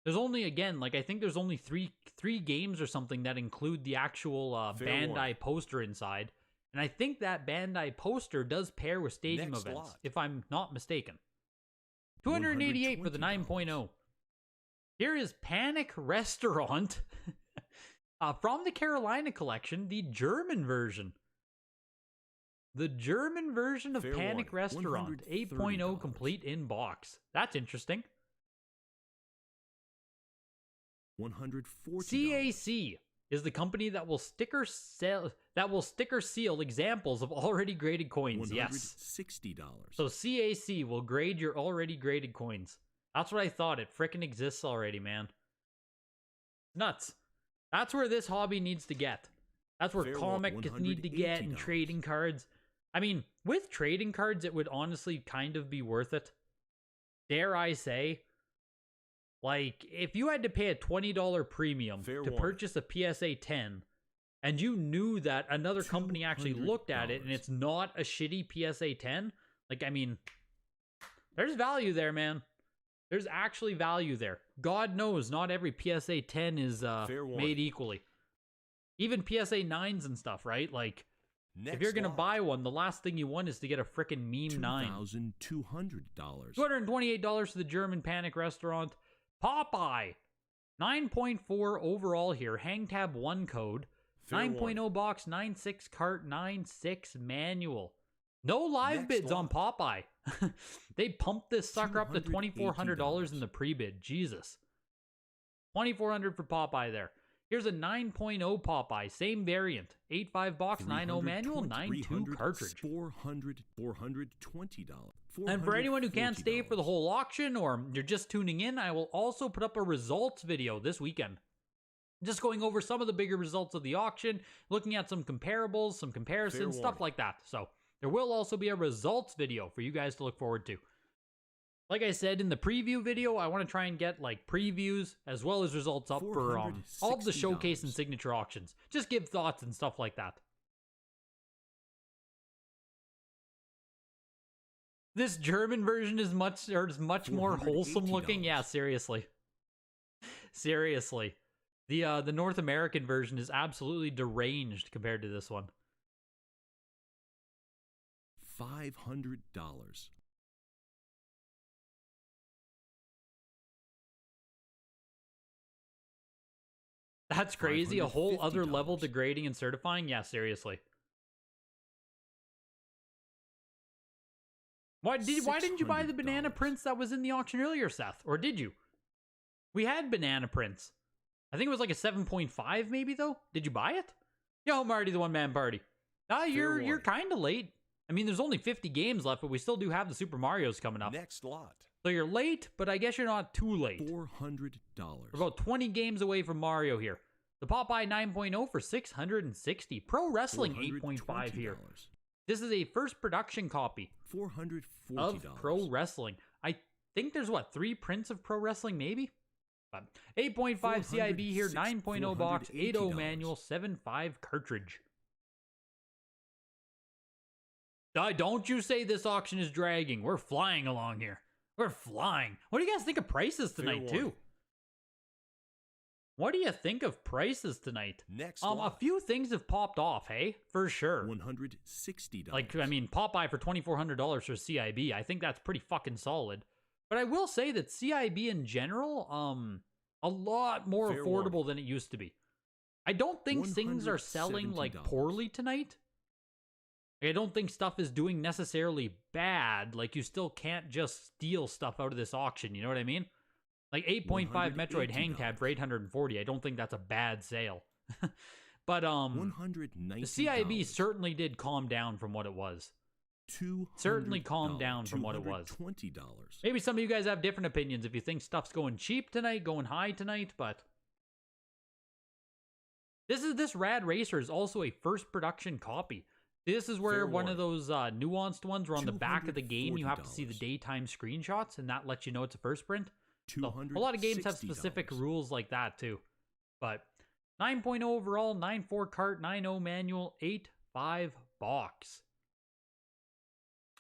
There's only, again, like, I think there's only three games or something that include the actual Bandai poster inside. And I think that Bandai poster does pair with stadium events, if I'm not mistaken. $288 for the 9.0. Here is Panic Restaurant from the Carolina collection, the German version. The German version of Panic Restaurant, 8.0 complete in box. That's interesting. $140. CAC is the company that will sticker seal examples of already graded coins. Yes. $160. So CAC will grade your already graded coins. That's what I thought. It frickin' exists already, man. Nuts. That's where this hobby needs to get. That's where comics need to get, and trading cards. I mean, with trading cards, it would honestly kind of be worth it. Dare I say? Like, if you had to pay a $20 premium to purchase a PSA 10, and you knew that another company actually looked at it, and it's not a shitty PSA 10, like, I mean, there's value there, man. There's actually value there. God knows not every PSA 10 is made equally. Even PSA 9s and stuff, right? Like, if you're going to buy one, the last thing you want is to get a frickin' meme 9. $2,200. $228 for the German Panic Restaurant. Popeye. 9.4 overall here. Hang tab 1 code. 9.0 box, 9.6 cart, 9.6 manual. No live bids on Popeye. They pumped this sucker up to $2,400 in the pre-bid. Jesus. $2,400 for Popeye there. Here's a 9.0 Popeye, same variant. 8.5 box, 9.0 manual, 9.2 cartridge. $420. And for anyone who can't stay for the whole auction, or you're just tuning in, I will also put up a results video this weekend. Just going over some of the bigger results of the auction, looking at some comparables, some comparisons, stuff like that. So there will also be a results video for you guys to look forward to. Like I said in the preview video, I want to try and get like previews as well as results up for all of the showcase and signature auctions. Just give thoughts and stuff like that. This German version is much more wholesome looking. Yeah, seriously. Seriously. The North American version is absolutely deranged compared to this one. $500. That's crazy. A whole other level to grading and certifying? Yeah, seriously. Why didn't you buy the banana prints that was in the auction earlier, Seth? Or did you? We had banana prints. I think it was like a 7.5 maybe, though. Did you buy it? Yo, Marty, the one-man party. You're kind of late. I mean, there's only 50 games left, but we still do have the Super Marios coming up. Next lot. So you're late, but I guess you're not too late. $400. We're about 20 games away from Mario here. The Popeye 9.0 for $660. Pro Wrestling 8.5 here. This is a first production copy $440 of Pro Wrestling. I think there's, 3 prints of Pro Wrestling, maybe? 8.5 CIB here, 9.0 box, 8.0 manual, 7.5 cartridge. Don't you say this auction is dragging. We're flying along here. We're flying. What do you guys think of prices tonight, too? What do you think of prices tonight? Next A lot. few things have popped off, hey? For sure. $160. Like, I mean, Popeye for $2,400 for CIB. I think that's pretty fucking solid. But I will say that CIB in general, a lot more Fair affordable warning. than it used to be. I don't think things are selling, like, $170. poorly tonight. I don't think stuff is doing necessarily bad. Like, you still can't just steal stuff out of this auction, you know what I mean? Like, 8.5 Metroid hang tab for $840. I don't think that's a bad sale. But, $190. the CIB certainly did calm down from what it was. Certainly calmed down from what it was. $220. Maybe some of you guys have different opinions if you think stuff's going cheap tonight, going high tonight, but this Rad Racer is also a first production copy. This is where Fair one of warning. those nuanced ones where on the back of the game you have to see the $240. daytime screenshots, and that lets you know it's a first print. So, $260. a lot of games have specific rules like that too. But 9.0 overall, 9.4 cart, 9.0 manual, 8.5 box.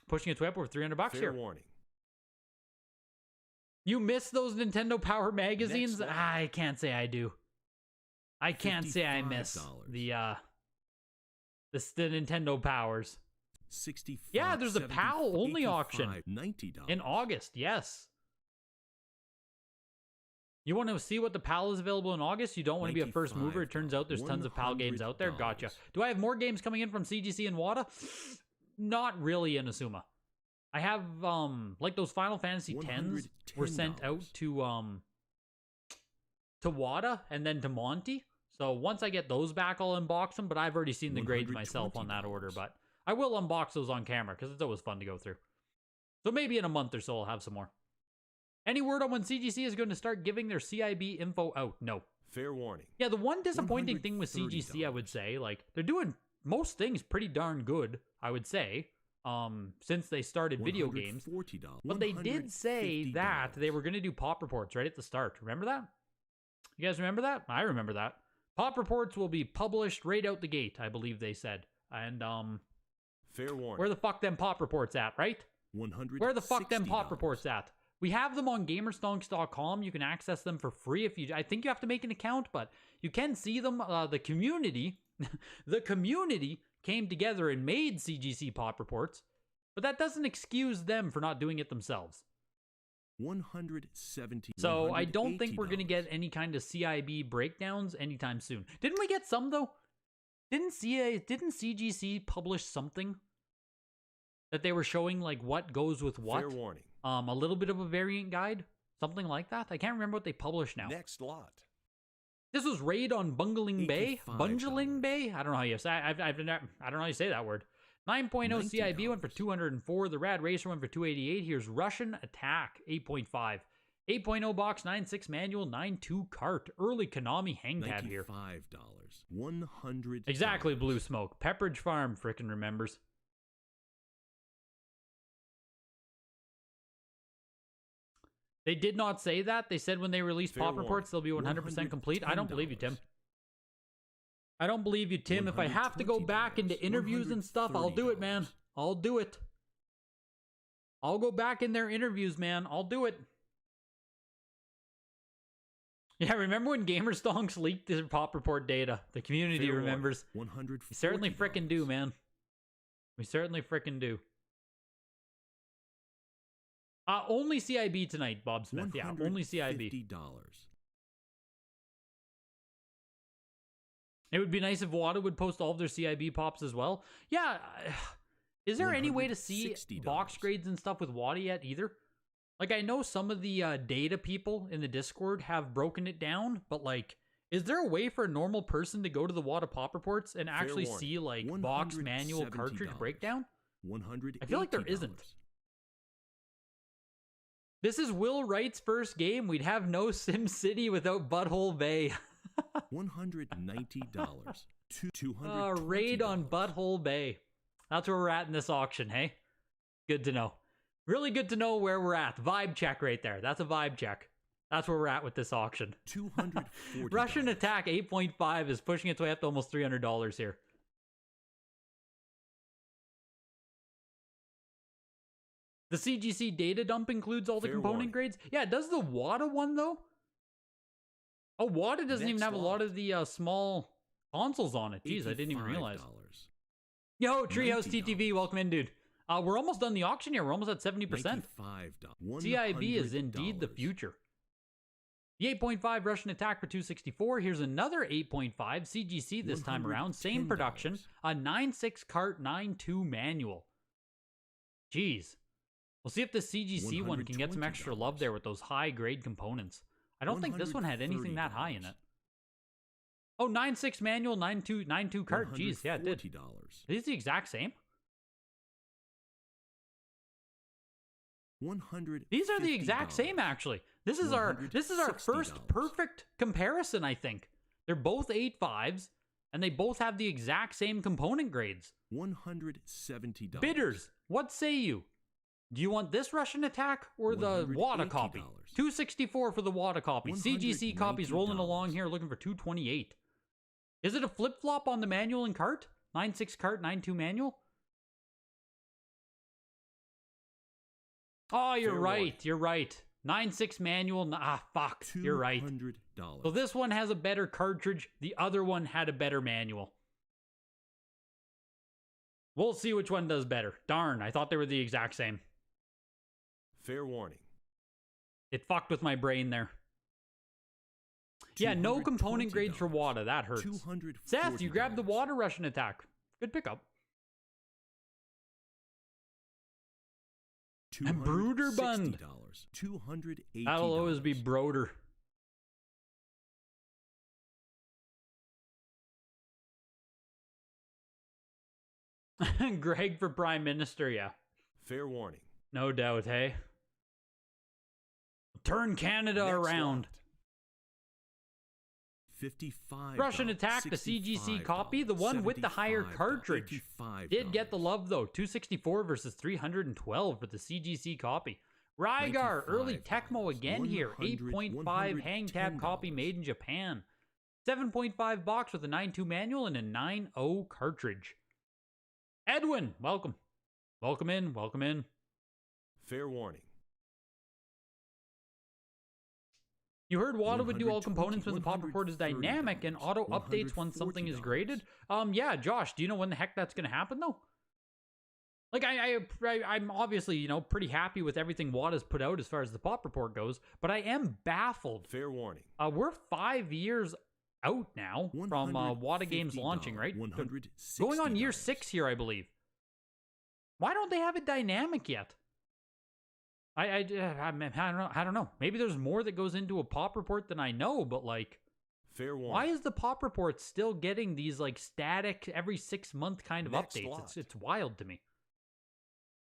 Pushing its way up over $300 Fair here. warning. You miss those Nintendo Power magazines? Next one. I can't say I do. I can't say I miss $55. the Nintendo Powers. 65. Yeah, there's a PAL only 85, auction $90. in August. Yes. You want to see what the PAL is available in August? You don't want to be a first mover. It turns out there's tons of PAL games out there. Gotcha. Do I have more games coming in from CGC and WADA? Not really in Asuma. I have like those Final Fantasy X were sent out to WADA and then to Monty. So once I get those back, I'll unbox them. But I've already seen the grades myself on that order. But I will unbox those on camera because it's always fun to go through. So maybe in a month or so I'll have some more. Any word on when CGC is going to start giving their CIB info out? No. Fair warning. Yeah, the one disappointing thing with CGC, I would say, like, they're doing most things pretty darn good, I would say, since they started video games. $140. But they did say that they were going to do pop reports right at the start. Remember that? You guys remember that? I remember that. Pop reports will be published right out the gate, I believe they said. And, Fair warning. where the fuck them pop reports at, right? Where the fuck them pop reports at? We have them on gamerstonks.com. You can access them for free if you... I think you have to make an account, but you can see them. The community... the community came together and made CGC pop reports, but that doesn't excuse them for not doing it themselves. $170. So I don't think we're going to get any kind of CIB breakdowns anytime soon. Didn't we get some, though? Didn't CGC publish something that they were showing, like, what goes with what? Fair warning. A little bit of a variant guide? Something like that? I can't remember what they published now. Next lot. This was Raid on Bungling Bay? $85. Bungling Bay? I don't know how you say I don't know how you say that word. 9.0 CIB went for 204. The Rad Racer went for 288. Here's Russian Attack, 8.5. 8.0 box, 9.6 manual, 9.2 cart. Early Konami hang tab here. $95. $100. Exactly, Blue Smoke. Pepperidge Farm frickin' remembers. They did not say that. They said when they release Fair pop reports, they'll be 100% complete. I don't believe you, Tim. I don't believe you, Tim. If I have to go back into interviews and stuff, I'll do it, man. I'll do it. I'll go back in their interviews, man. I'll do it. Yeah, remember when Gamerstonks leaked their pop report data? The community remembers. We certainly frickin' do, man. We certainly frickin' do. Only CIB tonight, Bob Smith. Yeah, only CIB. $50. It would be nice if WADA would post all of their CIB pops as well. Yeah. Is there any way to see $160. box grades and stuff with WADA yet either? Like, I know some of the data people in the Discord have broken it down, but, like, is there a way for a normal person to go to the WADA pop reports and actually see, like, box, manual, cartridge breakdown? I feel like there isn't. This is Will Wright's first game. We'd have no Sim City without Butthole Bay. $190. $220. Raid on Butthole Bay. That's where we're at in this auction, hey? Good to know. Really good to know where we're at. Vibe check right there. That's a vibe check. That's where we're at with this auction. $240. Russian Attack 8.5 is pushing its way up to almost $300 here. The CGC data dump includes all the component grades. Yeah, does the WADA one, though? Oh, Wada doesn't even Next have a lot lot. of the small consoles on it. Jeez, I didn't even realize. $85. Yo, Treehouse $90. TTV, welcome in, dude. We're almost done the auction here. We're almost at 70%. $95. CIB is indeed the future. The 8.5 Russian Attack for 264. Here's another 8.5 CGC this time around. Same production. A 9.6 cart 9.2 manual. Jeez. We'll see if the CGC one can get some extra love there with those high grade components. I don't think this one had anything that high in it. Oh, 9.6 manual, 9.2 cart. Jeez, yeah, it did. Are these the exact same? These are the exact same, actually. This is our first perfect comparison, I think. They're both 8.5s, and they both have the exact same component grades. $170. Bidders, what say you? Do you want this Russian Attack or the Wada copy? $264 for the Wada copy. CGC copies rolling along here looking for $228. Is it a flip-flop on the manual and cart? 9.6 cart, 9.2 manual? Oh, you're right. You're right. 9.6 manual. Fuck. You're right. So this one has a better cartridge. The other one had a better manual. We'll see which one does better. Darn, I thought they were the exact same. Fair warning. It fucked with my brain there. Yeah, no component grades for Wada. That hurts. Seth, you grabbed the Wada Russian Attack. Good pickup. And Brooder Bund. $280. That'll always be Broder. Greg for Prime Minister, yeah. Fair warning. No doubt, hey? Turn Canada around. $55. Russian Attack, the CGC copy, the one with the higher cartridge. Did get the love, though. 264 versus 312 for the CGC copy. Rygar, early Tecmo again here. 8.5 hang tab copy made in Japan. 7.5 box with a 9.2 manual and a 9.0 cartridge. Edwin, welcome. Welcome in, welcome in. Fair warning. You heard Wada would do all components when the pop report is dynamic and auto updates when something is graded? Yeah, Josh, do you know when the heck that's going to happen, though? Like, I'm obviously, you know, pretty happy with everything Wada's put out as far as the pop report goes, but I am baffled. Fair warning. We're 5 years out now from Wada games launching, right? Going on year 6 here, I believe. Why don't they have it dynamic yet? I don't know. Maybe there's more that goes into a pop report than I know, but like, fair warning. Why is the pop report still getting these like static every 6 month kind of updates? It's wild to me.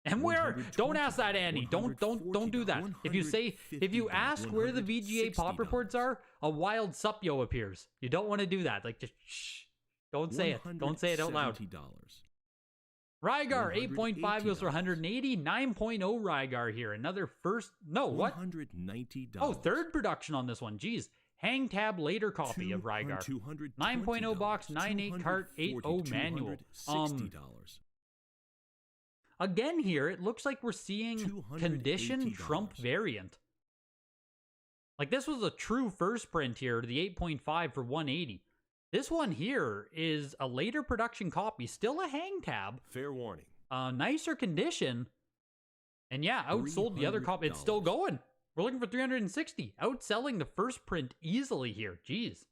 And where? Don't ask that, Andy. Don't do that. If you ask where the VGA pop reports are, a wild Supyo appears. You don't want to do that. Like, just shh. Don't say it. Don't say it out loud. Rygar 8.5 goes for 180. 9.0 Rygar here. Another first. No, what? $190. Oh, third production on this one. Jeez. Hang tab later copy of Rygar. 9.0 box, 9.8 cart, 8.0 manual. Again here, it looks like we're seeing condition trump variant. Like, this was a true first print here, the 8.5 for 180. This one here is a later production copy, still a hang tab. Fair warning. Nicer condition. And yeah, outsold the other copy. It's still going. We're looking for 360. Outselling the first print easily here. Jeez.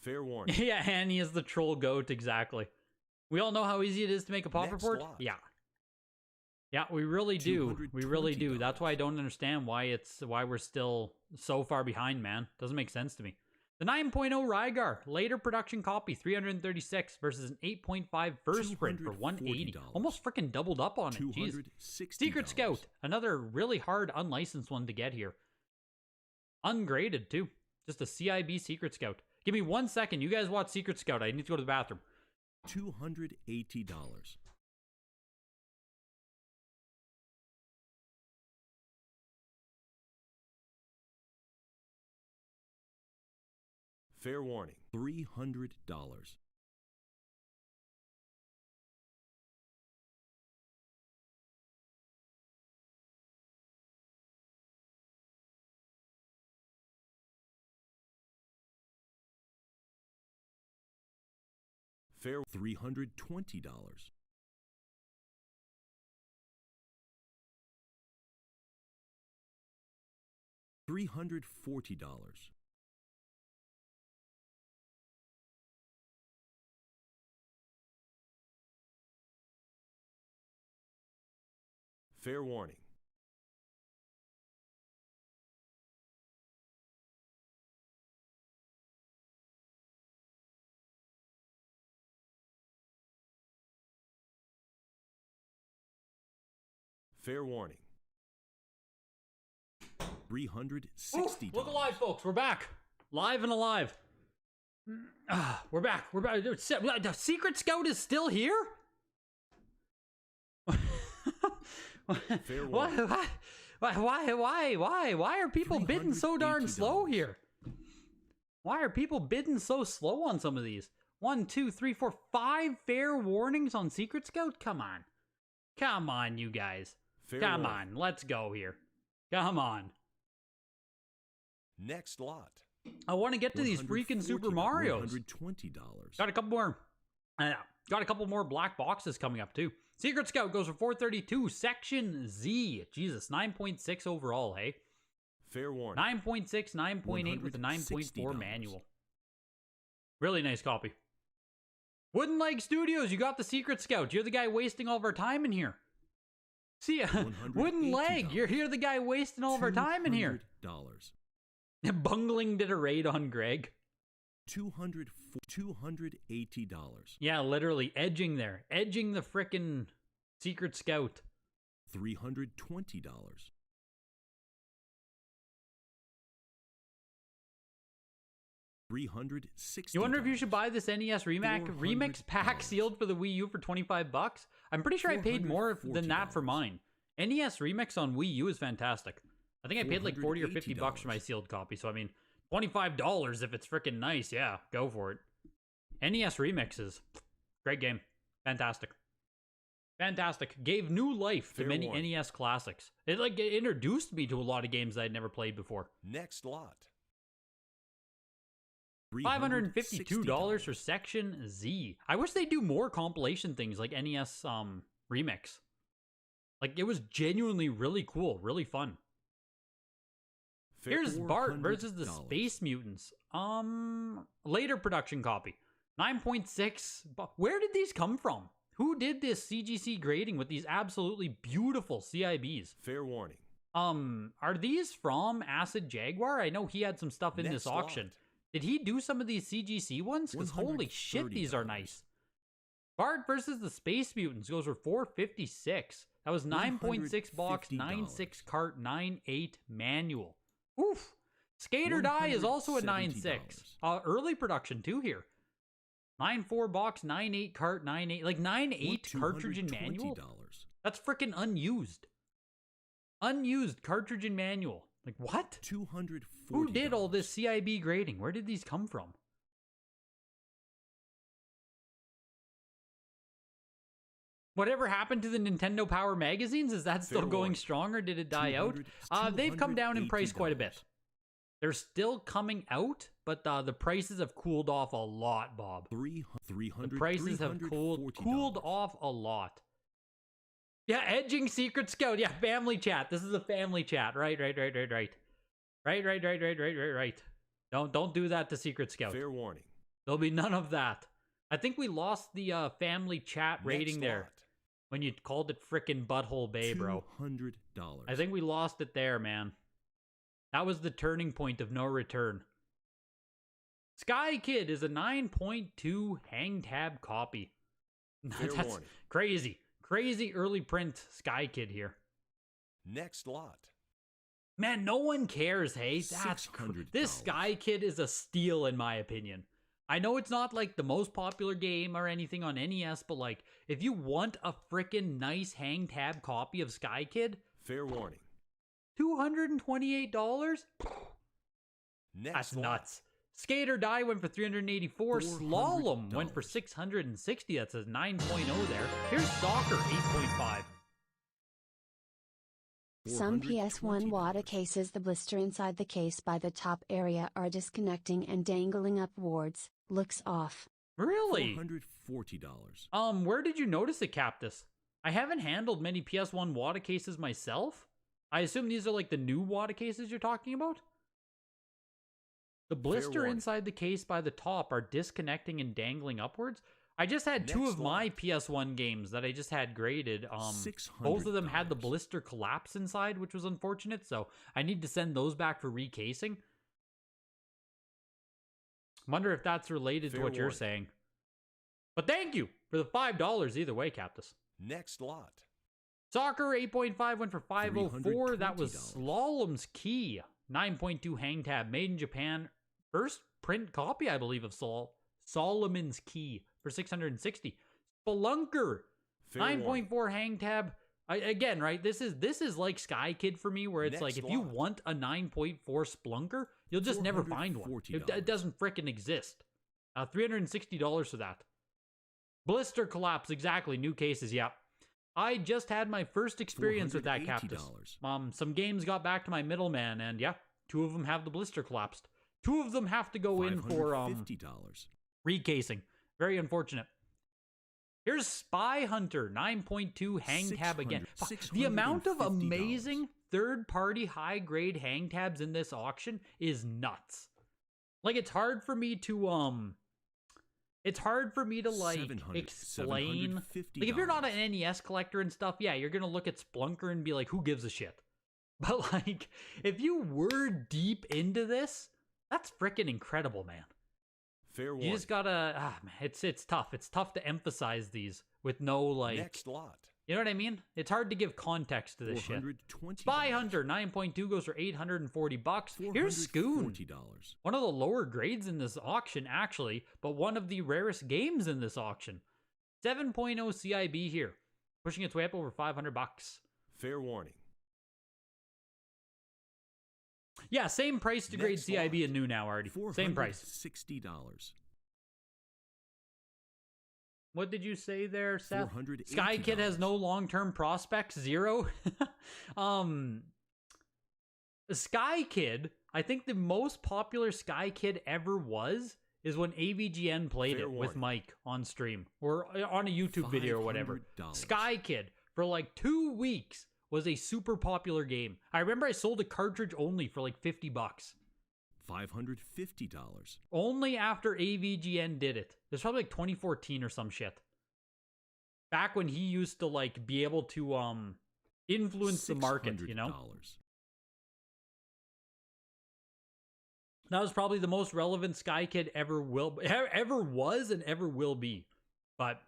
Fair warning. Yeah, Annie is the troll goat, exactly. We all know how easy it is to make a pop report. Lot. Yeah. Yeah, we really do. We really do. That's why I don't understand why we're still so far behind, man. Doesn't make sense to me. The 9.0 Rygar, later production copy, 336 versus an 8.5 first print for 180. Almost freaking doubled up on it. Jeez. Secret Scout, another really hard unlicensed one to get here. Ungraded too. Just a CIB Secret Scout. Give me 1 second. You guys watch Secret Scout. I need to go to the bathroom. $280. Fair warning. $300. Fair $320. $340. Fair warning. Fair warning. $360. Look alive, folks. We're back. Live and alive. We're back. We're back. The Secret Scout is still here? Fair warning. Why are people bidding so darn slow here? Why are people bidding so slow on some of these? 1, 2, 3, 4, 5 fair warnings on Secret Scout? Come on. Come on, you guys. Come on. Let's go here. Come on. Next lot. I want to get to these freaking Super Marios. $120. Got a couple more. Got a couple more black boxes coming up too. Secret Scout goes for $432. Section Z. Jesus, 9.6 overall, hey? Fair warning. 9.6, 9.8 with a 9.4 manual. Really nice copy. Wooden Leg Studios, you got the Secret Scout. You're the guy wasting all of our time in here. See, Wooden Leg, you're the guy wasting all of our time in here. Bungling did a raid on Greg. $280. Yeah, literally edging there. Edging the frickin' Secret Scout. $320. $360. You wonder if you should buy this NES remix pack sealed for the Wii U for $25? I'm pretty sure I paid more than that for mine. NES remix on Wii U is fantastic. I think I paid like 40 or 50 bucks for my sealed copy. So I mean, $25 if it's freaking nice. Yeah, go for it. NES remixes, great game, fantastic, fantastic. Gave new life to many NES classics. It introduced me to a lot of games I'd never played before. Next lot. $552 for Section Z. I wish they do more compilation things like NES remix. Like, it was genuinely really cool, really fun. Here's Bart versus the Space Mutants. Later production copy. 9.6. Where did these come from? Who did this CGC grading with these absolutely beautiful CIBs? Fair warning. Are these from Acid Jaguar? I know he had some stuff in this auction. Did he do some of these CGC ones? Because holy shit, these are nice. Bart versus the Space Mutants goes for $456. That was 9.6 box, 9.6 cart, 9.8 manual. Oof. Skate or Die is also a 9.6. Early production too here. 9.4 box, 9.8 cart, 9.8. Like 9.8 cartridge and manual? That's freaking unused. Unused cartridge and manual. Like what? $240. Who did all this CIB grading? Where did these come from? Whatever happened to the Nintendo Power magazines? Is that still going strong or did it die out? They've come down in price quite a bit. They're still coming out, but the prices have cooled off a lot, Bob. The prices have cooled off a lot. Yeah, edging Secret Scout. Yeah, family chat. This is a family chat. Right. Right. Don't do that to Secret Scout. Fair warning. There'll be none of that. I think we lost the family chat rating there when you called it frickin' Butthole Bay, bro. $200. I think we lost it there, man. That was the turning point of no return. Sky Kid is a 9.2 hang tab copy. That's crazy. Crazy early print Sky Kid here. Next lot. Man, no one cares, hey? That's this Sky Kid is a steal in my opinion. I know it's not like the most popular game or anything on NES, but like if you want a frickin' nice hang tab copy of Sky Kid, fair warning. $228? That's nuts. Skate or Die went for $384. Slalom went for $660. That's a 9.0 there. Here's Soccer, 8.5. Some PS1 WATA cases, the blister inside the case by the top area are disconnecting and dangling upwards. Looks off. Really? $440. Where did you notice it, Captus? I haven't handled many PS1 WADA cases myself. I assume these are like the new WADA cases you're talking about? The blister inside the case by the top are disconnecting and dangling upwards. I just had two of my PS1 games that I just had graded. Both of them had the blister collapse inside, which was unfortunate, so I need to send those back for recasing. Wonder if that's related to what you're saying. But thank you for the $5 either way, Captus. Next lot. Soccer 8.5 went for 504. That was Slalom's Key. 9.2 hang tab, made in Japan. First print copy, I believe, of Solomon's Key for 660. Spelunker, 9.4 hang tab. Again, right? This is like Sky Kid for me, where it's like if you want a 9.4 Spelunker, you'll just never find one. It doesn't frickin' exist. $360 for that. Blister collapse, exactly. New cases, yeah. I just had my first experience with that, Captus. Some games got back to my middleman, and yeah, two of them have the blister collapsed. Two of them have to go in for recasing. Very unfortunate. Here's Spy Hunter, 9.2 hang tab again. The amount of amazing third-party high-grade hang tabs in this auction is nuts. Like, it's hard for me to like explain. Like, if you're not an NES collector and stuff, yeah, you're gonna look at Splunker and be like, who gives a shit? But like, if you were deep into this, that's freaking incredible, man. Fair one. You just gotta, man, it's tough. It's tough to emphasize these with no like. Next lot. You know what I mean? It's hard to give context to this shit. Spy Hunter 9.2 goes for $840. Here's Scoon. One of the lower grades in this auction, actually, but one of the rarest games in this auction. 7.0 CIB here, pushing its way up over $500. Fair warning. Yeah, same price to grade CIB and new now already. Same price. $60. What did you say there, Seth? Sky Kid has no long-term prospects, 0. Sky Kid, I think the most popular Sky Kid ever is when AVGN played it with Mike on stream or on a YouTube video or whatever. Sky Kid, for like 2 weeks, was a super popular game. I remember I sold a cartridge only for like $50. $550. Only after AVGN did it. It was probably like 2014 or some shit. Back when he used to like be able to influence the market, you know? That was probably the most relevant Sky Kid ever was and ever will be. But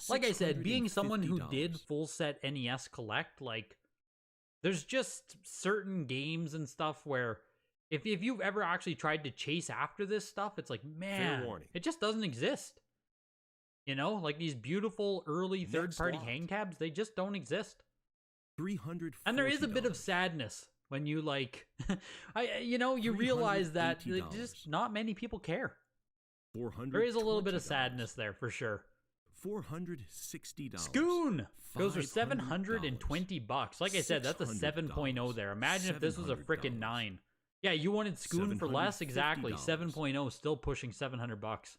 like I said, being someone who did full set NES collect, like there's just certain games and stuff where if you've ever actually tried to chase after this stuff, it's like, man, it just doesn't exist. You know, like these beautiful early third-party hang tabs, they just don't exist. $340. And there is a bit of sadness when you like, you realize that just not many people care. There is a little bit of sadness there for sure. $460. Scoon goes for $720. Like I said, that's a 7.0 there. Imagine if this was a frickin' 9. Yeah, you wanted Scoon for less? Exactly. 7.0, still pushing $700.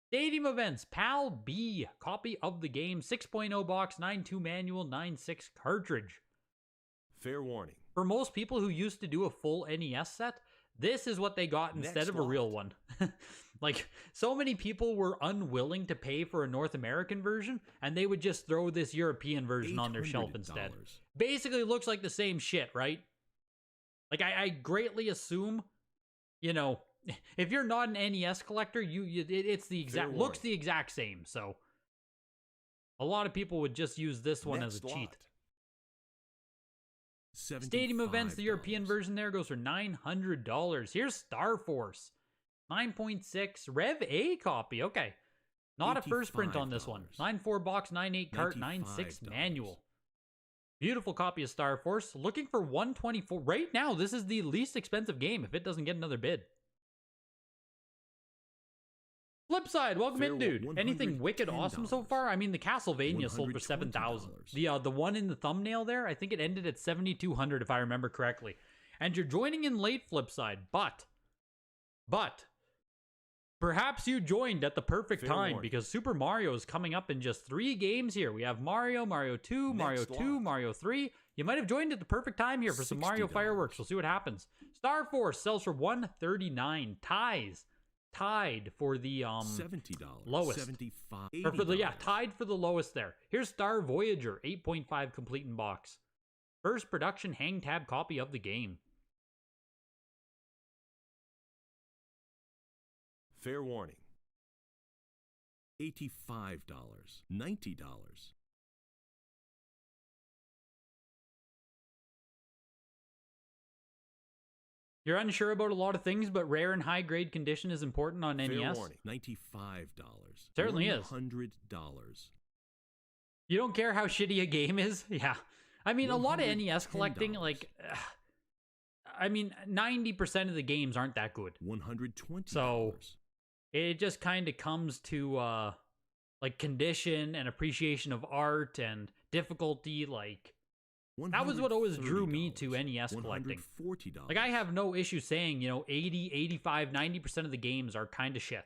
Stadium Events, PAL B, copy of the game, 6.0 box, 9.2 manual, 9.6 cartridge. Fair warning. For most people who used to do a full NES set, this is what they got instead of a real one. Like, so many people were unwilling to pay for a North American version, and they would just throw this European version on their shelf instead. Basically looks like the same shit, right? Like, I greatly assume, you know, if you're not an NES collector, it's the exact, looks the exact same, so. A lot of people would just use this one as a cheat. Stadium Events, the European version there goes for $900. Here's Star Force. 9.6 Rev A copy. Okay. Not a first print on this one. 9.4 box, 9.8 cart, 9.6 manual. Beautiful copy of Star Force. Looking for $124. Right now, this is the least expensive game if it doesn't get another bid. Flipside, welcome in, dude. Anything wicked awesome so far? I mean, the Castlevania sold for $7,000. The one in the thumbnail there, I think it ended at $7,200 if I remember correctly. And you're joining in late, Flipside, but Perhaps you joined at the perfect Fair time warning. because Super Mario is coming up in just 3 games here. We have Mario, Mario 2, Mario Next 2, lot. Mario 3. You might have joined at the perfect time here for some Mario $60. fireworks. We'll see what happens. Star Force sells for $139. Tied for the $70. lowest. $75. or for the $80. tied for the lowest there. Here's Star Voyager, 8.5 complete in box. First production hang tab copy of the game. Fair warning. $85. $90. You're unsure about a lot of things, but rare and high grade condition is important on Fair NES. warning. $95. Certainly is. $100. You don't care how shitty a game is? Yeah. I mean, a lot of NES collecting, $110. like, I mean, 90% of the games aren't that good. $120. So, it just kind of comes to, like, condition and appreciation of art and difficulty, like, that was what always drew me to NES collecting. $140. Like, I have no issue saying, 80, 85, 90% of the games are kind of shit.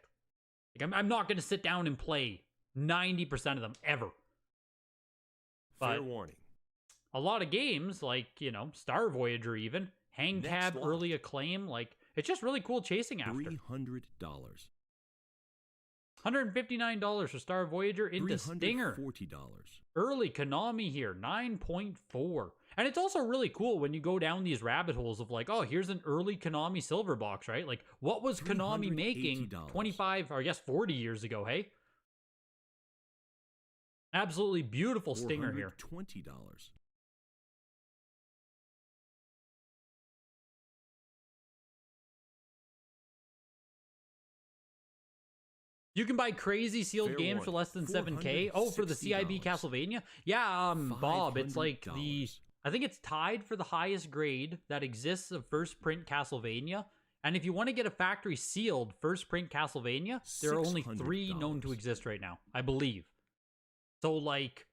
Like, I'm not going to sit down and play 90% of them, ever. Fair But warning. a lot of games, like, Star Voyager even, hang Next tab, lot. early acclaim, like, it's just really cool chasing after. $300. $159 for Star Voyager into Stinger. $340. Early Konami here, 9.4. And it's also really cool when you go down these rabbit holes of like, oh, here's an early Konami silver box, right? Like, what was Konami making $380. 25, or I guess 40 years ago, hey? Absolutely beautiful Stinger here. $420. You can buy crazy sealed Fair games for warning. less than 7K. Oh, for the CIB $460. Castlevania? Yeah, Bob, it's like the... $500. I think it's tied for the highest grade that exists of first print Castlevania. And if you want to get a factory sealed first print Castlevania, there are only 3 known to $600. exist right now, I believe. So, like,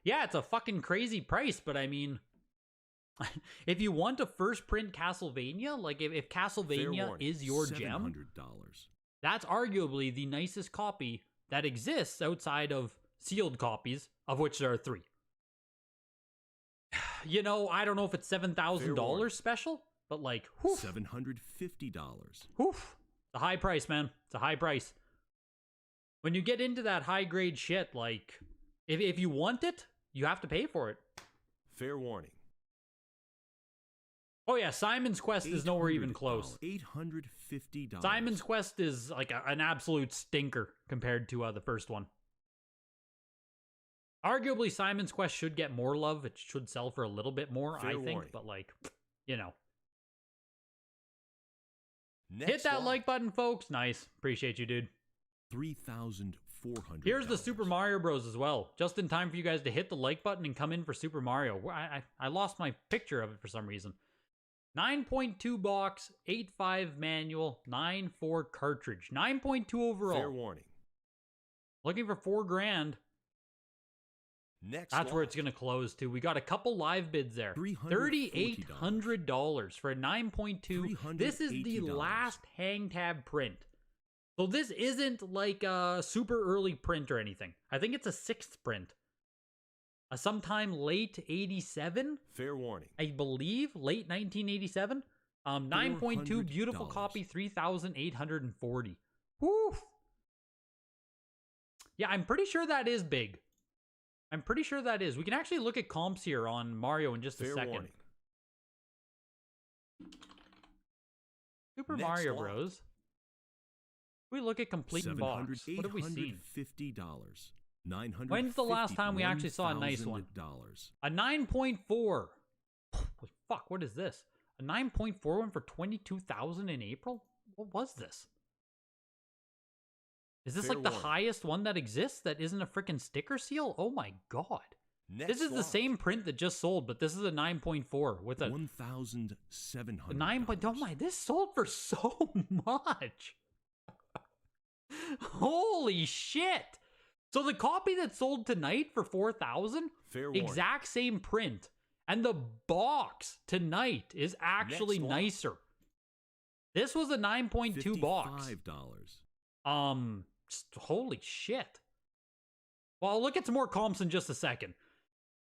yeah, it's a fucking crazy price, but I mean, if you want a first print Castlevania, like if Fair Castlevania warning. is your gem, $700. that's arguably the nicest copy that exists outside of sealed copies, of which there are 3. I don't know if it's Fair warning. $7,000 special, but like, whew, $750. whew, it's a high price, man. It's a high price. When you get into that high grade shit, like, if you want it, you have to pay for it. Fair warning. Oh yeah, Simon's Quest is nowhere even close. $850. Simon's Quest is like an absolute stinker compared to the first one. Arguably, Simon's Quest should get more love. It should sell for a little bit more, Fair I think. warning. But like, Next hit that lot. like button, folks. Nice. Appreciate you, dude. $3,400. Here's the Super Mario Bros. As well. Just in time for you guys to hit the like button and come in for Super Mario. I lost my picture of it for some reason. 9.2 box, 8.5 manual, 9.4 cartridge. 9.2 overall. Fair warning. Looking for $4,000. Next That's where lot. it's going to close to. We got a couple live bids there. $340. $3,800 for a 9.2. This is the $380. last hang tab print. So this isn't like a super early print or anything. I think it's a 6th print. Sometime late 87, Fair warning. I believe. Late 1987. 9.2 beautiful $400. copy, 3,840. Woo! Yeah, I'm pretty sure that is big. I'm pretty sure that is. We can actually look at comps here on Mario in just a Fair second. warning. Super Next Mario lot. Bros. We look at complete in box. What have we seen? $850. $950. When's the last time we actually saw a nice one? $1,000. A 9.4. Holy fuck, what is this? A 9.4 one for 22,000 in April? What was this? Is this Fair like the warning. highest one that exists that isn't a freaking sticker seal? Oh my god. Next This is the lot. same print that just sold, but this is a 9.4 with a $1,700. 9. Oh my, this sold for so much. Holy shit. So the copy that sold tonight for 4,000, Fair warning. exact same print. And the box tonight is actually Next lot. nicer. This was a 9.2 box. $55. Holy shit. Well, I'll look at some more comps in just a second.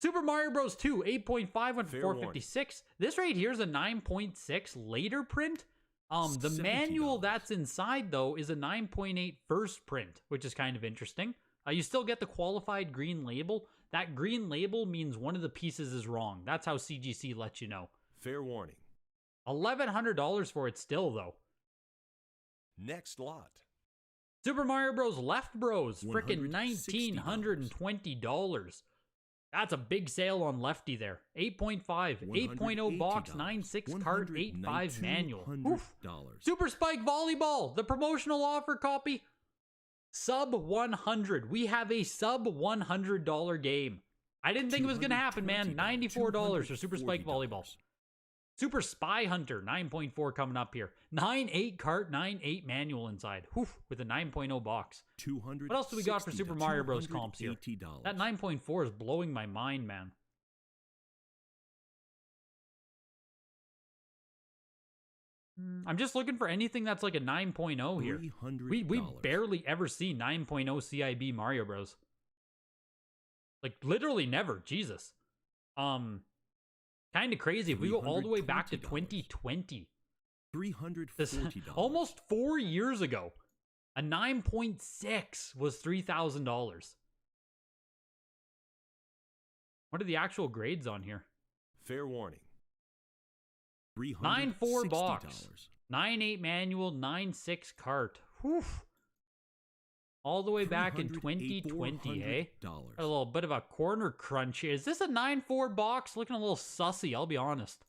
Super Mario Bros. 2, 8.5 went for 456. This right here is a 9.6 later print. The manual that's inside, though, is a 9.8 first print, which is kind of interesting. You still get the qualified green label. That green label means one of the pieces is wrong. That's how CGC lets you know. Fair warning. $1,100 for it still, though. Next lot. Super Mario Bros. Left Bros. Frickin' $1,920. That's a big sale on Lefty there. 8.5, 8.0 box, 9.6 cart, 8.5 manual. Oof. Super Spike Volleyball, the promotional offer copy. Sub 100. We have a sub $100 game. I didn't think it was going to happen, man. $94 for Super Spike Volleyball. Super Spy Hunter, 9.4 coming up here. 9.8 cart, 9.8 manual inside. Whew, with a 9.0 box. What else do we got for Super Mario Bros. Comps here? That 9.4 is blowing my mind, man. I'm just looking for anything that's like a 9.0 here. We barely ever see 9.0 CIB Mario Bros. Like, literally never. Jesus. Kind of crazy. If we go all the way back to 2020. $340. Almost 4 years ago. A 9.6 was $3,000. What are the actual grades on here? Fair warning. 9.4 box. 9.8 manual, 9.6 cart. Whew. All the way back in 2020, eh? A little bit of a corner crunch. Is this a 9.4 box? Looking a little sussy, I'll be honest.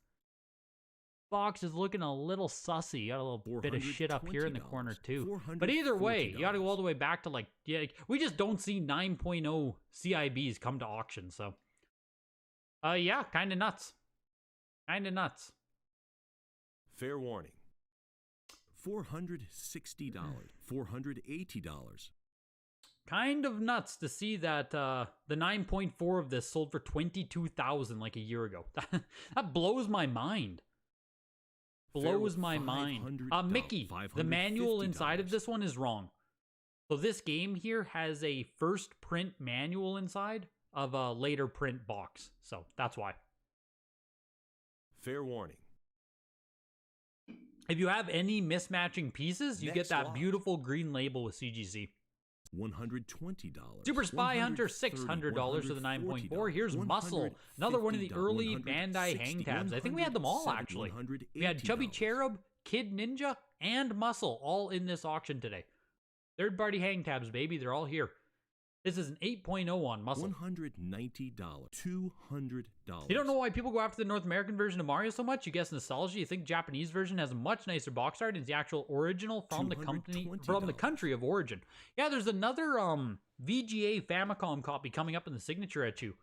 Box is looking a little sussy. Got a little bit of shit up here in the corner too. But either way, you gotta go all the way back to like, yeah, we just don't see 9.0 CIBs come to auction, so. Yeah, kind of nuts. Kind of nuts. Fair warning. $460. $480. Kind of nuts to see that the 9.4 of this sold for $22,000 like a year ago. That blows my mind. Blows my mind. Mickey, the manual inside of this one is wrong. So this game here has a first print manual inside of a later print box. So that's why. Fair warning. If you have any mismatching pieces, you get that beautiful green label with CGC. $120. Super Spy Hunter, $600 for the 9.4. Here's Muscle, another one of the early Bandai hang tabs. I think we had them all, actually. We had Chubby Cherub, Kid Ninja, and Muscle all in this auction today. Third-party hang tabs, baby. They're all here. This is an 8.0 on Muscle. $190. $200. You don't know why people go after the North American version of Mario so much? You guess nostalgia. You think Japanese version has a much nicer box art and is the actual original from the country of origin. Yeah, there's another VGA Famicom copy coming up in the signature at you.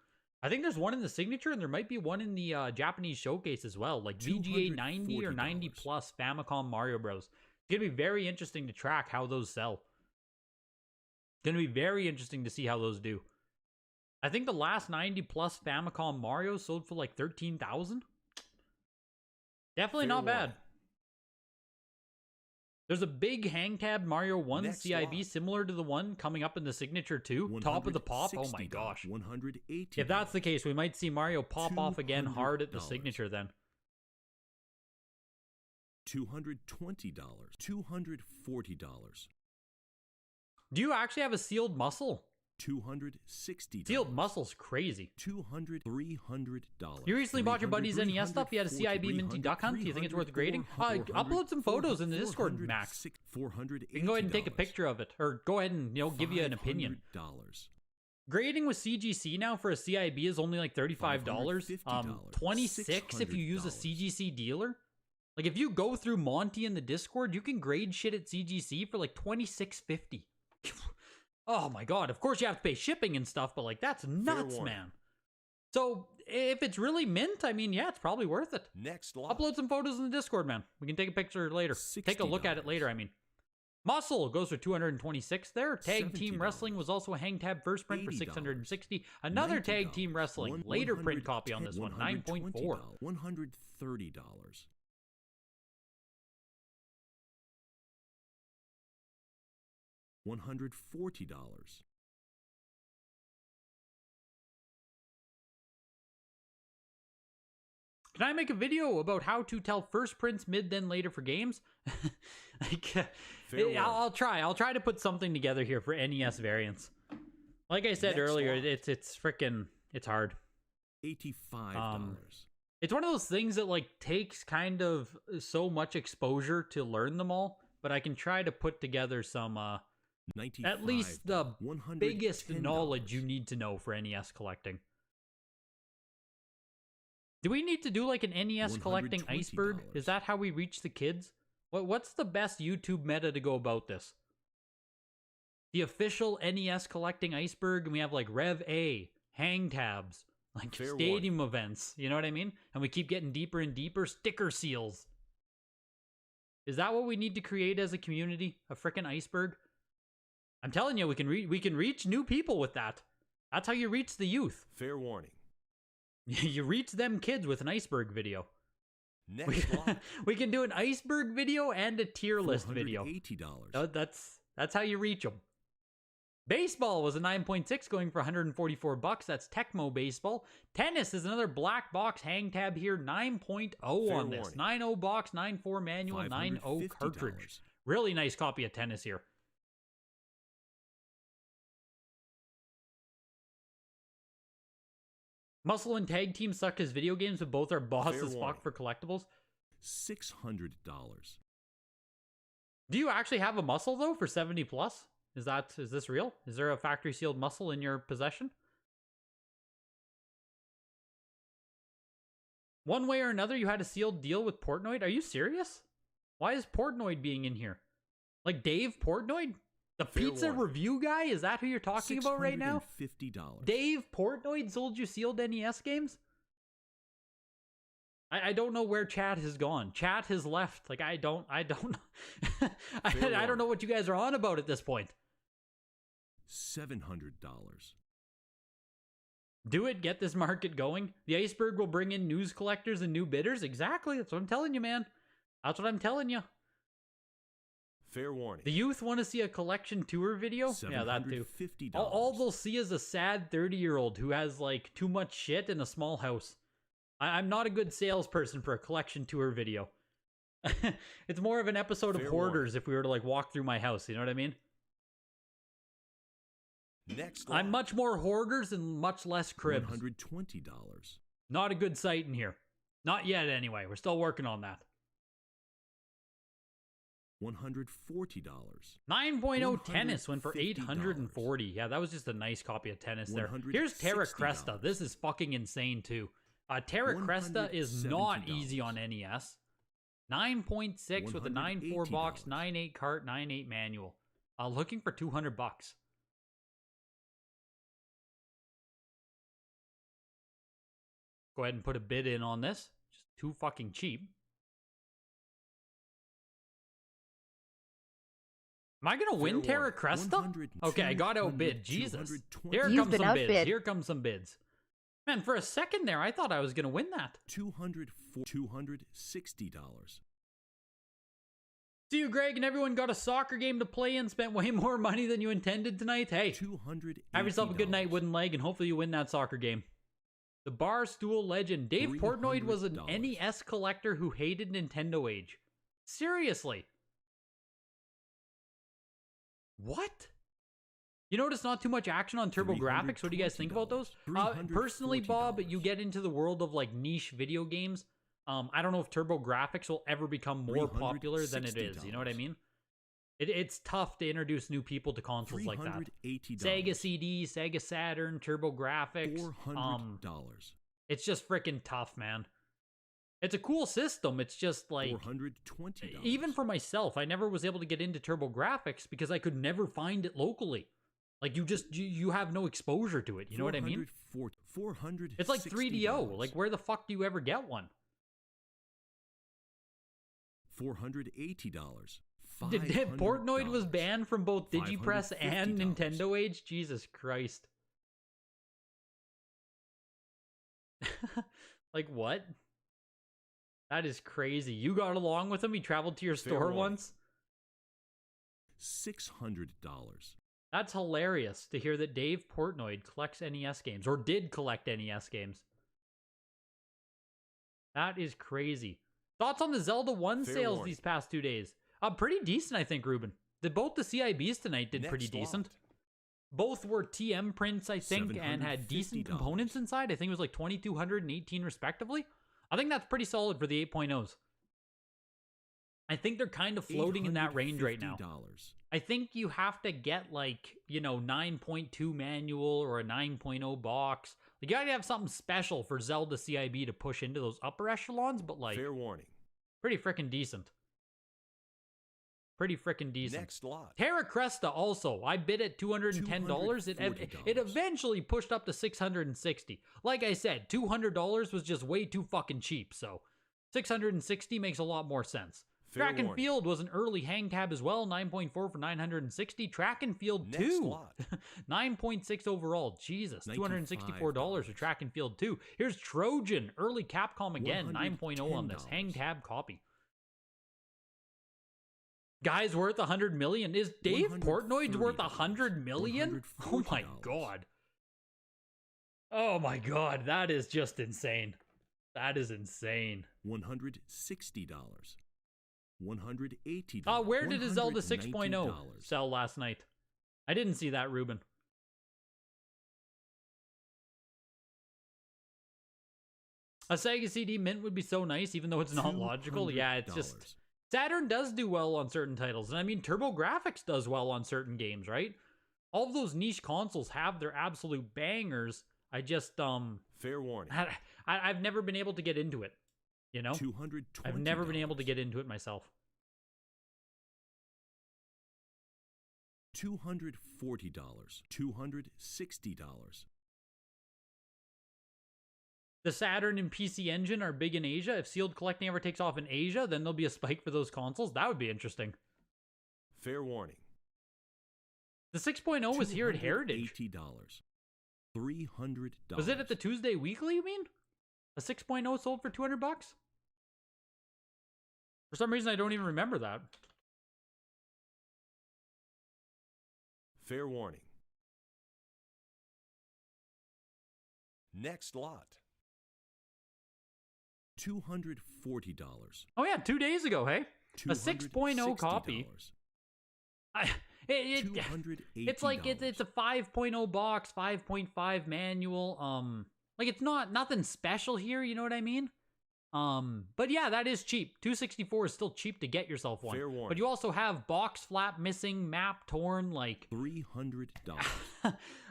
I think there's one in the signature and there might be one in the Japanese showcase as well, like VGA 90 or 90 plus Famicom Mario Bros. It's gonna be very interesting to track how those sell. Going to be very interesting to see how those do. I think the last 90 plus Famicom Mario sold for like 13,000. Definitely not bad. There's a big hang tab Mario 1 CIB similar to the one coming up in the signature too. Top of the pop. Oh my gosh. If that's the case, we might see Mario pop off again hard at the signature then. $220. $240. Do you actually have a sealed Muscle? $260. Sealed Muscle's crazy. $300. You recently bought your buddy's NES stuff? You had a CIB Minty Duck Hunt? Do you think it's worth grading? Upload some photos in the Discord, Max. You can go ahead and take a picture of it. Or go ahead and, give you an opinion. Grading with CGC now for a CIB is only like $35. $26 if you use a CGC dealer. Like if you go through Monty in the Discord, you can grade shit at CGC for like $26.50. Oh my god, of course you have to pay shipping and stuff, but like that's nuts, man. So if it's really mint, I mean, yeah, it's probably worth it. Next lot. Upload some photos in the Discord, man. We can take a picture later. Take a look at it later, I mean. Muscle goes for $226 there. Tag Team Wrestling was also a hang tab first print for $660. Another Tag Team Wrestling later print copy on this one, 9.4. $130. $140. Can I make a video about how to tell first prints mid then later for games? I'll try. I'll try to put something together here for NES variants. Like I said earlier, it's freaking, it's hard. $85. It's one of those things that like takes kind of so much exposure to learn them all, but I can try to put together some at least the biggest knowledge you need to know for NES collecting. Do we need to do like an NES collecting iceberg? Is that how we reach the kids? What's the best YouTube meta to go about this? The official NES collecting iceberg, and we have like Rev A, hang tabs, like stadium events, you know what I mean? And we keep getting deeper and deeper, sticker seals. Is that what we need to create as a community? A frickin' iceberg? I'm telling you, we can reach new people with that. That's how you reach the youth. Fair warning. You reach them kids with an iceberg video. Next block. We can do an iceberg video and a tier list video. $480. That's how you reach them. Baseball was a 9.6 going for $144. That's Tecmo Baseball. Tennis is another black box hang tab here. 9.0 on this. 9.0 box, 9.4 manual, 9.0 cartridge. Really nice copy of tennis here. Muscle and Tag Team suck as video games, but both are boss as fuck for collectibles. $600. Do you actually have a muscle though for 70 plus? Is this real? Is there a factory sealed muscle in your possession? One way or another, you had a sealed deal with Portnoy. Are you serious? Why is Portnoy being in here? Like Dave Portnoy? The pizza review guy? Is that who you're talking about right now? $50. Dave Portnoy sold you sealed NES games? I don't know where chat has gone. Chat has left. Like I don't I don't know what you guys are on about at this point. $700. Do it. Get this market going. The iceberg will bring in news collectors and new bidders. Exactly. That's what I'm telling you, man. That's what I'm telling you. Fair warning. The youth want to see a collection tour video? Yeah, that too. All they'll see is a sad 30-year-old who has like too much shit in a small house. I'm not a good salesperson for a collection tour video. It's more of an episode of Hoarders if we were to like walk through my house, you know what I mean? Next I'm much more Hoarders and much less Cribs. $120. Not a good site in here. Not yet anyway. We're still working on that. $140. 9.0 tennis went for $840. Yeah, that was just a nice copy of tennis there. Here's Terra Cresta. This is fucking insane too. Terra Cresta is not easy on NES. 9.6 with a 9.4 box, 9.8 cart, 9.8 manual. Looking for $200. Go ahead and put a bid in on this. Just too fucking cheap. Am I gonna win Terra Cresta? Okay, I got outbid. Jesus. Here comes some bids. Here comes some bids. Man, for a second there, I thought I was gonna win that. $260. See you, Greg, and everyone got a soccer game to play and spent way more money than you intended tonight. Hey, have yourself a good night, Wooden Leg, and hopefully you win that soccer game. The Barstool legend. Dave Portnoy was an NES collector who hated Nintendo Age. Seriously. What? You notice not too much action on TurboGrafx. What do you guys think about those? Personally, Bob, you get into the world of like niche video games. I don't know if TurboGrafx will ever become more popular than it is. You know what I mean? It's tough to introduce new people to consoles like that. Sega CD, Sega Saturn, TurboGrafx. $400. It's just freaking tough, man. It's a cool system. It's just like $420. Even for myself, I never was able to get into TurboGrafx because I could never find it locally. Like you have no exposure to it. You know what I mean? It's like 3DO. Like where the fuck do you ever get one? $480. Portnoy was banned from both Digipress and Nintendo Age? Jesus Christ. Like what? That is crazy. You got along with him? He traveled to your store once? $600. That's hilarious to hear that Dave Portnoy collects NES games, or did collect NES games. That is crazy. Thoughts on the Zelda 1 sales these past 2 days? Pretty decent, I think, Ruben. Both the CIBs tonight did pretty decent. Both were TM prints, I think, and had decent components inside. I think it was like 2,200 and 18 respectively. I think that's pretty solid for the 8.0s. I think they're kind of floating in that range right now. I think you have to get like, 9.2 manual or a 9.0 box. Like, you gotta have something special for Zelda CIB to push into those upper echelons, but like, fair warning. Pretty freaking decent. Pretty freaking decent. Next lot. Terra Cresta also. I bid at $210. It eventually pushed up to $660. Like I said, $200 was just way too fucking cheap, so $660 makes a lot more sense. Track and Field was an early hang tab as well, 9.4 for $960. Track and Field 2, 9.6 overall. Jesus, $264 for Track and Field 2. Here's Trojan, early Capcom again, 9.0 on this hang tab copy. Guy's worth $100 million. Is Dave Portnoy's worth $100 million? Oh my god. Oh my god, that is just insane. That is insane. $160. $180. Where did a Zelda 6.0 sell last night? I didn't see that, Ruben. A Sega CD mint would be so nice, even though it's not logical. Yeah, it's just... Saturn does do well on certain titles, and I mean, TurboGrafx does well on certain games, right? All of those niche consoles have their absolute bangers. I just, fair warning. I've never been able to get into it, $220. I've never been able to get into it myself. $240. $260. The Saturn and PC Engine are big in Asia. If sealed collecting ever takes off in Asia, then there'll be a spike for those consoles. That would be interesting. Fair warning. The 6.0 was here at Heritage. $80. $300. Was it at the Tuesday Weekly, you mean? A 6.0 sold for $200? For some reason, I don't even remember that. Fair warning. Next lot. $240. Oh yeah, 2 days ago, hey? A 6.0 copy. It's like it's a 5.0 box, 5.5 manual. Like it's nothing special here, you know what I mean? But yeah, that is cheap. $264 is still cheap to get yourself one. Fair warning. But you also have box flap missing, map torn, like $300.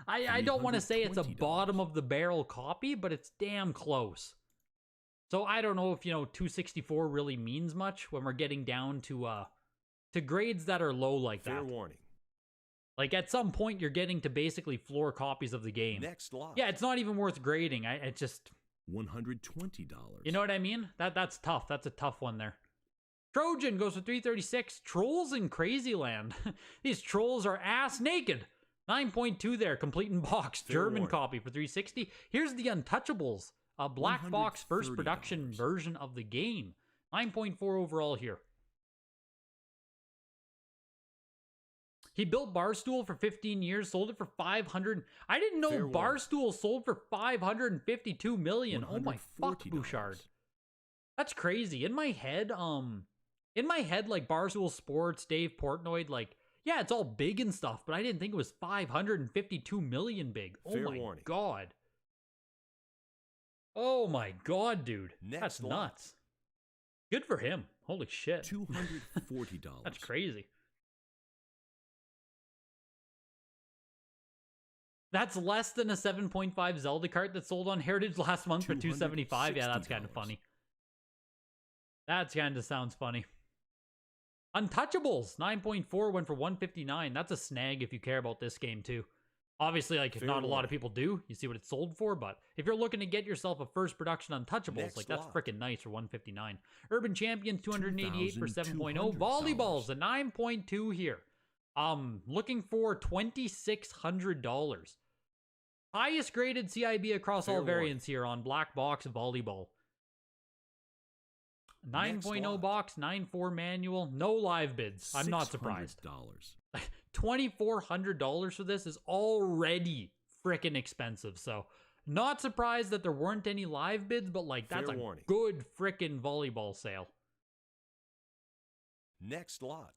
I don't want to say it's a bottom of the barrel copy, but it's damn close. So I don't know if, $264 really means much when we're getting down to grades that are low like that. Fair warning. Like at some point you're getting to basically floor copies of the game. Next lot. Yeah, it's not even worth grading. It just $120. You know what I mean? That's tough. That's a tough one there. Trojan goes for $336. Trolls in Crazyland. These trolls are ass naked. 9.2 there, complete in box. German copy for $360. Here's the Untouchables, a black box first production version of the game. 9.4 overall here. He built Barstool for 15 years, sold it for $500. I didn't know Barstool sold for $552 million. Oh my fuck, Bouchard. That's crazy. In my head, like Barstool Sports, Dave Portnoy, like, yeah, it's all big and stuff, but I didn't think it was $552 million big. Oh my god. Oh my god, dude. That's nuts. Good for him. Holy shit. $240. That's crazy. That's less than a 7.5 Zelda cart that sold on Heritage last month for $275. Yeah, that's kind of funny. That kind of sounds funny. Untouchables, 9.4 went for $159. That's a snag if you care about this game too. Obviously, like, not a lot of people do. You see what it's sold for, but if you're looking to get yourself a first production Untouchables, like, that's freaking nice for $159. Urban Champions, $288 for 7.0. Volleyballs, a 9.2 here. Looking for $2,600. Highest graded CIB across all variants here on Black Box Volleyball. 9.0 box, 9.4 manual, no live bids. I'm not surprised. $2,400 for this is already freaking expensive. So, not surprised that there weren't any live bids, but like that's a good freaking volleyball sale. Next lot.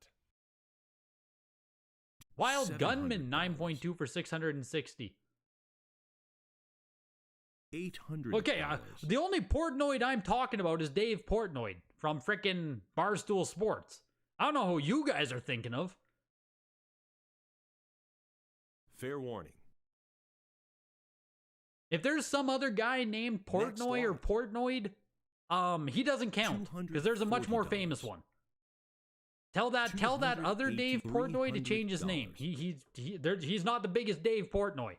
Wild Gunman 9.2 for 660. $800. Okay, the only Portnoid I'm talking about is Dave Portnoid from frickin' Barstool Sports. I don't know who you guys are thinking of. Fair warning. If there's some other guy named Portnoy or Portnoid, he doesn't count because there's a much more famous one. Tell that other Dave Portnoy to change his name. He's not the biggest Dave Portnoy.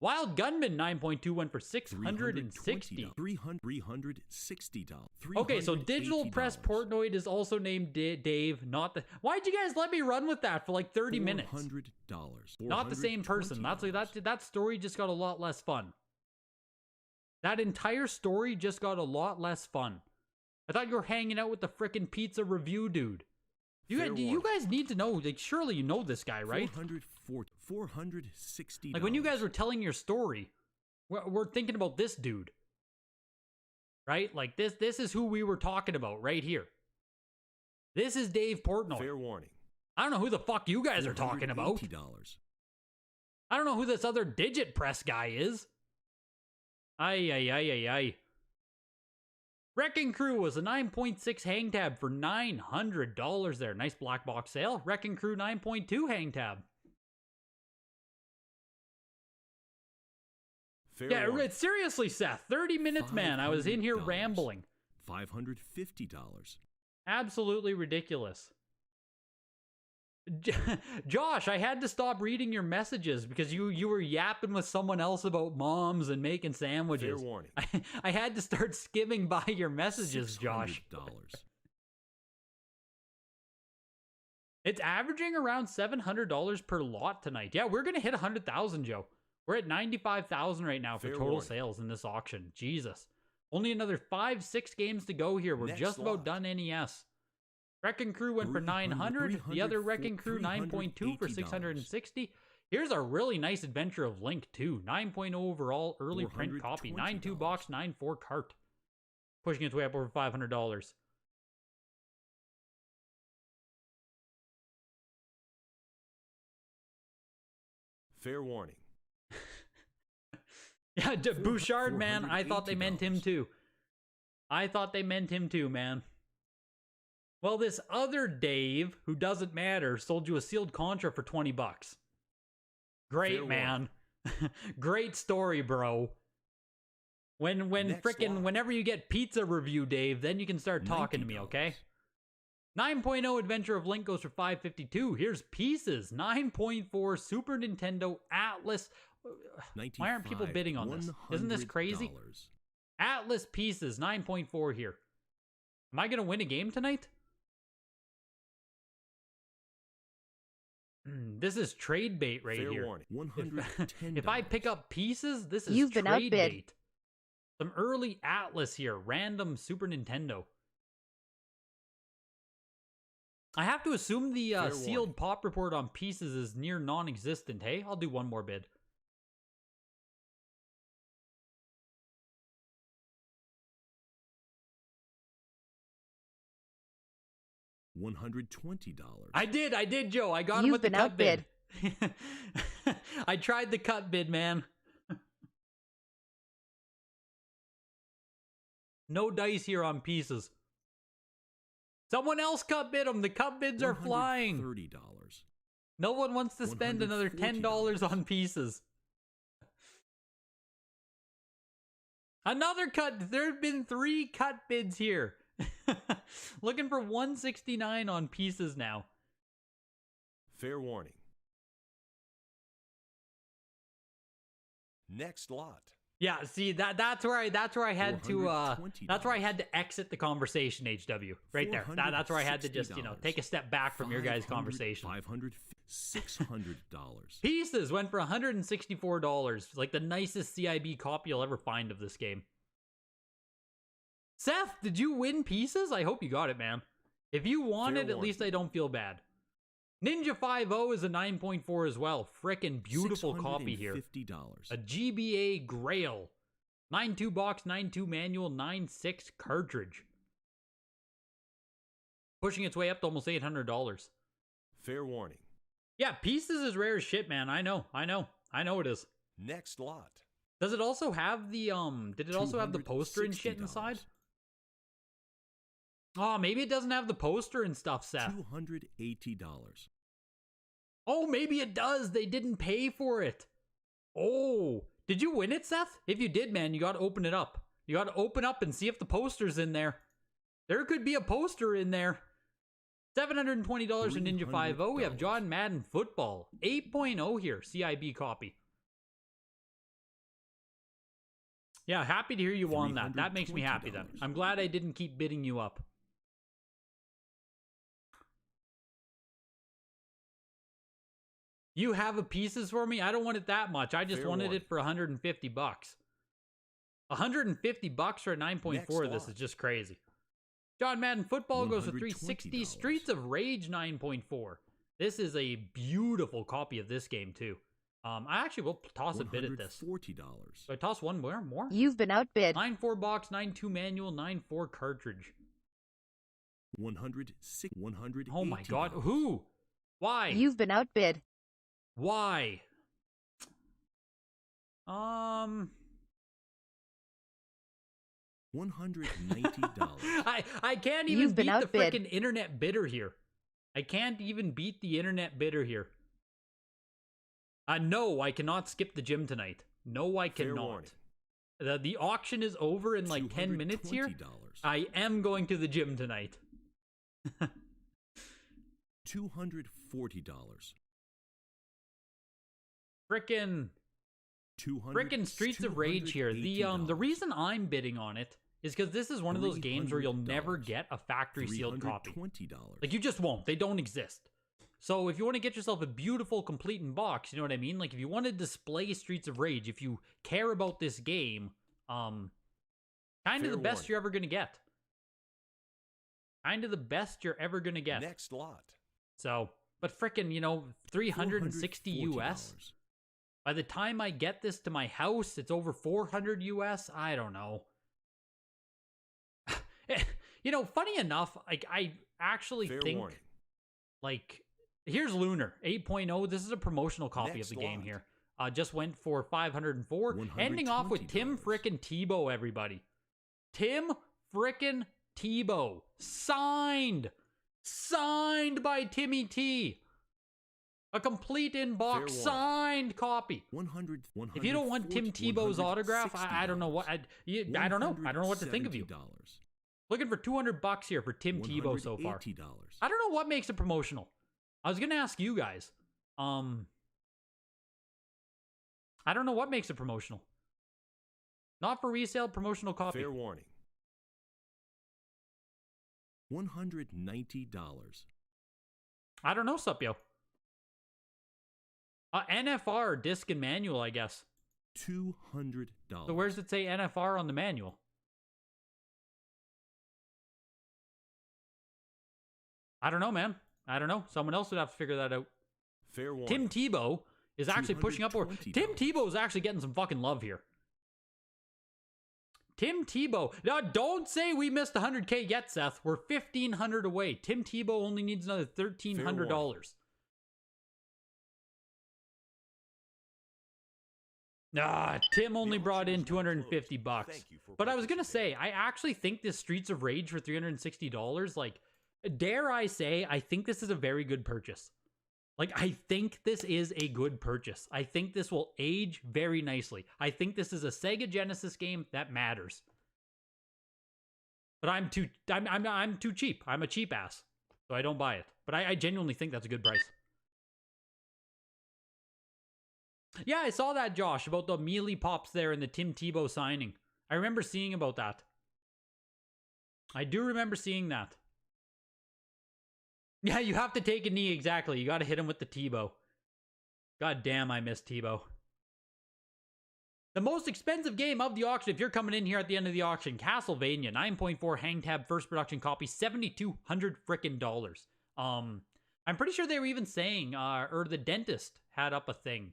Wild Gunman 9.2 went for $660. $360. Okay, so Digital Press Portnoid is also named Dave, not the... Why'd you guys let me run with that for like 30 minutes? $400. Not the same person. That story just got a lot less fun. That entire story just got a lot less fun. I thought you were hanging out with the frickin' pizza review dude. You guys need to know, like, surely you know this guy, right? $460. Like, when you guys were telling your story, we're thinking about this dude. Right? Like, this is who we were talking about right here. This is Dave Portnoy. Fair warning. I don't know who the fuck you guys are talking about. I don't know who this other Digit Press guy is. Ay. Wrecking Crew was a 9.6 hang tab for $900 there. Nice black box sale. Wrecking Crew 9.2 hang tab. Fair seriously, Seth. 30 minutes, man. I was in here rambling. $550. Absolutely ridiculous. Josh, I had to stop reading your messages because you were yapping with someone else about moms and making sandwiches. Fair warning. I had to start skimming by your messages, Josh. It's averaging around $700 per lot tonight. Yeah, we're going to hit 100,000, Joe. We're at 95,000 right now for total sales in this auction. Jesus. Only another 5-6 games to go here. We're just about done NES. Wrecking Crew went for 900. The other Wrecking Crew 9.2 for 660. Here's a really nice Adventure of Link too. 9.0 overall early print copy. 9.2 box, 9.4 cart. Pushing its way up over $500. Fair warning. Yeah, Bouchard, man. I thought they meant him too. Man. Well, this other Dave, who doesn't matter, sold you a sealed contra for $20. Great, fair man. Great story, bro. Whenever you get pizza review, Dave, then you can start talking to me, okay? 9.0 Adventure of Link goes for $552. Here's Pieces. 9.4 Super Nintendo Atlas. Why aren't people bidding on this? Isn't this crazy? Atlas Pieces, 9.4 here. Am I going to win a game tonight? This is trade bait right fair here. Warning. $110. If I pick up Pieces, this is You've been trade outbid. bait. Some early Atlas here. Random Super Nintendo. I have to assume the sealed pop report on Pieces is near non-existent, hey? I'll do one more bid. $120. I did, Joe. I got him with the cut bid. I tried the cut bid, man. No dice here on Pieces. Someone else cut bid them. The cut bids are flying. $30. No one wants to spend another $10 on Pieces. Another cut. There have been 3 cut bids here. Looking for 169 on Pieces now. Fair warning. Next lot. Yeah, see that's where I had to exit the conversation, HW. Right there. That's where I had to just, take a step back from your guys' conversation. $600. Pieces went for $164. Like the nicest CIB copy you'll ever find of this game. Seth, did you win pieces? I hope you got it, man. If you won Fair it, at warning. least I don't feel bad. Ninja 5.0 is a 9.4 as well. Frickin' beautiful copy here. $650. A GBA Grail. 9.2 box, 9.2 manual, 9.6 cartridge. Pushing its way up to almost $800. Fair warning. Yeah, pieces is rare as shit, man. I know it is. Next lot. Does it also have the, did it also have the poster and shit $260. inside? Oh, maybe it doesn't have the poster and stuff, Seth. $280. Oh, maybe it does. They didn't pay for it. Oh, did you win it, Seth? If you did, man, you got to open it up. You got to open up and see if the poster's in there. There could be a poster in there. $720 in Ninja 5.0. We have John Madden Football. 8.0 here. CIB copy. Yeah, happy to hear you won that. That makes me happy then. I'm glad I didn't keep bidding you up. You have a pieces for me? I don't want it that much. I just wanted it for 150 bucks. 150 bucks for a 9.4. This is just crazy. John Madden Football goes for 360. Streets of Rage 9.4. This is a beautiful copy of this game too. I actually will toss a bid at this. $40. So I toss one more? You've been outbid. 9.4 box, 9.2 manual, 9.4 cartridge. $180. Oh my god, who? Why? You've been outbid. Why? $190. I can't even You've been beat the outbid. freaking internet bidder here. I can't even beat the internet bidder here. No, I cannot skip the gym tonight. No, I Fair cannot. warning. The auction is over in like 10 minutes here. $220. I am going to the gym tonight. $240. Frickin' Streets of Rage here. The reason I'm bidding on it is because this is one of those games where you'll never get a factory sealed copy. Like, you just won't. They don't exist. So if you want to get yourself a beautiful, complete in box, you know what I mean? Like, if you want to display Streets of Rage, if you care about this game, kind of the best you're ever going to get. Kind of the best you're ever going to get. Next lot. So, but frickin', you know, 360 US. By the time I get this to my house, it's over 400 US. I don't know. You know, funny enough, like, I actually think, warning. like, here's Lunar 8.0. This is a promotional copy Next of the game lot. here. Just went for 504. Ending off with Tim frickin' Tebow, everybody. Tim frickin' Tebow. Signed. Signed by Timmy T. A complete in-box signed copy. 100. If you don't want Tim Tebow's autograph, I don't know what. I don't know. I don't know what to think of you. Looking for $200 here for Tim Tebow so far. I don't know what makes it promotional. I was gonna ask you guys. I don't know what makes it promotional. Not for resale, promotional copy. Fair warning. $190. I don't know, Supyo. NFR disc and manual, I guess. $200. So where's it say NFR on the manual? I don't know, man. I don't know. Someone else would have to figure that out. Fair warning. Tim Tebow is actually pushing up. $220. Tim Tebow is actually getting some fucking love here. Tim Tebow. Now, don't say we missed 100K yet, Seth. We're 1,500 away. Tim Tebow only needs another $1,300. Tim only brought in 250 bucks. But I was gonna say, I actually think this Streets of Rage for $360, like, dare I say, I think this is a very good purchase. Like, I think this is a good purchase. I think this will age very nicely. I think this is a Sega Genesis game that matters. But I'm too cheap. I'm a cheap ass. So I don't buy it. But I genuinely think that's a good price. Yeah, I saw that, Josh, about the melee pops there and the Tim Tebow signing. I remember seeing about that. I do remember seeing that. Yeah, you have to take a knee, exactly. You got to hit him with the Tebow. God damn, I miss Tebow. The most expensive game of the auction, if you're coming in here at the end of the auction, Castlevania, 9.4 hang tab, first production copy, $7,200 frickin' dollars. I'm pretty sure they were even saying, or the dentist had up a thing,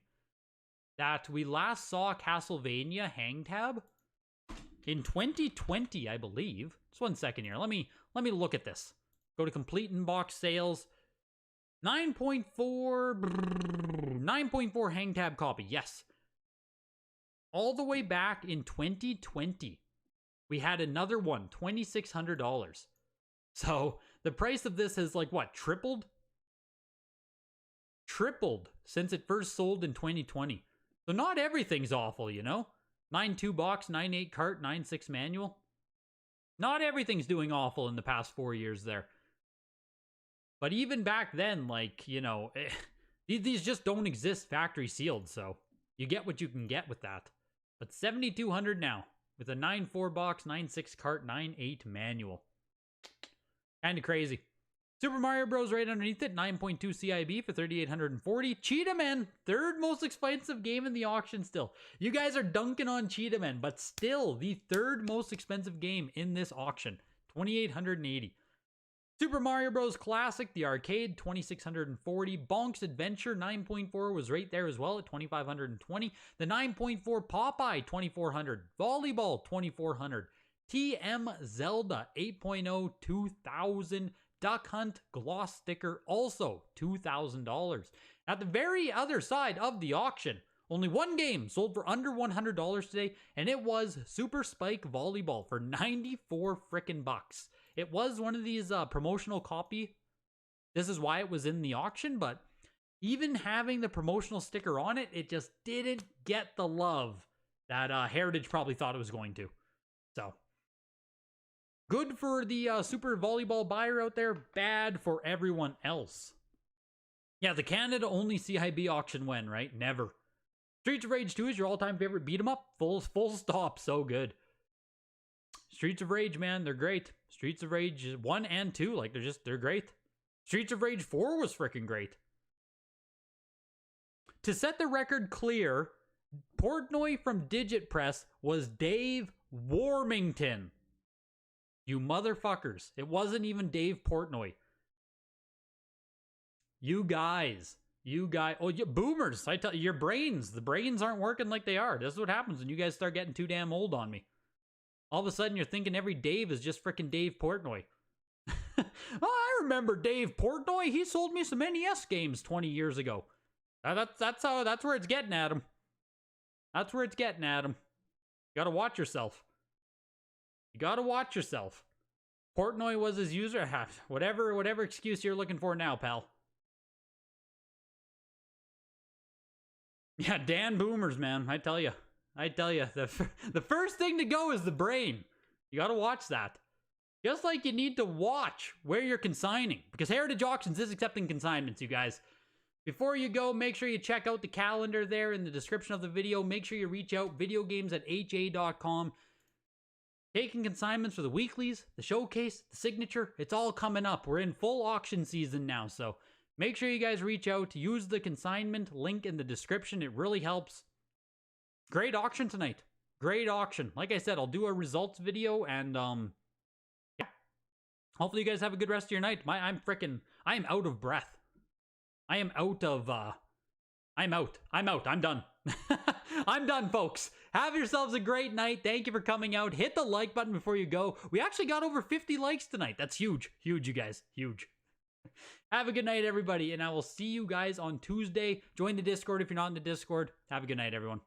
that we last saw Castlevania hang tab in 2020, I believe. Just 1 second here. Let me look at this. Go to complete inbox sales. 9.4 hang tab copy. Yes. All the way back in 2020, we had another one, $2,600. So the price of this has like what, tripled? Tripled since it first sold in 2020. So not everything's awful, you know? 9.2 box, 9.8 cart, 9.6 manual. Not everything's doing awful in the past 4 years there. But even back then, like, you know, these just don't exist factory sealed, so you get what you can get with that. But $7,200 now with a 9.4 box, 9.6 cart, 9.8 manual. Kind of crazy. Super Mario Bros. Right underneath it, 9.2 CIB for $3,840. Cheetah Man, third most expensive game in the auction still. You guys are dunking on Cheetah Man, but still the third most expensive game in this auction, $2,880. Super Mario Bros. Classic, the arcade, $2,640. Bonk's Adventure, 9.4 was right there as well at $2,520. The 9.4 Popeye, $2,400. Volleyball, $2,400. TM Zelda, 8.0, $2,000. Duck Hunt gloss sticker, also $2,000. At the very other side of the auction, only one game sold for under $100 today, and it was Super Spike Volleyball for 94 frickin' bucks. It was one of these promotional copy. This is why it was in the auction, but even having the promotional sticker on it, it just didn't get the love that Heritage probably thought it was going to. So, good for the Super Volleyball buyer out there, bad for everyone else. Yeah, the Canada-only CIB auction win, right? Never. Streets of Rage 2 is your all-time favorite beat-em-up? Full stop, so good. Streets of Rage, man, they're great. Streets of Rage 1 and 2, like, they're great. Streets of Rage 4 was freaking great. To set the record clear, Portnoy from Digit Press was Dave Warmington. You motherfuckers. It wasn't even Dave Portnoy. You guys. Oh, you boomers. I tell you, the brains aren't working like they are. This is what happens when you guys start getting too damn old on me. All of a sudden, you're thinking every Dave is just freaking Dave Portnoy. Oh, I remember Dave Portnoy. He sold me some NES games 20 years ago. That's where it's getting at him. That's where it's getting at him. You gotta watch yourself. You gotta watch yourself. Portnoy was his user. Whatever excuse you're looking for now, pal. Yeah, Dan Boomers, man. I tell you. The first thing to go is the brain. You gotta watch that. Just like you need to watch where you're consigning. Because Heritage Auctions is accepting consignments, you guys. Before you go, make sure you check out the calendar there in the description of the video. Make sure you reach out, videogames@ha.com. Taking consignments for the weeklies, the showcase, the signature, it's all coming up. We're in full auction season now, so make sure you guys reach out. Use the consignment link in the description. It really helps. Great auction tonight. Great auction. Like I said, I'll do a results video, and yeah. Hopefully you guys have a good rest of your night. I am out of breath. I'm out. I'm done. I'm done, folks. Have yourselves a great night. Thank you for coming out. Hit the like button before you go. We actually got over 50 likes tonight. That's huge. Huge, you guys. Huge. Have a good night, everybody, and I will see you guys on Tuesday. Join the Discord if you're not in the Discord. Have a good night, everyone.